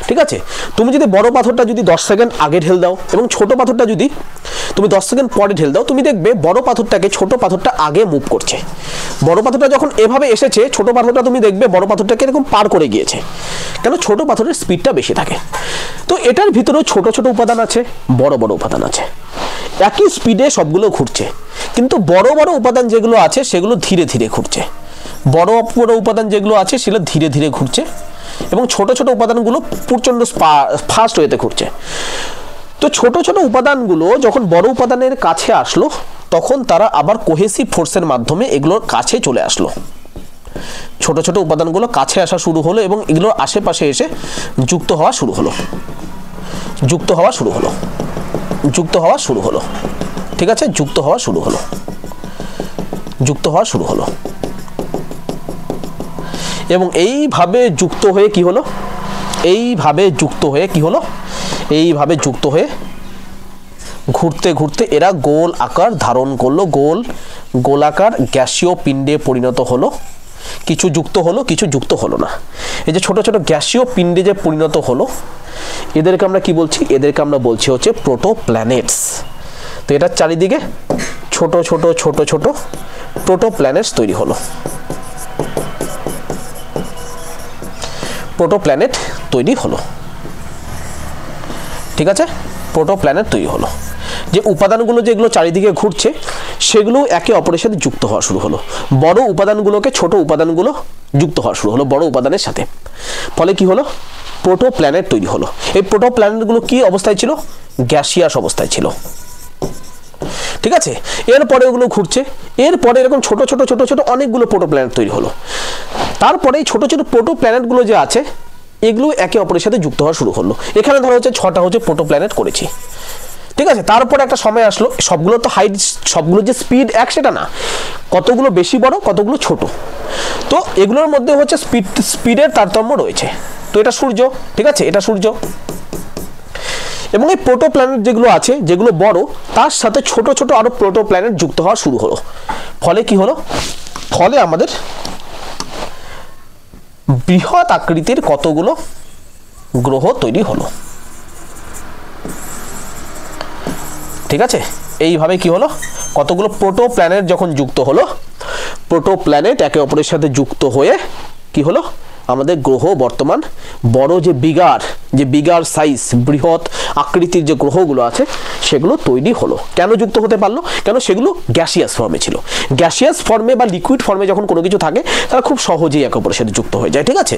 ঠিক আছে। তুমি যদি বড় পাথরটা যদি 10 সেকেন্ড আগে ঢেল দাও এবং ছোট পাথরটা যদি তুমি 10 সেকেন্ড পরে ঢেল দাও, তুমি দেখবে বড় পাথরটাকে ছোট পাথরটা আগে মুভ করছে। বড় পাথরটা যখন এভাবে এসেছে, ছোট পাথরটা তুমি দেখবে বড় পাথরটাকে এরকম পার করে গিয়েছে, কেন, ছোট পাথরের স্পিডটা বেশি থাকে। তো এটার ভিতরেও ছোট ছোট উপাদান আছে, বড় বড় উপাদান আছে, একই স্পিডে সবগুলো ঘুরছে, কিন্তু বড় বড় উপাদান যেগুলো আছে সেগুলো ধীরে ধীরে ঘুরছে, বড় বড় উপাদান যেগুলো আছে সেগুলো ধীরে ধীরে ঘুরছে এবং ছোট ছোট উপাদানগুলো প্রচণ্ড ফাস্ট ওয়েতে ঘুরছে। তো ছোট ছোট উপাদানগুলো যখন বড় উপাদানের কাছে আসলো, তখন তারা আবার কোহেসিভ ফোর্সের মাধ্যমে এগুলোর কাছে চলে আসলো। ছোট ছোট উপাদানগুলো কাছে আসা শুরু হলো এবং এগুলোর আশেপাশে এসে যুক্ত হওয়া শুরু হলো, ঠিক আছে, যুক্ত হওয়া শুরু হলো। এবং এইভাবে যুক্ত হয়ে ঘুরতে ঘুরতে এরা গোল আকার ধারণ করলো, গোলাকার গ্যাসীয় পিণ্ডে পরিণত হলো। কিছু যুক্ত হলো, কিছু যুক্ত হলো না। এই যে ছোট ছোট গ্যাসীয় পিণ্ডে যে পরিণত হলো, এদেরকে আমরা কি বলছি, এদেরকে আমরা বলছি হচ্ছে প্রোটোপ্ল্যানেটস। তো এটার চারিদিকে ছোট ছোট ছোট ছোট প্রোটোপ্ল্যানেটস তৈরি হলো, প্রোটোপ্ল্যানেট তৈরি হলো, ঠিক আছে, প্রোটোপ্ল্যানেট তৈরি হলো। যে উপাদানগুলো যেগুলো চারিদিকে ঘুরছে সেগুলো একে অপরের সাথে যুক্ত হওয়া শুরু হলো, বড় উপাদানগুলোকে ছোট উপাদানগুলো যুক্ত হওয়া শুরু হলো বড় উপাদানের সাথে, ফলে কি হলো, প্রোটোপ্ল্যানেট তৈরি হলো। এই প্রোটোপ্ল্যানেটগুলো কি অবস্থায় ছিল, গ্যাসিয়াস অবস্থায় ছিল, ঠিক আছে। এরপরে ওগুলো ঘুরছে, এরপরে এরকম ছোট ছোট ছোট ছোট অনেকগুলো প্রোটোপ্ল্যানেট তৈরি হলো। তারপরে এই ছোট ছোট প্রোটোপ্ল্যানেটগুলো যে আছে এগুলো একে অপরের সাথে যুক্ত হওয়া শুরু হলো। এখানে ধরো হচ্ছে 6টা হচ্ছে প্রোটোপ্ল্যানেট করেছি, ঠিক আছে। তারপরে একটা সময় আসলো, সবগুলো তো সবগুলো যে স্পিড এক সেটা না, কতগুলো বেশি বড়, কতগুলো ছোট। তো এগুলোর মধ্যে হচ্ছে স্পিডের তারতম্য রয়েছে। তো এটা সূর্য, ঠিক আছে, এটা সূর্য। এবং এই প্রোটোপ্ল্যানেট যেগুলো আছে, যেগুলো বড়, তার সাথে ছোট ছোট আরো প্রোটোপ্ল্যানেট যুক্ত হওয়া শুরু হলো। ফলে কি হলো, ফলে আমাদের বৃহৎ আকৃতির কতগুলো গ্রহ তৈরি হলো। ঠিক আছে, এইভাবে কি হলো, কতগুলো প্রোটো প্ল্যানেট যখন যুক্ত হলো, প্রোটো প্ল্যানেট একে অপরের সাথে যুক্ত হয়ে কি হলো, আমাদের গ্রহ বর্তমান বড় যে বিগার সাইজ, বৃহৎ আকৃতির যে গ্রহগুলো আছে সেগুলো তৈরি হলো। কেন যুক্ত হতে পারলো? কেন সেগুলো গ্যাসিয়াস ফর্মে ছিল। গ্যাসিয়াস ফর্মে বা লিকুইড ফর্মে যখন কোনো কিছু থাকে তারা খুব সহজেই একে অপরের সাথে যুক্ত হয়ে যায়। ঠিক আছে,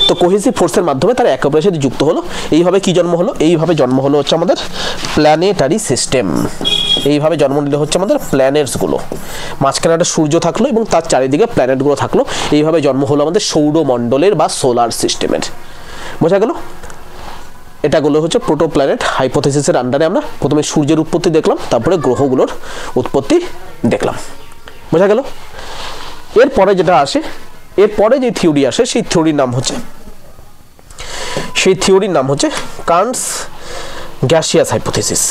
তো কোহেসিভ ফোর্সের মাধ্যমে তারা একে অপরের সাথে যুক্ত হলো। এইভাবে কি জন্ম হলো? এইভাবে জন্ম হলো হচ্ছে আমাদের প্ল্যানেটারি সিস্টেম। এইভাবে জন্ম নিলে হচ্ছে আমাদের প্ল্যানেটসগুলো, মাঝখানে একটা সূর্য থাকলো এবং তার চারিদিকে প্ল্যানেটগুলো থাকলো। এইভাবে জন্ম হলো আমাদের সৌরমণ্ডলের বা সোলার সিস্টেমের। বোঝা গেল? এটাগুলো হচ্ছে প্রোটো প্ল্যানেট হাইপোথিসিসের আন্ডারে আমরা প্রথমে সূর্যের উৎপত্তি দেখলাম, তারপরে গ্রহগুলোর উৎপত্তি দেখলাম। বোঝা গেল? এরপরে যেটা আসে, এরপরে যে থিওরি আসে সেই থিওরির নাম হচ্ছে Kant's gaseous hypothesis.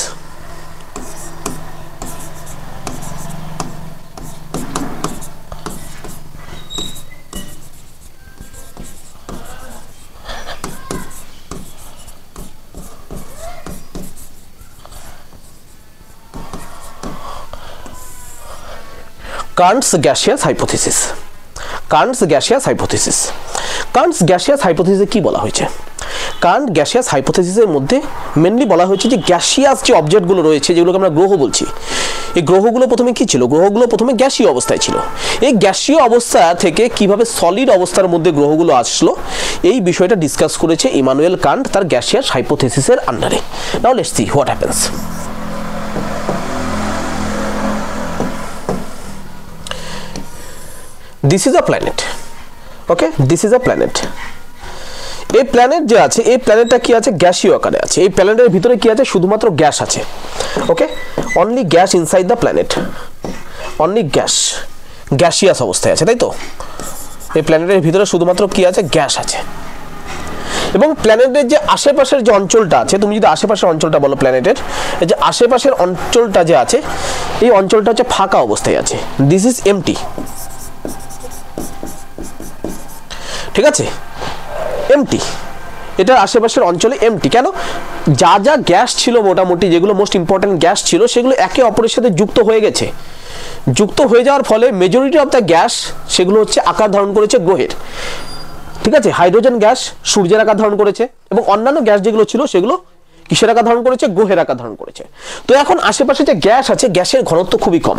Kant's gaseous hypothesis. Kant's gaseous hypothesis. Kant's gaseous হাইপোথিসিসে কি বলা হয়েছে? কার্নস গ্যাসিয়াস হাইপোথিসিসের মধ্যে মেনলি বলা হয়েছে যে গ্যাসিয়াস যে অবজেক্টগুলো রয়েছে, যেগুলোকে আমরা গ্রহ বলছি, এই গ্রহগুলো প্রথমে কি ছিল? গ্রহগুলো প্রথমে গ্যাসীয় অবস্থায় ছিল। এই গ্যাসীয় অবস্থা থেকে কিভাবে সলিড অবস্থার মধ্যে গ্রহগুলো আসলো, এই বিষয়টা ডিসকাস করেছে ইমানুয়েল কান্ট তার গ্যাসিয়াস হাইপোথিসিসের আন্ডারে। Now let's see what happens. This is a planet. Okay, this is a planet. এই প্ল্যানেট যে আছে, এই প্ল্যানেটটা কি আছে? গ্যাসীয় আকারে আছে। এই প্ল্যানেটের ভিতরে কি আছে? শুধুমাত্র গ্যাস আছে। Okay, only gas inside the planet, only gas, gaseous অবস্থায় আছে, তাই তো? এই প্ল্যানেটের ভিতরে শুধুমাত্র কি আছে? গ্যাস আছে। এবং প্ল্যানেটের যে আশেপাশের যে অঞ্চলটা আছে, তুমি যদি আশেপাশের অঞ্চলটা বলো প্ল্যানেটের, এই যে আশেপাশের অঞ্চলটা যে আছে, এই অঞ্চলটা হচ্ছে ফাঁকা অবস্থায় আছে। This is empty. ঠিক আছে, এমটি। এটার আশেপাশের অঞ্চলে এমটি। কেন? যা যা গ্যাস ছিল মোটামুটি, যেগুলো মোস্ট ইম্পর্টেন্ট গ্যাস ছিল, সেগুলো একে অপরের সাথে যুক্ত হয়ে গেছে। যুক্ত হয়ে যাওয়ার ফলে মেজরিটি অফ দ্য গ্যাস সেগুলো হচ্ছে আকার ধারণ করেছে গ্রহের। ঠিক আছে, হাইড্রোজেন গ্যাস সূর্যের আকার ধারণ করেছে এবং অন্যান্য গ্যাস যেগুলো ছিল সেগুলো কিসের আকার ধারণ করেছে? গ্রহের আকার ধারণ করেছে। তো এখন আশেপাশে যে গ্যাস আছে, গ্যাসের ঘনত্ব খুবই কম।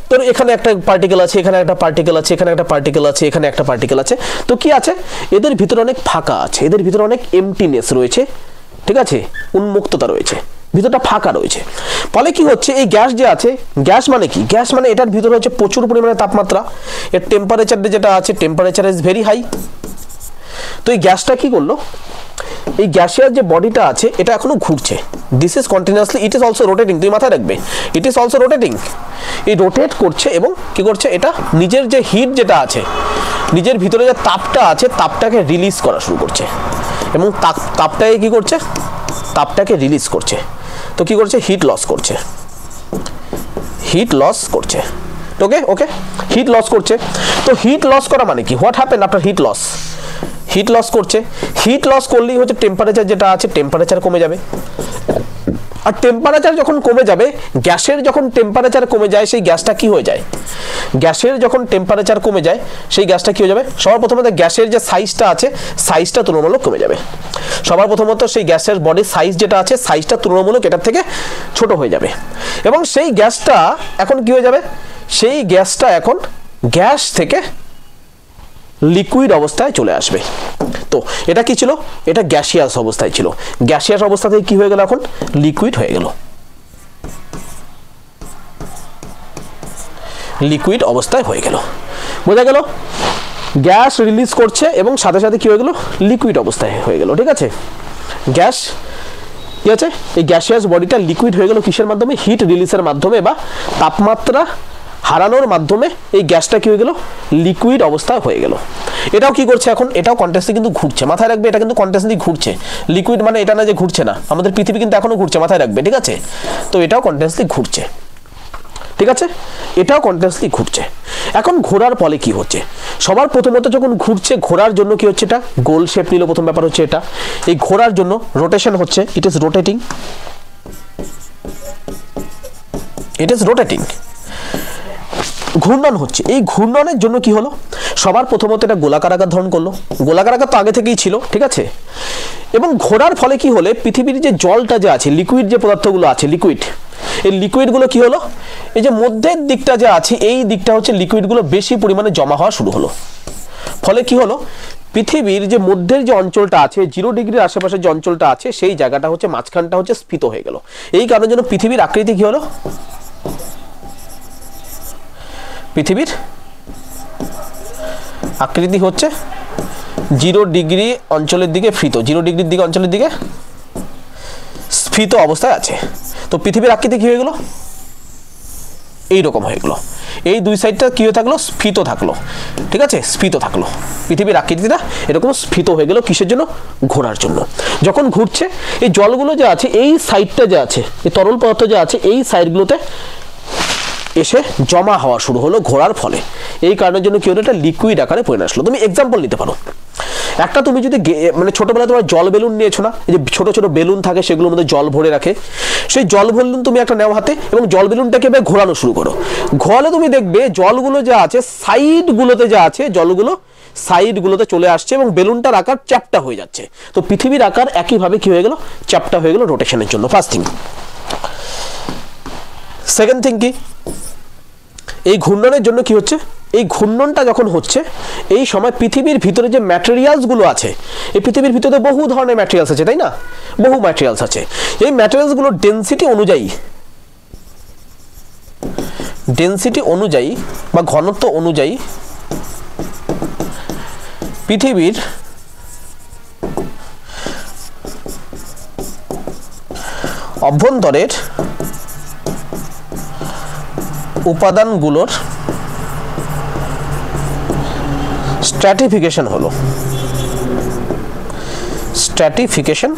তো এখানে একটা পার্টিকেল আছে, এখানে একটা পার্টিকেল আছে, এখানে একটা পার্টিকেল আছে, এখানে একটা পার্টিকেল আছে। তো কি আছে? এদের ভিতরে অনেক ফাঁকা আছে, এদের ভিতরে অনেক এমটিনেস রয়েছে। ঠিক আছে, উন্মুক্ততা রয়েছে, ভিতরটা ফাঁকা রয়েছে। ফলে কি হচ্ছে? এই গ্যাস যে আছে, গ্যাস মানে কি? গ্যাস মানে এটার ভিতরে হচ্ছে প্রচুর পরিমাণে তাপমাত্রা। এর টেম্পারেচার যেটা আছে, টেম্পারেচার ইজ ভেরি হাই। তো এই গ্যাসটা কি করলো? এই গ্যাসের যে বডিটা আছে এটা এখনো ঘুরছে। This is continuously, it is also rotating. তুমি মাথায় রাখবে, ইট ইজ অলসো রোটেটিং। এই রোটেট করছে এবং কি করছে? এটা নিজের যে হিট যেটা আছে, নিজের ভিতরে যে তাপটা আছে, তাপটাকে রিলিজ করা শুরু করছে এবং তাপটাকে কি করছে? তাপটাকে রিলিজ করছে। তো কি করছে? হিট লস করছে, হিট লস করছে। ওকে ওকে, হিট লস করছে। তো হিট লস করা মানে কি? What happen after heat loss? Heat loss করছে। হিট লস করলেই হচ্ছে টেম্পারেচার যেটা আছে, টেম্পারেচার কমে যাবে। আর টেম্পারেচার যখন কমে যাবে, গ্যাসের যখন টেম্পারেচার কমে যায়, সেই গ্যাসটা কি হয়ে যায়? গ্যাসের যখন টেম্পারেচার কমে যায়, সেই গ্যাসটা কি হয়ে যাবে? সবার প্রথমত গ্যাসের যে সাইজটা আছে, সাইজটা তুলনামূলক কমে যাবে। সবার প্রথমত সেই গ্যাসের বডির সাইজ যেটা আছে, সাইজটা তুলনামূলক এটার থেকে ছোট হয়ে যাবে। এবং সেই গ্যাসটা এখন কি হয়ে যাবে? সেই গ্যাসটা এখন গ্যাস থেকে লিকুইড অবস্থায় চলে আসবে। তো এটা কি ছিল? এটা গ্যাসিয়াস অবস্থায় ছিল। গ্যাসিয়াস অবস্থা থেকে কি হয়ে গেল? এখন লিকুইড হয়ে গেল, লিকুইড অবস্থায় হয়ে গেল। বোঝা গেল? গ্যাস রিলিজ করছে এবং সাথে সাথে কি হয়ে গেল? লিকুইড অবস্থায় হয়ে গেল। ঠিক আছে, গ্যাস কি আছে? এই গ্যাসিয়াস বডিটা লিকুইড হয়ে গেল কিসের মাধ্যমে? হিট রিলিজের মাধ্যমে বা তাপমাত্রা হারানোর মাধ্যমে এই গ্যাসটা কি হয়ে গেল? লিকুইড অবস্থায় হয়ে গেল। এটাও কি করছে এখন? এটাও কন্টিনিউয়াসলি কিন্তু ঘুরছে। মাথায় রাখবে, এটা কিন্তু কন্টিনিউয়াসলি ঘুরছে। লিকুইড মানে এটা না যে ঘুরছে না, আমাদের পৃথিবী কিন্তু এখনো ঘুরছে, মাথায় রাখবে। ঠিক আছে, তো এটাও কন্টিনিউয়াসলি ঘুরছে। ঠিক আছে, এটাও কন্টিনিউয়াসলি ঘুরছে। এখন ঘোরার ফলে কি হচ্ছে? সবার প্রথমত যখন ঘুরছে, ঘোরার জন্য কি হচ্ছে? এটা গোল শেপ নিল। প্রথম ব্যাপার হচ্ছে এটা, এই ঘোরার জন্য রোটেশন হচ্ছে, it is rotating. It is rotating, ঘূর্ণন হচ্ছে। এই ঘূর্ণনের জন্য কি হলো, সবার প্রথমত এটা গোলাকার আকার ধারণ করলো, গোলাকার আকার তো আগে থেকেই ছিল, ঠিক আছে। এবং ঘোরার ফলে কি হলে পৃথিবীর যে জলটা যে আছে, লিকুইড যে পদার্থগুলো আছে, লিকুইড, এই লিকুইডগুলো কি হলো, এই যে মধ্যের দিকটা যে আছে এই দিকটা হচ্ছে লিকুইডগুলো বেশি পরিমাণে জমা হওয়া শুরু হলো। ফলে কি হলো, পৃথিবীর যে মধ্যের যে অঞ্চলটা আছে 0 ডিগ্রির আশেপাশে যে অঞ্চলটা আছে সেই জায়গাটা হচ্ছে মাঝখানটা হচ্ছে স্ফীত হয়ে গেল। এই কারণের জন্য পৃথিবীর আকৃতি কি হলো, পৃথিবীর আকৃতি হচ্ছে 0 ডিগ্রি অঞ্চলের দিকে ফিত, 0 ডিগ্রির দিকে অঞ্চলের দিকে স্ফীত অবস্থায় আছে। তো পৃথিবীর আকৃতি কি হয়ে গেল, এইরকম হয়ে গেল। এই দুই সাইডটা কি হয়ে থাকলো, স্ফীত থাকলো, ঠিক আছে, স্ফীত থাকলো। পৃথিবীর আকৃতিটা এরকম স্ফীত হয়ে গেল, কিসের জন্য, ঘোরার জন্য। যখন ঘুরছে এই জলগুলো যে আছে এই সাইডটা যে আছে, এই তরল পদার্থ যে আছে এই সাইডগুলোতে এসে জমা হওয়া শুরু হলো ঘোরার ফলে। এই কারণের জন্য কি হলো, এটা লিকুইড আকারে পরিণত আসলো। তুমি এক্সাম্পল নিতে পারো, একটা তুমি যদি মানে ছোটবেলায় তোমার জল বেলুন নিয়েছো না, এই যে ছোট ছোট বেলুন থাকে সেগুলোর মধ্যে জল ভরে রাখে, সেই জল বেলুন তুমি একটা নেও হাতে এবং জল বেলুনটাকে এবার ঘোরানো শুরু করো। ঘোরালে তুমি দেখবে জলগুলো যে আছে সাইডগুলোতে যে আছে জলগুলো সাইডগুলোতে চলে আসছে এবং বেলুনটার আকার চ্যাপ্টা হয়ে যাচ্ছে। তো পৃথিবীর আকার একইভাবে কি হয়ে গেল, চ্যাপ্টা হয়ে গেল রোটেশনের জন্য। First thing. সেকেন্ড থিং কি, এই ঘূর্ণনের জন্য কি হচ্ছে, এই ঘূর্ণনটা যখন হচ্ছে এই সময় পৃথিবীর ভিতরে যে ম্যাটেরিয়ালসগুলো আছে, এই পৃথিবীর ভিতরে বহু ধরনের ম্যাটেরিয়ালস আছে, তাই না, বহু ম্যাটেরিয়ালস আছে। এই ম্যাটেরিয়ালসগুলোর ডেনসিটি অনুযায়ী বা ঘনত্ব অনুযায়ী পৃথিবীর অভ্যন্তরের উপাদানগুলোর স্ট্র্যাটিফিকেশন হলো, স্ট্র্যাটিফিকেশন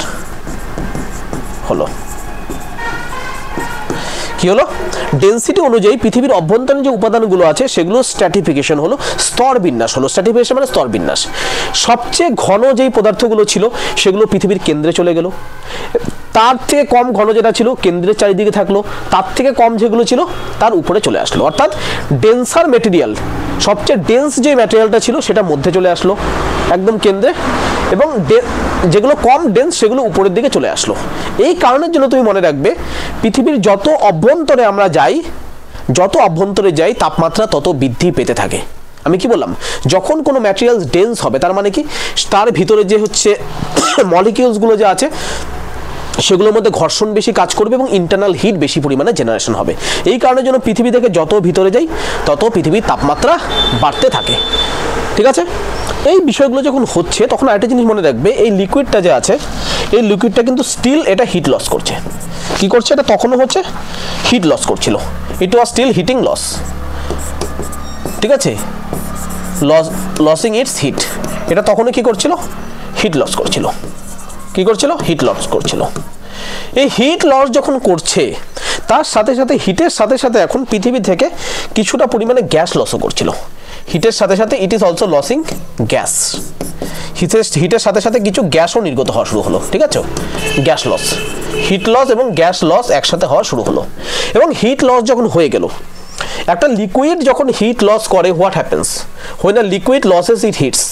হলো কি হলো, ডেনসিটি অনুযায়ী পৃথিবীর অভ্যন্তরীণ যে উপাদানগুলো আছে সেগুলো স্ট্র্যাটিফিকেশন হলো, স্তর বিন্যাস হলো। স্ট্র্যাটিফিকেশন মানে স্তর বিন্যাস। সবচেয়ে ঘন যেই পদার্থগুলো ছিল সেগুলো পৃথিবীর কেন্দ্রে চলে গেল, তার থেকে কম ঘন যেটা ছিল কেন্দ্রের চারিদিকে থাকলো, তার থেকে কম যেগুলো ছিল তার উপরে চলে আসলো। অর্থাৎ ডেন্সার মেটেরিয়াল, সবচেয়ে ডেন্স যে ম্যাটেরিয়ালটা ছিল সেটা মধ্যে চলে আসলো একদম কেন্দ্রে, এবং যেগুলো কম ডেন্স সেগুলো উপরের দিকে চলে আসলো। এই কারণের জন্য তুমি মনে রাখবে পৃথিবীর যত অভ্যন্তরে আমরা যাই, যত অভ্যন্তরে যাই তাপমাত্রা তত বৃদ্ধি পেতে থাকে। আমি কি বললাম, যখন কোনো ম্যাটেরিয়াল ডেন্স হবে তার মানে কি, তার ভিতরে যে হচ্ছে মলিকিউলসগুলো যে আছে সেগুলোর মধ্যে ঘর্ষণ বেশি কাজ করবে এবং ইন্টারনাল হিট বেশি পরিমাণে জেনারেশন হবে। এই কারণের জন্য পৃথিবী থেকে যত ভিতরে যাই তত পৃথিবীর তাপমাত্রা বাড়তে থাকে, ঠিক আছে। এই বিষয়গুলো যখন হচ্ছে তখন আরেকটা জিনিস মনে রাখবে, এই লিকুইডটা যে আছে এই লিকুইডটা কিন্তু স্টিল এটা হিট লস করছে। কি করছে, এটা তখনও হচ্ছে হিট লস করছিল, ইট ওয়াজ স্টিল হিটিং লস, ঠিক আছে, লসিং ইটস হিট। এটা তখনও কি করছিল, হিট লস করছিল। কি করছিল, হিট লস করছিল। এই হিট লস যখন করছে তার সাথে সাথে হিটের সাথে সাথে এখন পৃথিবী থেকে কিছুটা পরিমাণে গ্যাস লসও করছিল। হিটের সাথে সাথে it is also losing gas, হিটের সাথে সাথে কিছু গ্যাসও নির্গত হওয়া শুরু হলো, ঠিক আছে, গ্যাস লস, হিট লস এবং গ্যাস লস একসাথে হওয়া শুরু হলো। এবং হিট লস যখন হয়ে গেল, একটা লিকুইড যখন হিট লস করে, what happens when a liquid loses it heats.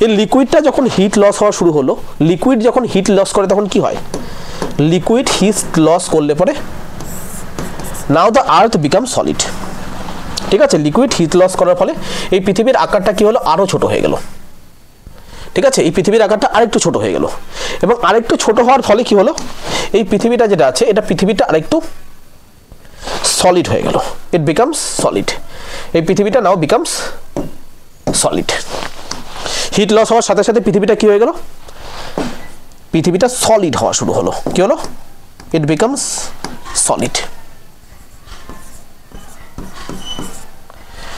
এই লিকুইডটা যখন হিট লস হওয়া শুরু হলো, লিকুইড যখন হিট লস করে তখন কি হয়, লিকুইড হিট লস করলে পরে নাও দ্য আর্থ বিকাম সলিড, ঠিক আছে। লিকুইড হিট লস করার ফলে এই পৃথিবীর আকারটা কি হলো, আরো ছোট হয়ে গেল, ঠিক আছে। এই পৃথিবীর আকারটা আরেকটু ছোট হয়ে গেল এবং আরেকটু ছোট হওয়ার ফলে কি হলো, এই পৃথিবীটা যেটা আছে এটা পৃথিবীটা আরেকটু সলিড হয়ে গেল, ইট বিকামস সলিড। এই পৃথিবীটা নাও বিকামস সলিড। হিট লস হওয়ার সাথে সাথে পৃথিবীটা কি হয়ে গেল, পৃথিবীটা সলিড হওয়া শুরু হলো। কি হলো, ইট বিকামস সলিড।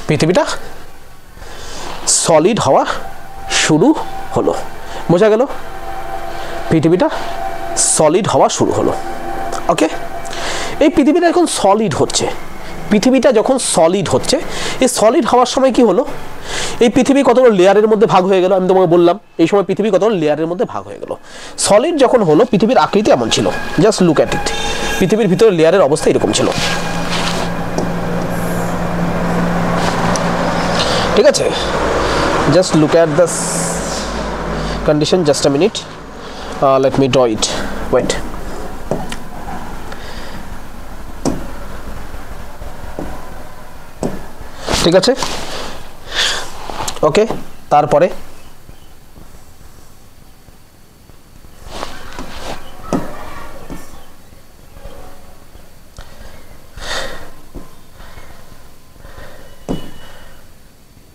পৃথিবীটা সলিড হওয়া শুরু হলো, বোঝা গেল, পৃথিবীটা সলিড হওয়া শুরু হলো। ওকে, এই পৃথিবীটা এখন সলিড হচ্ছে। পৃথিবীটা যখন সলিড হচ্ছে, এই সলিড হওয়ার সময় কি হলো, এই পৃথিবী কতগুলো লেয়ারের মধ্যে ভাগ হয়ে গেল। আমি তোমাকে বললাম এই সময় পৃথিবী কতগুলো লেয়ারের মধ্যে ভাগ হয়ে গেল। সলিড যখন হলো পৃথিবীর আকৃতি এমন ছিল, জাস্ট লুক অ্যাট ইট। পৃথিবীর ভিতরে লেয়ারের অবস্থা এরকম ছিল, ঠিক আছে, just look at this condition, just a minute. Let me draw it. Wait. ঠিক আছে, ওকে। তারপরে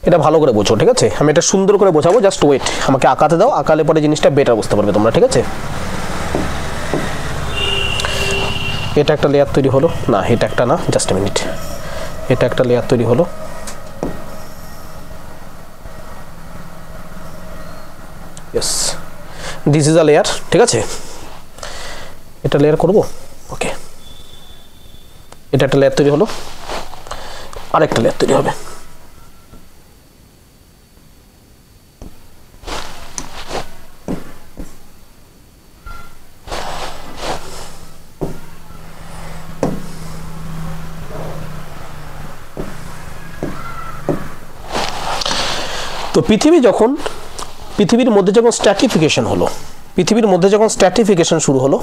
এটা ভালো করে বোঝো, ঠিক আছে? আমি এটা সুন্দর করে বোঝাবো, জাস্ট ওয়েট, আমাকে আঁকাতে দাও, আঁকালে পরে জিনিসটা বেটার বুঝতে পারবে তোমরা, ঠিক আছে? এটা একটা লেয়ার তৈরি হলো না, এটা একটা না, জাস্ট এ মিনিট, এটা একটা লেয়ার তৈরি হলো, yes, this is a layer, ঠিক আছে? এটা লেয়ার করব, ওকে, এটা একটা লেয়ার তৈরি হলো, আরেকটা লেয়ার তৈরি হবে। তো পৃথিবীর মধ্যে যখন স্ট্র্যাটিফিকেশন হলো, পৃথিবীর মধ্যে যখন স্ট্র্যাটিফিকেশন শুরু হলো,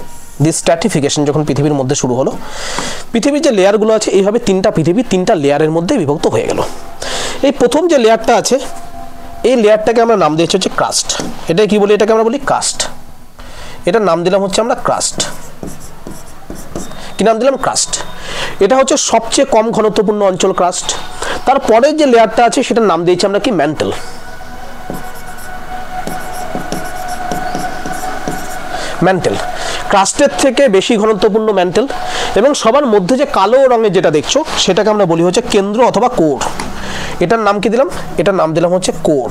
দিস স্ট্র্যাটিফিকেশন যখন পৃথিবীর মধ্যে শুরু হলো, পৃথিবীর যে লেয়ারগুলো আছে এইভাবে পৃথিবী তিনটা লেয়ারের মধ্যে বিভক্ত হয়ে গেল। এই প্রথম যে লেয়ারটা আছে, এই লেয়ারটাকে আমরা নাম দিয়েছি হচ্ছে ক্রাস্ট। এটা কি বলি? এটাকে আমরা বলি কাস্ট। এটার নাম দিলাম হচ্ছে আমরা ক্রাস্ট। কি নাম দিলাম? ক্রাস্ট। এটা হচ্ছে সবচেয়ে কম ঘনত্বপূর্ণ অঞ্চল, ক্রাস্ট। তারপরে যে লেয়ারটা আছে সেটার নাম দিয়েছি আমরা কি? ম্যান্টেল। ম্যান্টেল ক্রাস্টের থেকে বেশি ঘনত্বপূর্ণ ম্যান্টেল, এবং সবার মধ্যে যে কালো রঙের যেটা দেখছো সেটাকে আমরা বলি হচ্ছে কেন্দ্র অথবা কোর। এটার নাম কি দিলাম? এটার নাম দিলাম হচ্ছে কোর।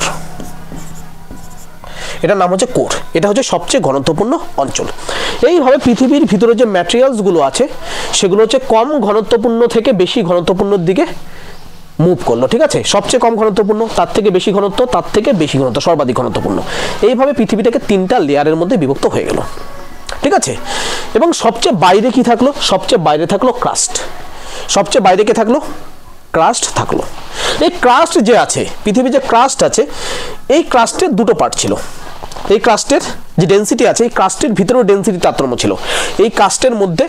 এটার নাম হচ্ছে কোর। এটা হচ্ছে সবচেয়ে ঘনত্বপূর্ণ অঞ্চল। এইভাবে পৃথিবীর ভিতরে যে ম্যাটেরিয়ালসগুলো আছে সেগুলো হচ্ছে কম ঘনত্বপূর্ণ থেকে বেশি ঘনত্বপূর্ণর দিকে মুভ করলো, ঠিক আছে? সবচেয়ে কম ঘনত্বপূর্ণ, তার থেকে বেশি ঘনত্ব, তার থেকে বেশি ঘনত্ব, সর্বাধিক ঘনত্বপূর্ণ। এইভাবে পৃথিবীটাকে তিনটা লেয়ারের মধ্যে বিভক্ত হয়ে গেল, ঠিক আছে? এবং সবচেয়ে বাইরে কি থাকলো? সবচেয়ে বাইরে থাকলো ক্রাস্ট। সবচেয়ে বাইরে কে থাকলো? ক্রাস্ট থাকলো। এই ক্রাস্ট যে আছে, পৃথিবীর যে ক্রাস্ট আছে, এই ক্রাস্টের দুটো পার্ট ছিল। এই ক্রাস্টের যে ডেন্সিটি আছে, এই ক্রাস্টের ভিতরেও ডেন্সিটি তারতম্য ছিল। এই ক্রাস্টের মধ্যে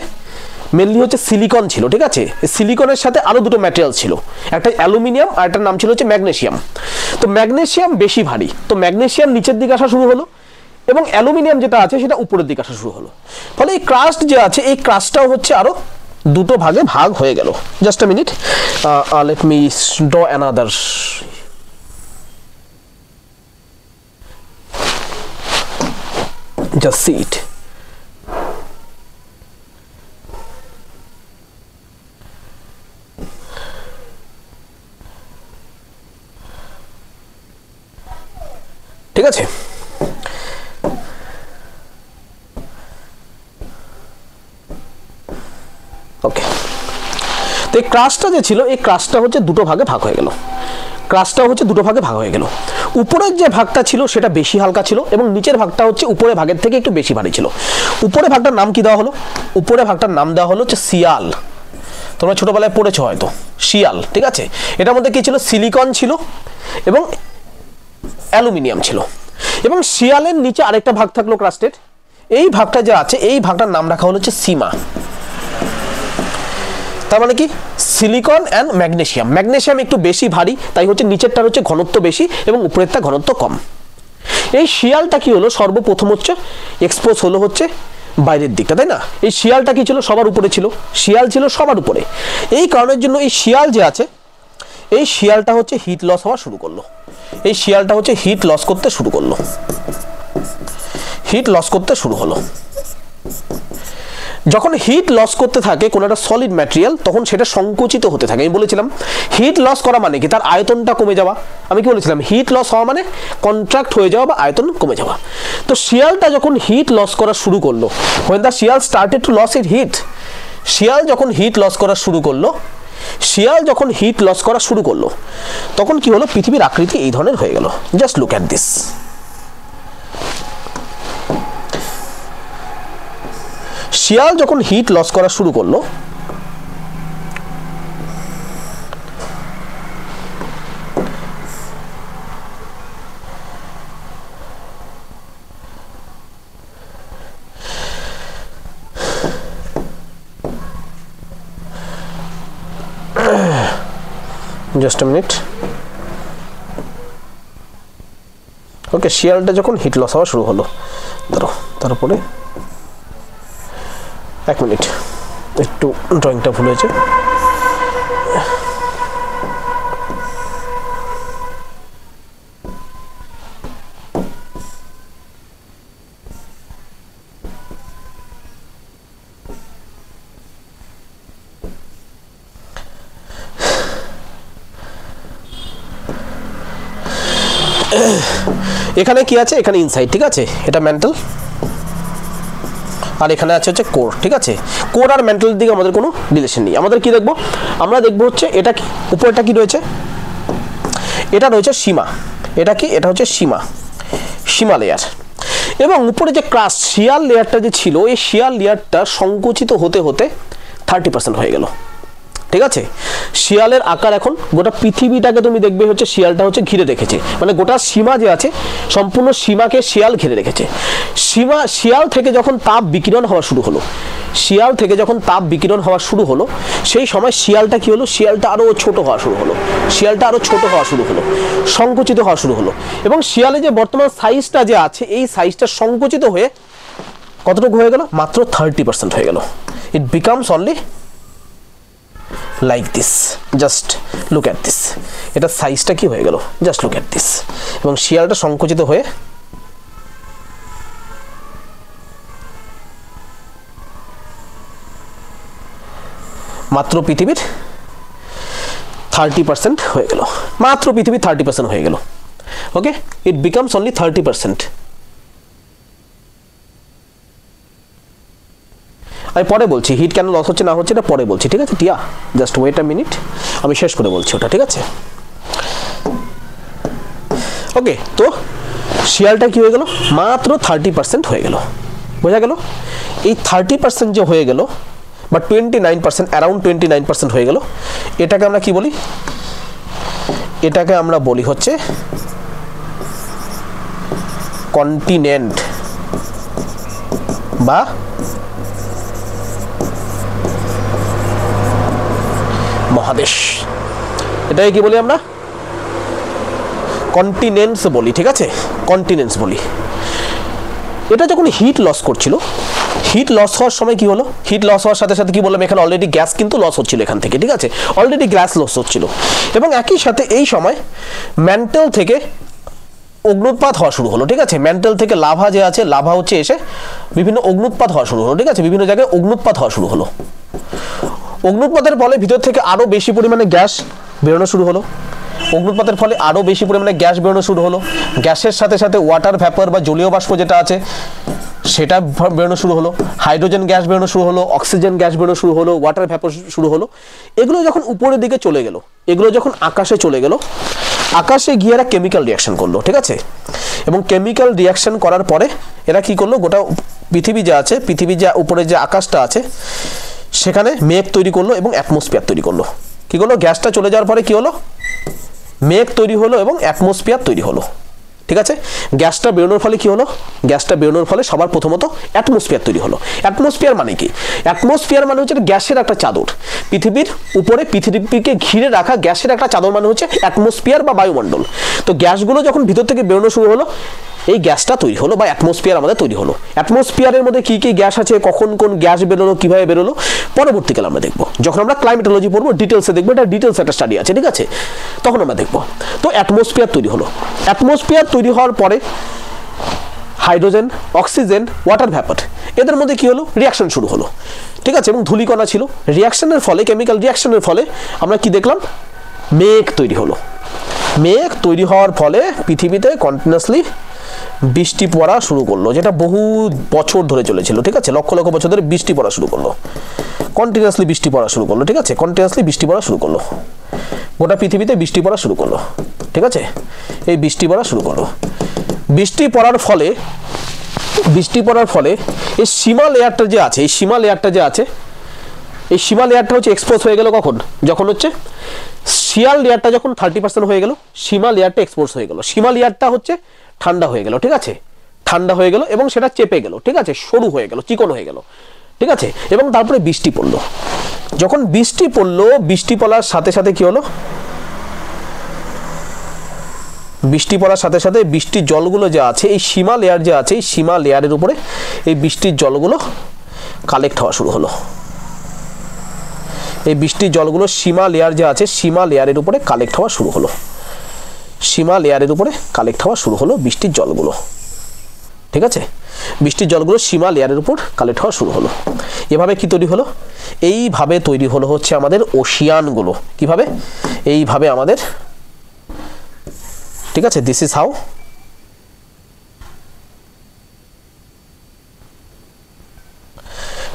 মেনলি হচ্ছে সিলিকন ছিল, ঠিক আছে? সিলিকনের সাথে আরো দুটো ম্যাটেরিয়াল ছিল, একটা অ্যালুমিনিয়াম আর একটার নাম ছিল হচ্ছে ম্যাগনেসিয়াম। তো ম্যাগনেসিয়াম বেশি ভারী, তো ম্যাগনেসিয়াম নিচের দিকে আসা শুরু হলো, এবং অ্যালুমিনিয়াম যেটা আছে সেটা উপরের দিকে আসা শুরু হলো। ফলে এই ক্রাস্ট যে আছে, এই ক্রাস্টটাও হচ্ছে আরো দুটো ভাগে ভাগ হয়ে গেল। Just a minute, let me draw another. Just see it. ঠিক আছে? ওকে, তো এই ক্রাস্টটা যে ছিল, এই ক্রাস্টটা হচ্ছে দুটো ভাগে ভাগ হয়ে গেল। ক্রাস্টটা হচ্ছে দুটো ভাগে ভাগ হয়ে গেল। উপরের যে ভাগটা ছিল সেটা বেশি হালকা ছিল, এবং নিচের ভাগটা হচ্ছে উপরের ভাগের থেকে একটু বেশি ভারী ছিল। উপরের ভাগটার নাম কি দেওয়া হলো? উপরের ভাগটার নাম দেওয়া হলো হচ্ছে শিয়াল। তোমরা ছোটবেলায় পড়েছো হয়তো, শিয়াল, ঠিক আছে? এটার মধ্যে কি ছিল? সিলিকন ছিল এবং অ্যালুমিনিয়াম ছিল। এবং শিয়ালের নিচে আরেকটা ভাগ থাকলো ক্রাস্টের। এই ভাগটা যে আছে, এই ভাগটার নাম রাখা হলো হচ্ছে সীমা। তার মানে কি? Silicon and magnesium. ম্যাগনেসিয়াম একটু বেশি ভারী, তাই হচ্ছে নিচেরটার হচ্ছে ঘনত্ব বেশি এবং উপরেরটা ঘনত্ব কম। এই শিয়ালটা কি হলো? সর্বপ্রথম হচ্ছে এক্সপোজ হলো হচ্ছে বাইরের দিকটা, তাই না? এই শিয়ালটা কি ছিল? সবার উপরে ছিল। শিয়াল ছিল সবার উপরে। এই কারণের জন্য এই শিয়াল যে আছে, এই শিয়ালটা হচ্ছে হিট লস হওয়া শুরু করলো। এই শিয়ালটা হচ্ছে হিট লস করতে শুরু করলো। হিট লস করতে শুরু হলো। যখন হিট লস করতে থাকে কোনো একটা সলিড ম্যাটেরিয়াল, তখন সেটা সংকুচিত হতে থাকে। আমি বলেছিলাম হিট লস করা মানে কি? তার আয়তনটা কমে যাওয়া। আমি কি বলেছিলাম? হিট লস হওয়া মানে কন্ট্রাক্ট হয়ে যাওয়া বা আয়তন কমে যাওয়া। তো শিয়ালটা যখন হিট লস করা শুরু করলো, when the শিয়াল started to lose its heat, শিয়াল যখন হিট লস করা শুরু করলো, তখন কি হলো? পৃথিবীর আকৃতি এই ধরনের হয়ে গেল। Just look at this. শিয়াল যখন হিট লস করা শুরু করলো, জাস্ট আ মিনিট। ওকে, শিয়ালটা যখন হিট লস হওয়া শুরু হলো, ধরো তারপরে 1 মিনিট, একটু ড্রয়িংটা ভুল হয়েছে। এখানে কি আছে, এখানে ইনসাইড, ঠিক আছে, এটা মেন্টাল, আর এখানে আছে হচ্ছে কোর, ঠিক আছে। কোর আর মেন্টালের দিকে আমাদের কোনো রিলেশন নেই। আমাদের কি দেখবো, আমরা দেখবো হচ্ছে এটা কি, উপরেটা কি রয়েছে, এটা রয়েছে সীমা, এটা কি, এটা হচ্ছে সীমা, সীমা লেয়ার। এবং উপরে যে ক্রাস্ট শিয়ার লেয়ারটা যে ছিল, এই শিয়ার লেয়ারটা সংকুচিত হতে হতে 30% হয়ে গেল, ঠিক আছে। শিয়ালের আকার এখন গোটা পৃথিবীটাকে তুমি দেখবে হচ্ছে শিয়ালটা হচ্ছে ঘিরে রেখেছে, মানে গোটা সীমা যে আছে সম্পূর্ণ সীমাকে শিয়াল ঘিরে রেখেছে। শিয়াল থেকে যখন তাপ বিকিরণ হওয়া শুরু হলো, শিয়াল থেকে যখন তাপ বিকিরণ হওয়া শুরু হলো, সেই সময় শিয়ালটা কি হলো, শিয়ালটা আরো ছোট হওয়া শুরু হলো, শিয়ালটা আরো ছোট হওয়া শুরু হলো, সংকুচিত হওয়া শুরু হলো। এবং শিয়ালে যে বর্তমান সাইজটা যে আছে, এই সাইজটা সংকুচিত হয়ে কতটুকু হয়ে গেল, মাত্র 30% হয়ে গেল। It becomes only like this, just look at this. এটা সাইজটা কি হয়ে গেল, জাস্ট লুক অ্যাট দিস। এবং শিয়ালটা সংকুচিত হয়ে মাত্র পৃথিবীর 30% হয়ে গেল, মাত্র পৃথিবীর 30% হয়ে গেল। ওকে, ইট বিকামস অনলি 30%। আমি পরে বলছি হিট কেন লস হচ্ছে না হচ্ছে, এটা পরে বলছি, ঠিক আছে টিয়া, জাস্ট ওয়েট আ মিনিট, আমি শেষ করে বলছি ওটা, ঠিক আছে। ওকে, তো শিয়ালটা কি হয়ে গেল, মাত্র 30% হয়ে গেল, বোঝা গেল। এই 30% যে হয়ে গেল, বা 29%, অ্যারাউন্ড 29% হয়ে গেল, এটাকে আমরা কি বলি, এটাকে আমরা বলি হচ্ছে কন্টিনেন্ট বা মহাদেশ। এটাকে কি বলি আমরা, কন্টিনেন্টস বলি, ঠিক আছে, কন্টিনেন্টস বলি। এটা যখন হিট লস করছিল, হিট লস হওয়ার সময় কি হলো, হিট লস হওয়ার সাথে সাথে কি বললাম, এখানে অলরেডি গ্যাস কিন্তু লস হচ্ছিল এখান থেকে, ঠিক আছে, অলরেডি গ্যাস লস হচ্ছিল। এবং একই সাথে এই সময় ম্যান্টেল থেকে অগ্নুৎপাত হওয়া শুরু হলো, ঠিক আছে। ম্যান্টেল থেকে লাভা যে আছে, লাভা হচ্ছে এসে বিভিন্ন অগ্নুৎপাত হওয়া শুরু হলো, ঠিক আছে, বিভিন্ন জায়গায় অগ্নুৎপাত হওয়া শুরু হলো। অগ্নুৎপাতের ফলে ভিতর থেকে আরো বেশি পরিমাণে গ্যাস বেরোনো শুরু হলো, অগ্নুৎপাতের ফলে আরো বেশি পরিমাণে গ্যাস বেরোনো শুরু হলো। গ্যাসের সাথে সাথে ওয়াটার ভ্যাপার বা জলীয় বাষ্প যেটা আছে সেটা বেরোনো শুরু হলো, হাইড্রোজেন গ্যাস বেরোনো শুরু হলো, অক্সিজেন গ্যাস বেরোনো শুরু হলো, ওয়াটার ভ্যাপার শুরু হলো। এগুলো যখন উপরের দিকে চলে গেল, এগুলো যখন আকাশে চলে গেল, আকাশে গিয়ে এরা কেমিক্যাল রিয়াকশন করলো, ঠিক আছে। এবং কেমিক্যাল রিয়াকশন করার পরে এরা কি করলো, গোটা পৃথিবী যে আছে, পৃথিবী যে উপরে যে আকাশটা আছে সেখানে মেঘ তৈরি করলো এবং অ্যাটমসফিয়ার তৈরি করলো। কি করলো, গ্যাসটা চলে যাওয়ার পরে কি হলো, মেঘ তৈরি হলো এবং অ্যাটমসফিয়ার তৈরি হলো, ঠিক আছে। গ্যাসটা বেরোনোর ফলে কি হলো, গ্যাসটা বেরোনোর ফলে সবার প্রথমত অ্যাটমসফিয়ার তৈরি হলো। অ্যাটমসফিয়ার মানে কি, অ্যাটমসফিয়ার মানে হচ্ছে গ্যাসের একটা চাদর, পৃথিবীর উপরে পৃথিবীকে ঘিরে রাখা গ্যাসের একটা চাদর মানে হচ্ছে অ্যাটমসফিয়ার বা বায়ুমণ্ডল। তো গ্যাসগুলো যখন ভিতর থেকে বেরোনো শুরু হলো, এই গ্যাসটা তৈরি হলো বা অ্যাটমসফিয়ার আমাদের তৈরি হলো। অ্যাটমসফিয়ারের মধ্যে কি কি গ্যাস আছে, কখন কোন গ্যাস বেরোলো, কিভাবে বেরোলো, পরবর্তীকালে আমরা দেখবো, যখন আমরা ক্লাইমেটোলজি পড়বো ডিটেলসে দেখবো, এটা ডিটেলস একটা স্টাডি আছে, ঠিক আছে, তখন আমরা দেখবো। তো অ্যাটমসফিয়ার তৈরি হলো, অ্যাটমসফিয়ার তৈরি হওয়ার পরে হাইড্রোজেন, অক্সিজেন, ওয়াটার ভ্যাপার, এদের মধ্যে কি হলো, রিয়াকশন শুরু হলো, ঠিক আছে। এবং ধূলিকণা ছিল, রিয়াকশনের ফলে, কেমিক্যাল রিয়াকশনের ফলে আমরা কি দেখলাম, মেঘ তৈরি হলো। মেঘ তৈরি হওয়ার ফলে পৃথিবীতে কন্টিনিউয়াসলি বৃষ্টি পড়া শুরু করলো, যেটা বহু বছর ধরে চলেছিল, ঠিক আছে, লক্ষ লক্ষ বছর ধরে বৃষ্টি পড়া শুরু করলো, কন্টিনিউয়াসলি বৃষ্টি পড়া শুরু করলো, ঠিক আছে, কন্টিনিউয়াসলি বৃষ্টি পড়া শুরু করলো, গোটা পৃথিবীতে বৃষ্টি পড়া শুরু করলো, ঠিক আছে। এই বৃষ্টি পড়া শুরু করলো, বৃষ্টি পড়ার ফলে এই সীমা লেয়ারটা যে আছে, এই সীমা লেয়ারটা যে আছে, এই সীমা লেয়ারটা হচ্ছে এক্সপোজ হয়ে গেল কখন, যখন হচ্ছে শিয়াল লেয়ারটা যখন 30% হয়ে গেল, সীমা লেয়ারটা এক্সপোজ হয়ে গেল, সীমা লেয়ারটা হচ্ছে ঠান্ডা হয়ে গেল, ঠিক আছে, ঠান্ডা হয়ে গেল এবং সেটা চেপে গেল, ঠিক আছে, সরু হয়ে গেল, চিকন হয়ে গেল, ঠিক আছে। এবং তারপরে বৃষ্টি পড়লো, যখন বৃষ্টি পড়লো, বৃষ্টি পড়ার সাথে সাথে কি হলো, বৃষ্টি পড়ার সাথে সাথে বৃষ্টির জলগুলো যে আছে এই সীমা লেয়ার যে আছে এই সীমা লেয়ারের উপরে এই বৃষ্টির জলগুলো কালেক্ট হওয়া শুরু হলো। এই বৃষ্টির জলগুলো সীমা লেয়ার যে আছে সীমা লেয়ারের উপরে কালেক্ট হওয়া শুরু হলো। সীমা লেয়ারের উপরে কালেক্ট হওয়া শুরু হলো বৃষ্টির জলগুলো। ঠিক আছে, বৃষ্টির জলগুলো সীমা লেয়ারের উপর কালেক্ট হওয়া শুরু হলো। এভাবে কি তৈরি হলো? এইভাবে তৈরি হলো হচ্ছে আমাদের ওশিয়ানগুলো। কিভাবে? এইভাবে আমাদের, ঠিক আছে, দিস ইজ হাউ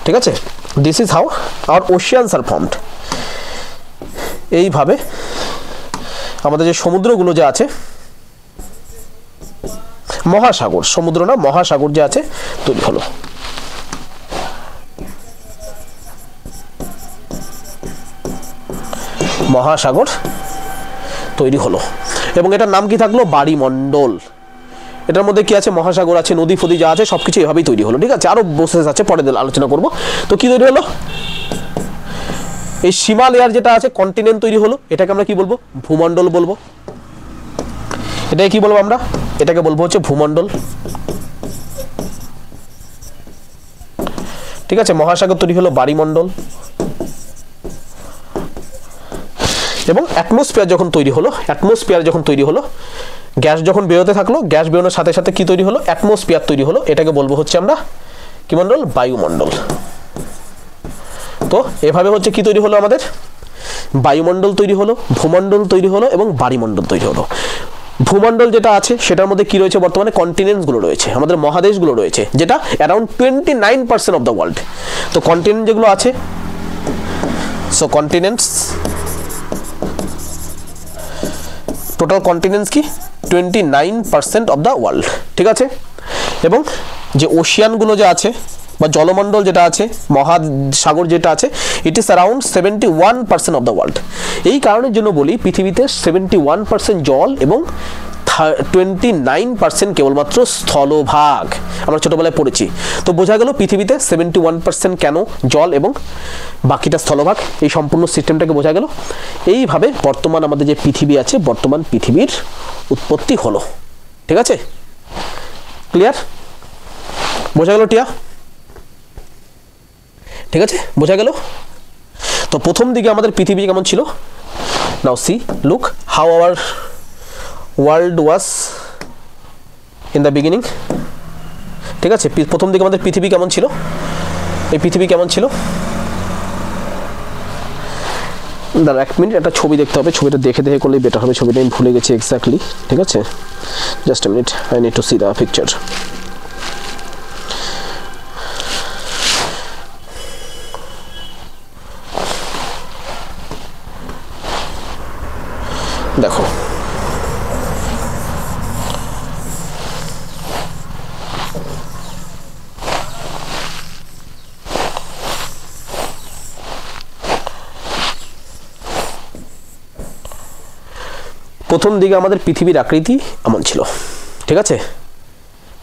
ঠিক আছে, this is how our oceans are formed. এইভাবে আমাদের যে সমুদ্রগুলো যে আছে, মহাসাগর, সমুদ্র না মহাসাগর যে আছে তৈরি হলো। মহাসাগর তৈরি হলো এবং এটার নাম কি থাকলো? বায়ুমণ্ডল। এটার মধ্যে কি আছে? মহাসাগর আছে, নদী ফদী যা আছে সবকিছু এভাবেই তৈরি হলো। ঠিক আছে, আরো প্রসেস আছে, পরে আলোচনা করব। তো কি তৈরি হলো? এই সীমা লেয়ার যেটা আছে কন্টিনেন্ট তৈরি হলো। এটাকে আমরা কি বলবো? ভূমণ্ডল বলবো। এটাকে কি বলবো আমরা? এটাকে বলবো হচ্ছে ভূমণ্ডল। ঠিক আছে, মহাসাগর তৈরি হলো বায়ুমণ্ডল। এবং অ্যাটমসফিয়ার যখন তৈরি হলো, অ্যাটমসফিয়ার যখন তৈরি হলো, গ্যাস যখন বেরোতে থাকলো, গ্যাস বেরোনোর সাথে সাথে কি তৈরি হলো? অ্যাটমসফিয়ার তৈরি হলো। এটাকে বলবো হচ্ছে আমরা কি মণ্ডল? বায়ুমণ্ডল। তো এভাবে হচ্ছে কি তৈরি হলো? আমাদের বায়ুমণ্ডল তৈরি হলো, ভূমণ্ডল তৈরি হলো এবং বায়ুমণ্ডল তৈরি হলো। ভূমণ্ডল যেটা আছে সেটার মধ্যে কি রয়েছে? বর্তমানে কন্টিনেন্টসগুলো রয়েছে, আমাদের মহাদেশগুলো রয়েছে, যেটা অ্যারাউন্ড 29% অফ দ্য ওয়ার্ল্ড। তো কন্টিনেন্ট যেগুলো আছে, সো কন্টিনেন্টস, টোটাল কন্টিনেন্টস কি? 29% অফ দ্য ওয়ার্ল্ড। ঠিক আছে, এবং যে ওশিয়ানগুলো যে আছে বা জলমণ্ডল যেটা আছে, মহাসাগর যেটা আছে, it is around 71% of the world. এই কারণের জন্য বলি পৃথিবীতে 71% জল এবং 29% কেবলমাত্র স্থলভাগ। আমরা ছোটবেলায় পড়েছি। তো বোঝা গেল পৃথিবীতে 71% কেন জল এবং বাকিটা স্থলভাগ, এই সম্পূর্ণ সিস্টেমটাকে বোঝা গেল। এইভাবে বর্তমান আমাদের যে পৃথিবী আছে, বর্তমান পৃথিবীর উৎপত্তি হলো। ঠিক আছে, ক্লিয়ার? বোঝা গেল টিয়া? ঠিক আছে, বোঝা গেল? তো প্রথম দিকে আমাদের পৃথিবী কেমন ছিল? Now see, look how our world was in the beginning. ঠিক আছে, প্রথম দিকে আমাদের পৃথিবী কেমন ছিল? এই পৃথিবী কেমন ছিল? দাঁড়া এক মিনিট, একটা ছবি দেখতে হবে, ছবিটা দেখে দেখে করলেই বেটার হবে। ছবিটা আমি ভুলে গেছি এক্স্যাক্টলি। ঠিক আছে, just a minute, I need to C the picture. দেখো, প্রথম দিকে আমাদের পৃথিবীর আকৃতি এমন ছিল। ঠিক আছে,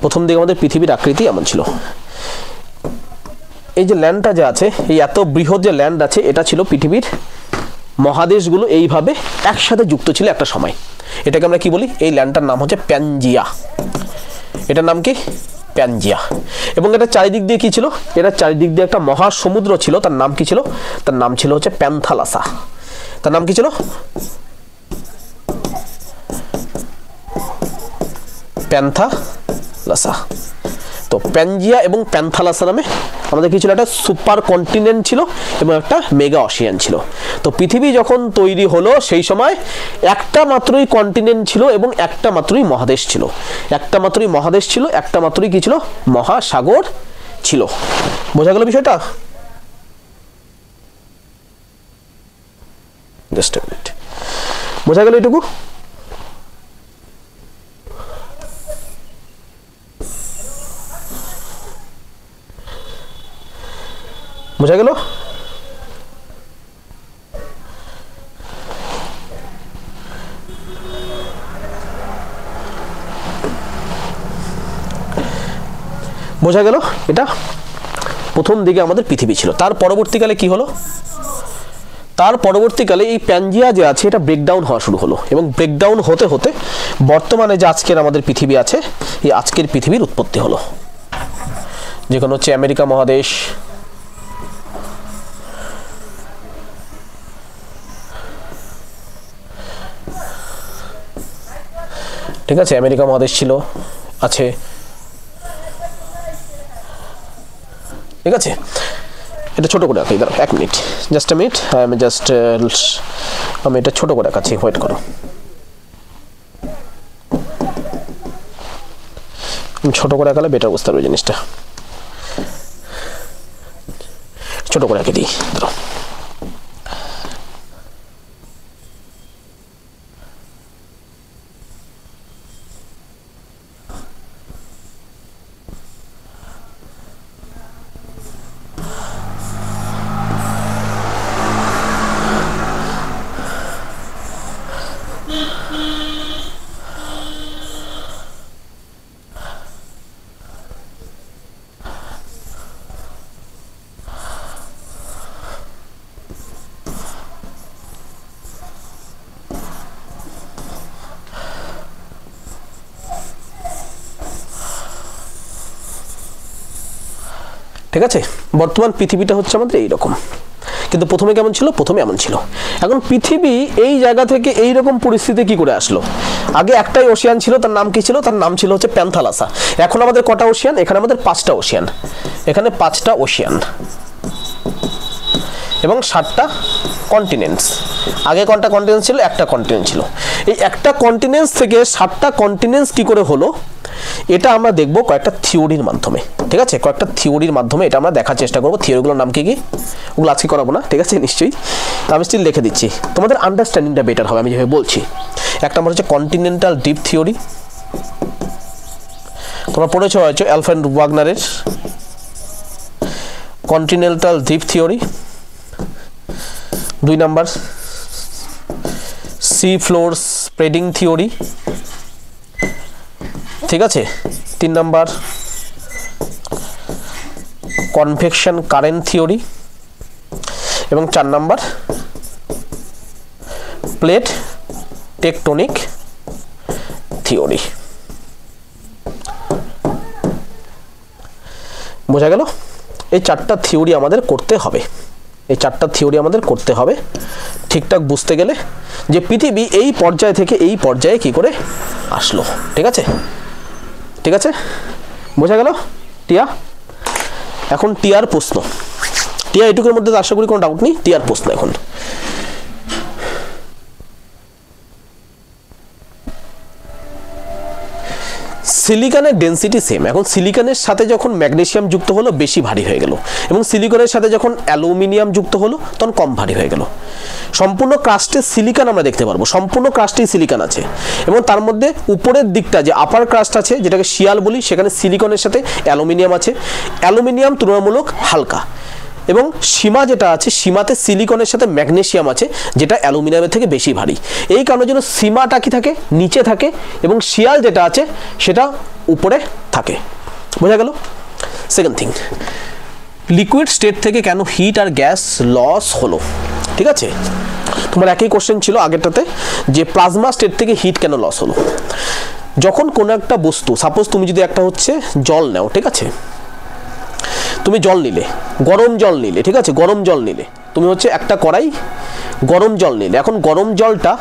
প্রথম দিকে আমাদের পৃথিবীর আকৃতি এমন ছিল। এই যে ল্যান্ডটা যে আছে, এই এত বৃহৎ যে ল্যান্ড আছে, এটা ছিল পৃথিবীর মহাদেশগুলো এইভাবে একসাথে যুক্ত ছিল একটা সময়। এটাকে আমরা কি বলি? এই ল্যান্ডটার নাম হচ্ছে প্যানজিয়া। এটার নাম কি? প্যানজিয়া। এবং এটা চারিদিক দিয়ে কি ছিল? এটা চারিদিক দিয়ে একটা মহাসমুদ্র ছিল। তার নাম কি ছিল? তার নাম ছিল হচ্ছে প্যান্থালাসা। তার নাম কি ছিল? প্যান্থালাসা। তো প্যানজিয়া এবং প্যান্থালাসা নামে আমাদের কি ছিল? একটা সুপার কন্টিনেন্ট ছিল এবং একটা মেগা অশিয়ান ছিল। তো পৃথিবী যখন তৈরি হলো সেই সময় একটা মাত্রই কন্টিনেন্ট ছিল এবং একটা মাত্রই মহাদেশ ছিল। একটা মাত্রই মহাদেশ ছিল, একটা মাত্রই কি ছিল? মহাসাগর ছিল। বোঝা গেল বিষয়টা? জাস্ট এ মিনিট, বোঝা গেল এটুকু? বোঝা গেল? বোঝা গেল? এটা প্রথম দিকে আমাদের পৃথিবী ছিল। তার পরবর্তীকালে কি হলো? তার পরবর্তীকালে এই প্যানজিয়া যে আছে এটা ব্রেকডাউন হওয়া শুরু হলো এবং ব্রেকডাউন হতে হতে বর্তমানে যে আজকের আমাদের পৃথিবী আছে এই আজকের পৃথিবীর উৎপত্তি হলো, যেখানে হচ্ছে আমেরিকা মহাদেশ, ঠিক আছে, আমেরিকা মহাদেশ ছিল, আছে, ঠিক আছে। এটা ছোট করে রাখি, দাঁড়াও 1 মিনিট, জাস্ট আ মিনিট, আমি এটা ছোট করে রাখাচ্ছি, ওয়েট করো। ছোট করে রাখলে বেটার বুঝতে পারবে জিনিসটা, ছোট করে রেখে দিই, দাঁড়াও। ঠিক আছে, বর্তমান পৃথিবীটা হচ্ছে আমাদের এইরকম, কিন্তু প্রথমে কেমন ছিল? প্রথমে এমন ছিল। এখন পৃথিবী এই জায়গা থেকে এই রকম পরিস্থিতি কি করে আসলো? আগে একটাই ওশিয়ান ছিল, তার নাম কি ছিল? তার নাম ছিল হচ্ছে প্যান্থালাসা। এখন আমাদের কটা ওশিয়ান? এখানে আমাদের 5টা ওশিয়ান, এখানে 5টা ওশিয়ান এবং 7টা কন্টিনেন্টস। আগে কয়টা কন্টিনেন্ট ছিল? একটা কন্টিনেন্ট ছিল। এই একটা কন্টিনেন্টস থেকে 7টা কন্টিনেন্টস কি করে হলো এটা আমরা দেখব কয়েকটা থিওরির মাধ্যমে, ঠিক আছে, কয়েকটা থিওরির মাধ্যমে এটা আমরা দেখার চেষ্টা করব। থিওরিগুলোর নাম কি কি ওগুলো আজকে করাবো না, ঠিক আছে, নিশ্চয়ই, আমি স্টিল লিখে দিচ্ছি, তোমাদের আন্ডারস্ট্যান্ডিংটা বেটার হবে আমি যেভাবে বলছি। একটা আমার হচ্ছে কন্টিনেন্টাল ডিপ থিওরি, তোমরা পড়েছো হয়তো অ্যালফ্রেড ওয়াগনারের continental drift theory. 2 number sea floor spreading theory, ঠিক আছে। 3 নাম্বার কনভেকশন কারেন্ট থিওরি এবং 4 নাম্বার প্লেট টেকটনিক থিওরি। বোঝা গেল? এই 4টা থিওরি আমাদের করতে হবে, এই 4টা থিওরি আমাদের করতে হবে ঠিকঠাক বুঝতে গেলে যে পৃথিবী এই পর্যায় থেকে এই পর্যায়ে কি করে আসলো, ঠিক আছে, ঠিক আছে, বোঝা গেল টিয়া? এখন টিয়ার প্রশ্ন, টিয়া এটুকুর মধ্যে আশা করি কোনো ডাউট নেই। টিয়ার প্রশ্ন এখন সিলিকনের ডেনসিটি সেম। এখন সিলিকনের সাথে যখন ম্যাগনেসিয়াম যুক্ত হলো বেশি ভারী হয়ে গেল এবং সিলিকনের সাথে যখন অ্যালুমিনিয়াম যুক্ত হলো তখন কম ভারী হয়ে গেল। সম্পূর্ণ ক্রাস্টে সিলিকন আমরা দেখতে পারবো, সম্পূর্ণ ক্রাস্টেই সিলিকন আছে এবং তার মধ্যে উপরের দিকটা যে আপার ক্রাস্ট আছে যেটাকে শিয়াল বলি সেখানে সিলিকনের সাথে অ্যালুমিনিয়াম আছে। অ্যালুমিনিয়াম তুলনামূলক হালকা এবং সীমা যেটা আছে সীমাতে সিলিকনের সাথে ম্যাগনেসিয়াম আছে যেটা অ্যালুমিনিয়ামের থেকে বেশি ভারী। এই কারণের জন্য সীমাটা কি থাকে? নিচে থাকে এবং শিয়াল যেটা আছে সেটা উপরে থাকে। বোঝা গেল? সেকেন্ড থিং, লিকুইড স্টেট থেকে কেন হিট আর গ্যাস লস হলো, ঠিক আছে, তোমার একই কোশ্চেন ছিল আগেরটাতে যে প্লাজমা স্টেট থেকে হিট কেন লস হলো। যখন কোনো একটা বস্তু, সাপোজ তুমি যদি একটা হচ্ছে জল নাও, ঠিক আছে, তুমি জল নিলে, গরম জল নিলে, ঠিক আছে, গরম জল নিলে, তুমি হচ্ছে একটা কড়াই গরম জল নিলে, এখন গরম জলটা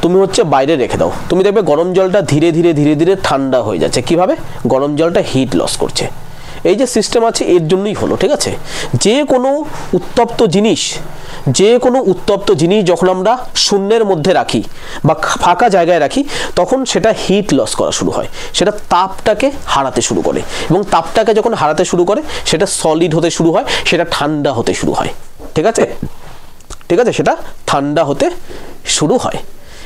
তুমি হচ্ছে বাইরে রেখে দাও, তুমি দেখবে গরম জলটা ধীরে ধীরে ধীরে ধীরে ঠান্ডা হয়ে যাচ্ছে। কিভাবে? গরম জলটা হিট লস করছে। এই যে সিস্টেম আছে এর জন্যই হলো, ঠিক আছে। যে কোনো উত্তপ্ত জিনিস, যে কোনো উত্তপ্ত জিনিস যখন আমরা শূন্যের মধ্যে রাখি বা ফাঁকা জায়গায় রাখি তখন সেটা হিট লস করা শুরু হয়, সেটা তাপটাকে হারাতে শুরু করে এবং তাপটাকে যখন হারাতে শুরু করে সেটা সলিড হতে শুরু হয়, সেটা ঠান্ডা হতে শুরু হয়, ঠিক আছে, ঠিক আছে, সেটা ঠান্ডা হতে শুরু হয়।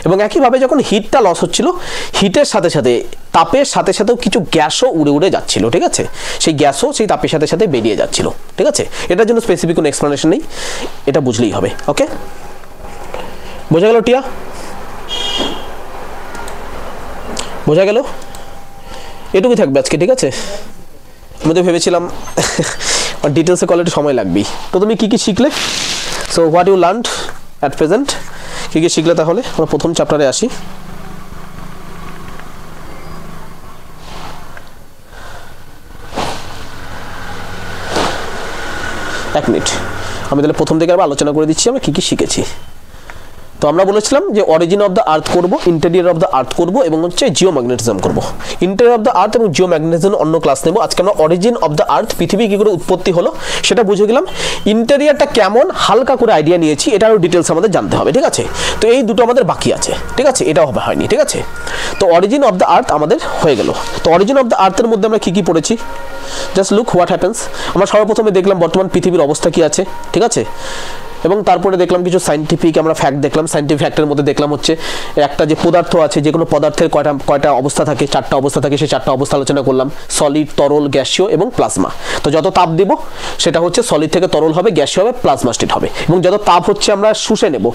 এবং একইভাবে যখন হিটটা লস হচ্ছিল হিটের সাথে সাথে তাপের সাথে সাথেও কিছু গ্যাসও উড়ে উড়ে যাচ্ছিল, ঠিক আছে, সেই গ্যাসও সেই তাপের সাথে সাথে বেরিয়ে যাচ্ছিল, ঠিক আছে। এটার জন্য স্পেসিফিক কোনো এক্সপ্লেনেশন নেই, এটা বুঝলেই হবে। ওকে, বোঝা গেল টিয়া? বোঝা গেল? এটুকুই থাকবে আজকে, ঠিক আছে। আমি তো ভেবেছিলাম ডিটেলসে কল একটু সময় লাগবেই। তো তুমি কি কি শিখলে? So what you learned? At present কী কী শিখলে তাহলে আমরা প্রথম চ্যাপ্টারে আসি। এক মিনিট, আমি তাহলে প্রথম থেকে আবার আলোচনা করে দিচ্ছি আমরা কী কী শিখেছি। তো আমরা বলেছিলাম যে অরিজিন অফ দ্য আর্থ করব, ইন্টেরিয়র অফ দ্য আর্থ করব এবং হচ্ছে জিওম্যাগনেটিজম করব। ইন্টেরিয়র অফ দ্য আর্থ এবং জিওম্যাগনেটিজম অন্য ক্লাস নেব। আজকে আমরা অরিজিন অফ দ্য আর্থ, পৃথিবী কী করে উৎপত্তি হলো সেটা বুঝে গেলাম। ইন্টেরিয়রটা কেমন হালকা করে আইডিয়া নিয়েছি, এটা আরও ডিটেলস আমাদের জানতে হবে, ঠিক আছে। তো এই দুটো আমাদের বাকি আছে, ঠিক আছে, এটাও হয়নি, ঠিক আছে। তো অরিজিন অফ দ্য আর্থ আমাদের হয়ে গেল। তো অরিজিন অফ দ্য আর্থের মধ্যে আমরা কী কী পড়েছি, জাস্ট লুক হোয়াট হ্যাপেন্স। আমরা সর্বপ্রথমে দেখলাম বর্তমান পৃথিবীর অবস্থা কী আছে, ঠিক আছে, এবং তারপরে দেখলাম কিছু সাইন্টিফিক আমরা ফ্যাক্ট দেখলাম। সাইন্টিফিক ফ্যাক্টের মধ্যে দেখলাম হচ্ছে একটা যে পদার্থ আছে, যে কোনো পদার্থের কয়টা অবস্থা থাকে, 4টা অবস্থা থাকে, সেই 4টা অবস্থা আলোচনা করলাম, সলিড, তরল, গ্যাসীয় এবং প্লাজমা। তো যত তাপ দিব সেটা হচ্ছে সলিড থেকে তরল হবে, গ্যাসীয় হবে, প্লাজমা স্টেট হবে। এবং যত তাপ হচ্ছে আমরা শুষে নেব,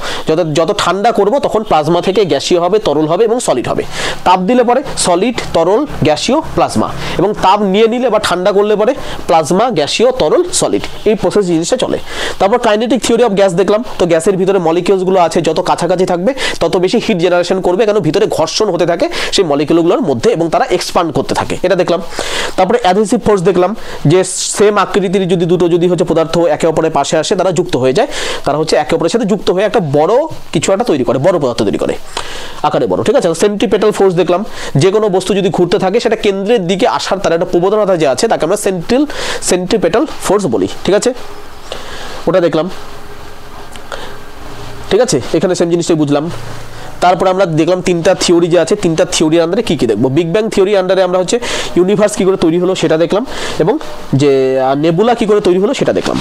যত ঠান্ডা করব তখন প্লাজমা থেকে গ্যাসীয় হবে, তরল হবে এবং সলিড হবে। তাপ দিলে পরে সলিড, তরল, গ্যাসীয়, প্লাজমা, এবং তাপ নিয়ে নিলে বা ঠান্ডা করলে পরে প্লাজমা, গ্যাসীয়, তরল, সলিড, এই প্রসেস জিনিসটা চলে। তারপর কাইনেটিক থিওরি অফ গ্যাস দেখলাম। তো গ্যাসের ভিতরে মলিকিউলসগুলো আছে, যত কাছাকাছি থাকবে তত বেশি হিট জেনারেশন করবে, কেন ভিতরে ঘর্ষণ হতে থাকে সেই মলিকিউলগুলোর মধ্যে এবং তারা এক্সপান্ড করতে থাকে, এটা দেখলাম। তারপরে অ্যাডহেসিভ ফোর্স দেখলাম, যে সেম আকৃতির দুটো যদি হচ্ছে পদার্থ একে অপরের পাশে আসে তারা যুক্ত হয়ে যায়, তারা হচ্ছে একে অপরের সাথে যুক্ত হয়ে একটা বড় কিছু একটা তৈরি করে, বড় পদার্থ তৈরি করে, আকারে বড়, ঠিক আছে। সেন্ট্রিপেটাল ফোর্স দেখলাম, যে কোনো বস্তু যদি ঘুরতে থাকে সেটা কেন্দ্রের দিকে আসার তার একটা প্রবণতা যে আছে তাকে আমরা সেন্ট্রিপেটাল ফোর্স বলি, ঠিক আছে, ওটা দেখলাম, ঠিক আছে। এখানে সেম জিনিসটাই বুঝলাম। তারপরে আমরা দেখলাম 3টা থিওরি যে আছে, 3টা থিওরির আন্ডারে কী কী দেখবো। বিগ ব্যাং থিওরি আন্ডারে আমরা হচ্ছে ইউনিভার্স কী করে তৈরি হলো সেটা দেখলাম, এবং যে নেবুলা কী করে তৈরি হলো সেটা দেখলাম।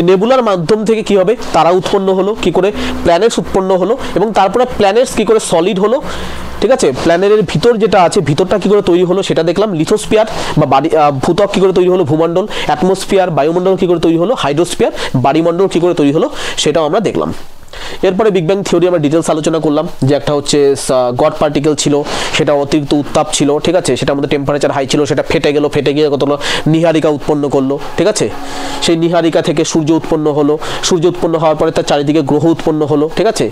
নেবুলার মাধ্যম থেকে কী হবে, তারা উৎপন্ন হলো, কী করে প্ল্যানেটস উৎপন্ন হলো, এবং তারপরে প্ল্যানেটস কী করে সলিড হলো, ঠিক আছে। প্ল্যানেটের ভিতর যেটা আছে, ভিতরটা কী করে তৈরি হলো সেটা দেখলাম। লিথোস্ফিয়ার বা ভূত্বক কী করে তৈরি হলো, ভূমণ্ডল, অ্যাটমসফিয়ার, বায়ুমণ্ডল কী করে তৈরি হলো, হাইড্রোস্ফিয়ার, বাড়িমণ্ডল কী করে তৈরি হলো সেটাও আমরা দেখলাম। এরপরে বিগ ব্যাং থিওরি আমরা ডিটেলস আলোচনা করলাম, যে একটা হচ্ছে গড পার্টিকেল ছিল, সেটা অতিরিক্ত উত্তাপ ছিল, ঠিক আছে, সেটার মধ্যে টেম্পারেচার হাই ছিল, সেটা ফেটে গিয়ে কতগুলো নিহারিকা উৎপন্ন করলো, ঠিক আছে। সেই নিহারিকা থেকে সূর্য উৎপন্ন হলো, সূর্য উৎপন্ন হওয়ার পরে তার চারিদিকে গ্রহ উৎপন্ন হলো, ঠিক আছে।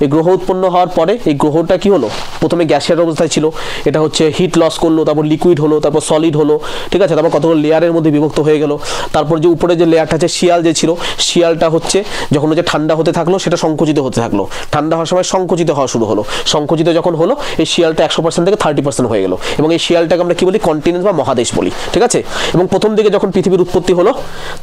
এই গ্রহ উৎপন্ন হওয়ার পরে এই গ্রহটা কি হলো, প্রথমে গ্যাসের অবস্থায় ছিল, এটা হচ্ছে হিট লস করলো, তারপর লিকুইড হলো, তারপর সলিড হলো, ঠিক আছে, তারপর কতগুলো লেয়ারের মধ্যে বিভক্ত হয়ে গেল। তারপর যে উপরে যে লেয়ারটা আছে শিয়াল যে ছিল, শিয়ালটা হচ্ছে যখন হচ্ছে ঠান্ডা হতে থাকলো সেটা সংকুচিত হতে থাকলো, ঠান্ডা হওয়ার সময় সংকুচিত হওয়া শুরু হলো, সংকুচিত যখন হলো এই শিয়ালটা 100% থেকে 30% হয়ে গেল, এবং এই শিয়ালটাকে আমরা কি বলি, কন্টিনেন্ট বা মহাদেশ বলি, ঠিক আছে। এবং প্রথম দিকে যখন পৃথিবীর উৎপত্তি হলো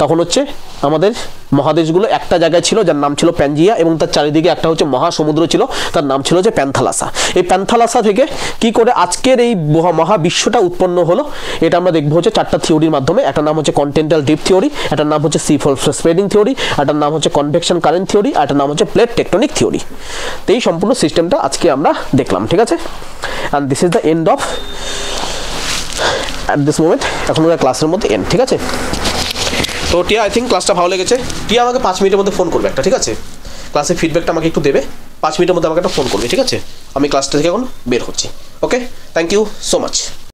তখন হচ্ছে আমাদের মহাদেশগুলো একটা জায়গায় ছিল যার নাম ছিল প্যানজিয়া, এবং তার চারিদিকে একটা হচ্ছে মহাসমুদ্র ছিল, তার নাম ছিল যে প্যান্থালাসা। এই প্যান্থালাসা থেকে কি করে আজকের এই মহাবিশ্বটা উৎপন্ন হলো এটা আমরা দেখবো হচ্ছে 4টা থিওরির মাধ্যমে। একটা নাম হচ্ছে কন্টিনেন্টাল ডিপ থিওরি, একটার নাম হচ্ছে সি স্প্রেডিং থিওরি, একটার নাম হচ্ছে কনভেকশন কারেন্ট থিওরি, আর একটার নাম হচ্ছে প্লেট টেকটনিক থিওরি। তো এই সম্পূর্ণ সিস্টেমটা আজকে আমরা দেখলাম, ঠিক আছে। And this is the end of at this moment, এখন ওরা ক্লাসের মধ্যে এন্ড, ঠিক আছে। তো টিয়া, আই থিঙ্ক ক্লাসটা ভালো লেগেছে। টিয়া আমাকে 5 মিনিটের মধ্যে ফোন করবে একটা, ঠিক আছে, ক্লাসের ফিডব্যাকটা আমাকে একটু দেবে, 5 মিনিটের মধ্যে আমাকে একটা ফোন করবে, ঠিক আছে। আমি ক্লাসটা থেকে এখন বের হচ্ছি, ওকে, থ্যাংক ইউ সো মাচ।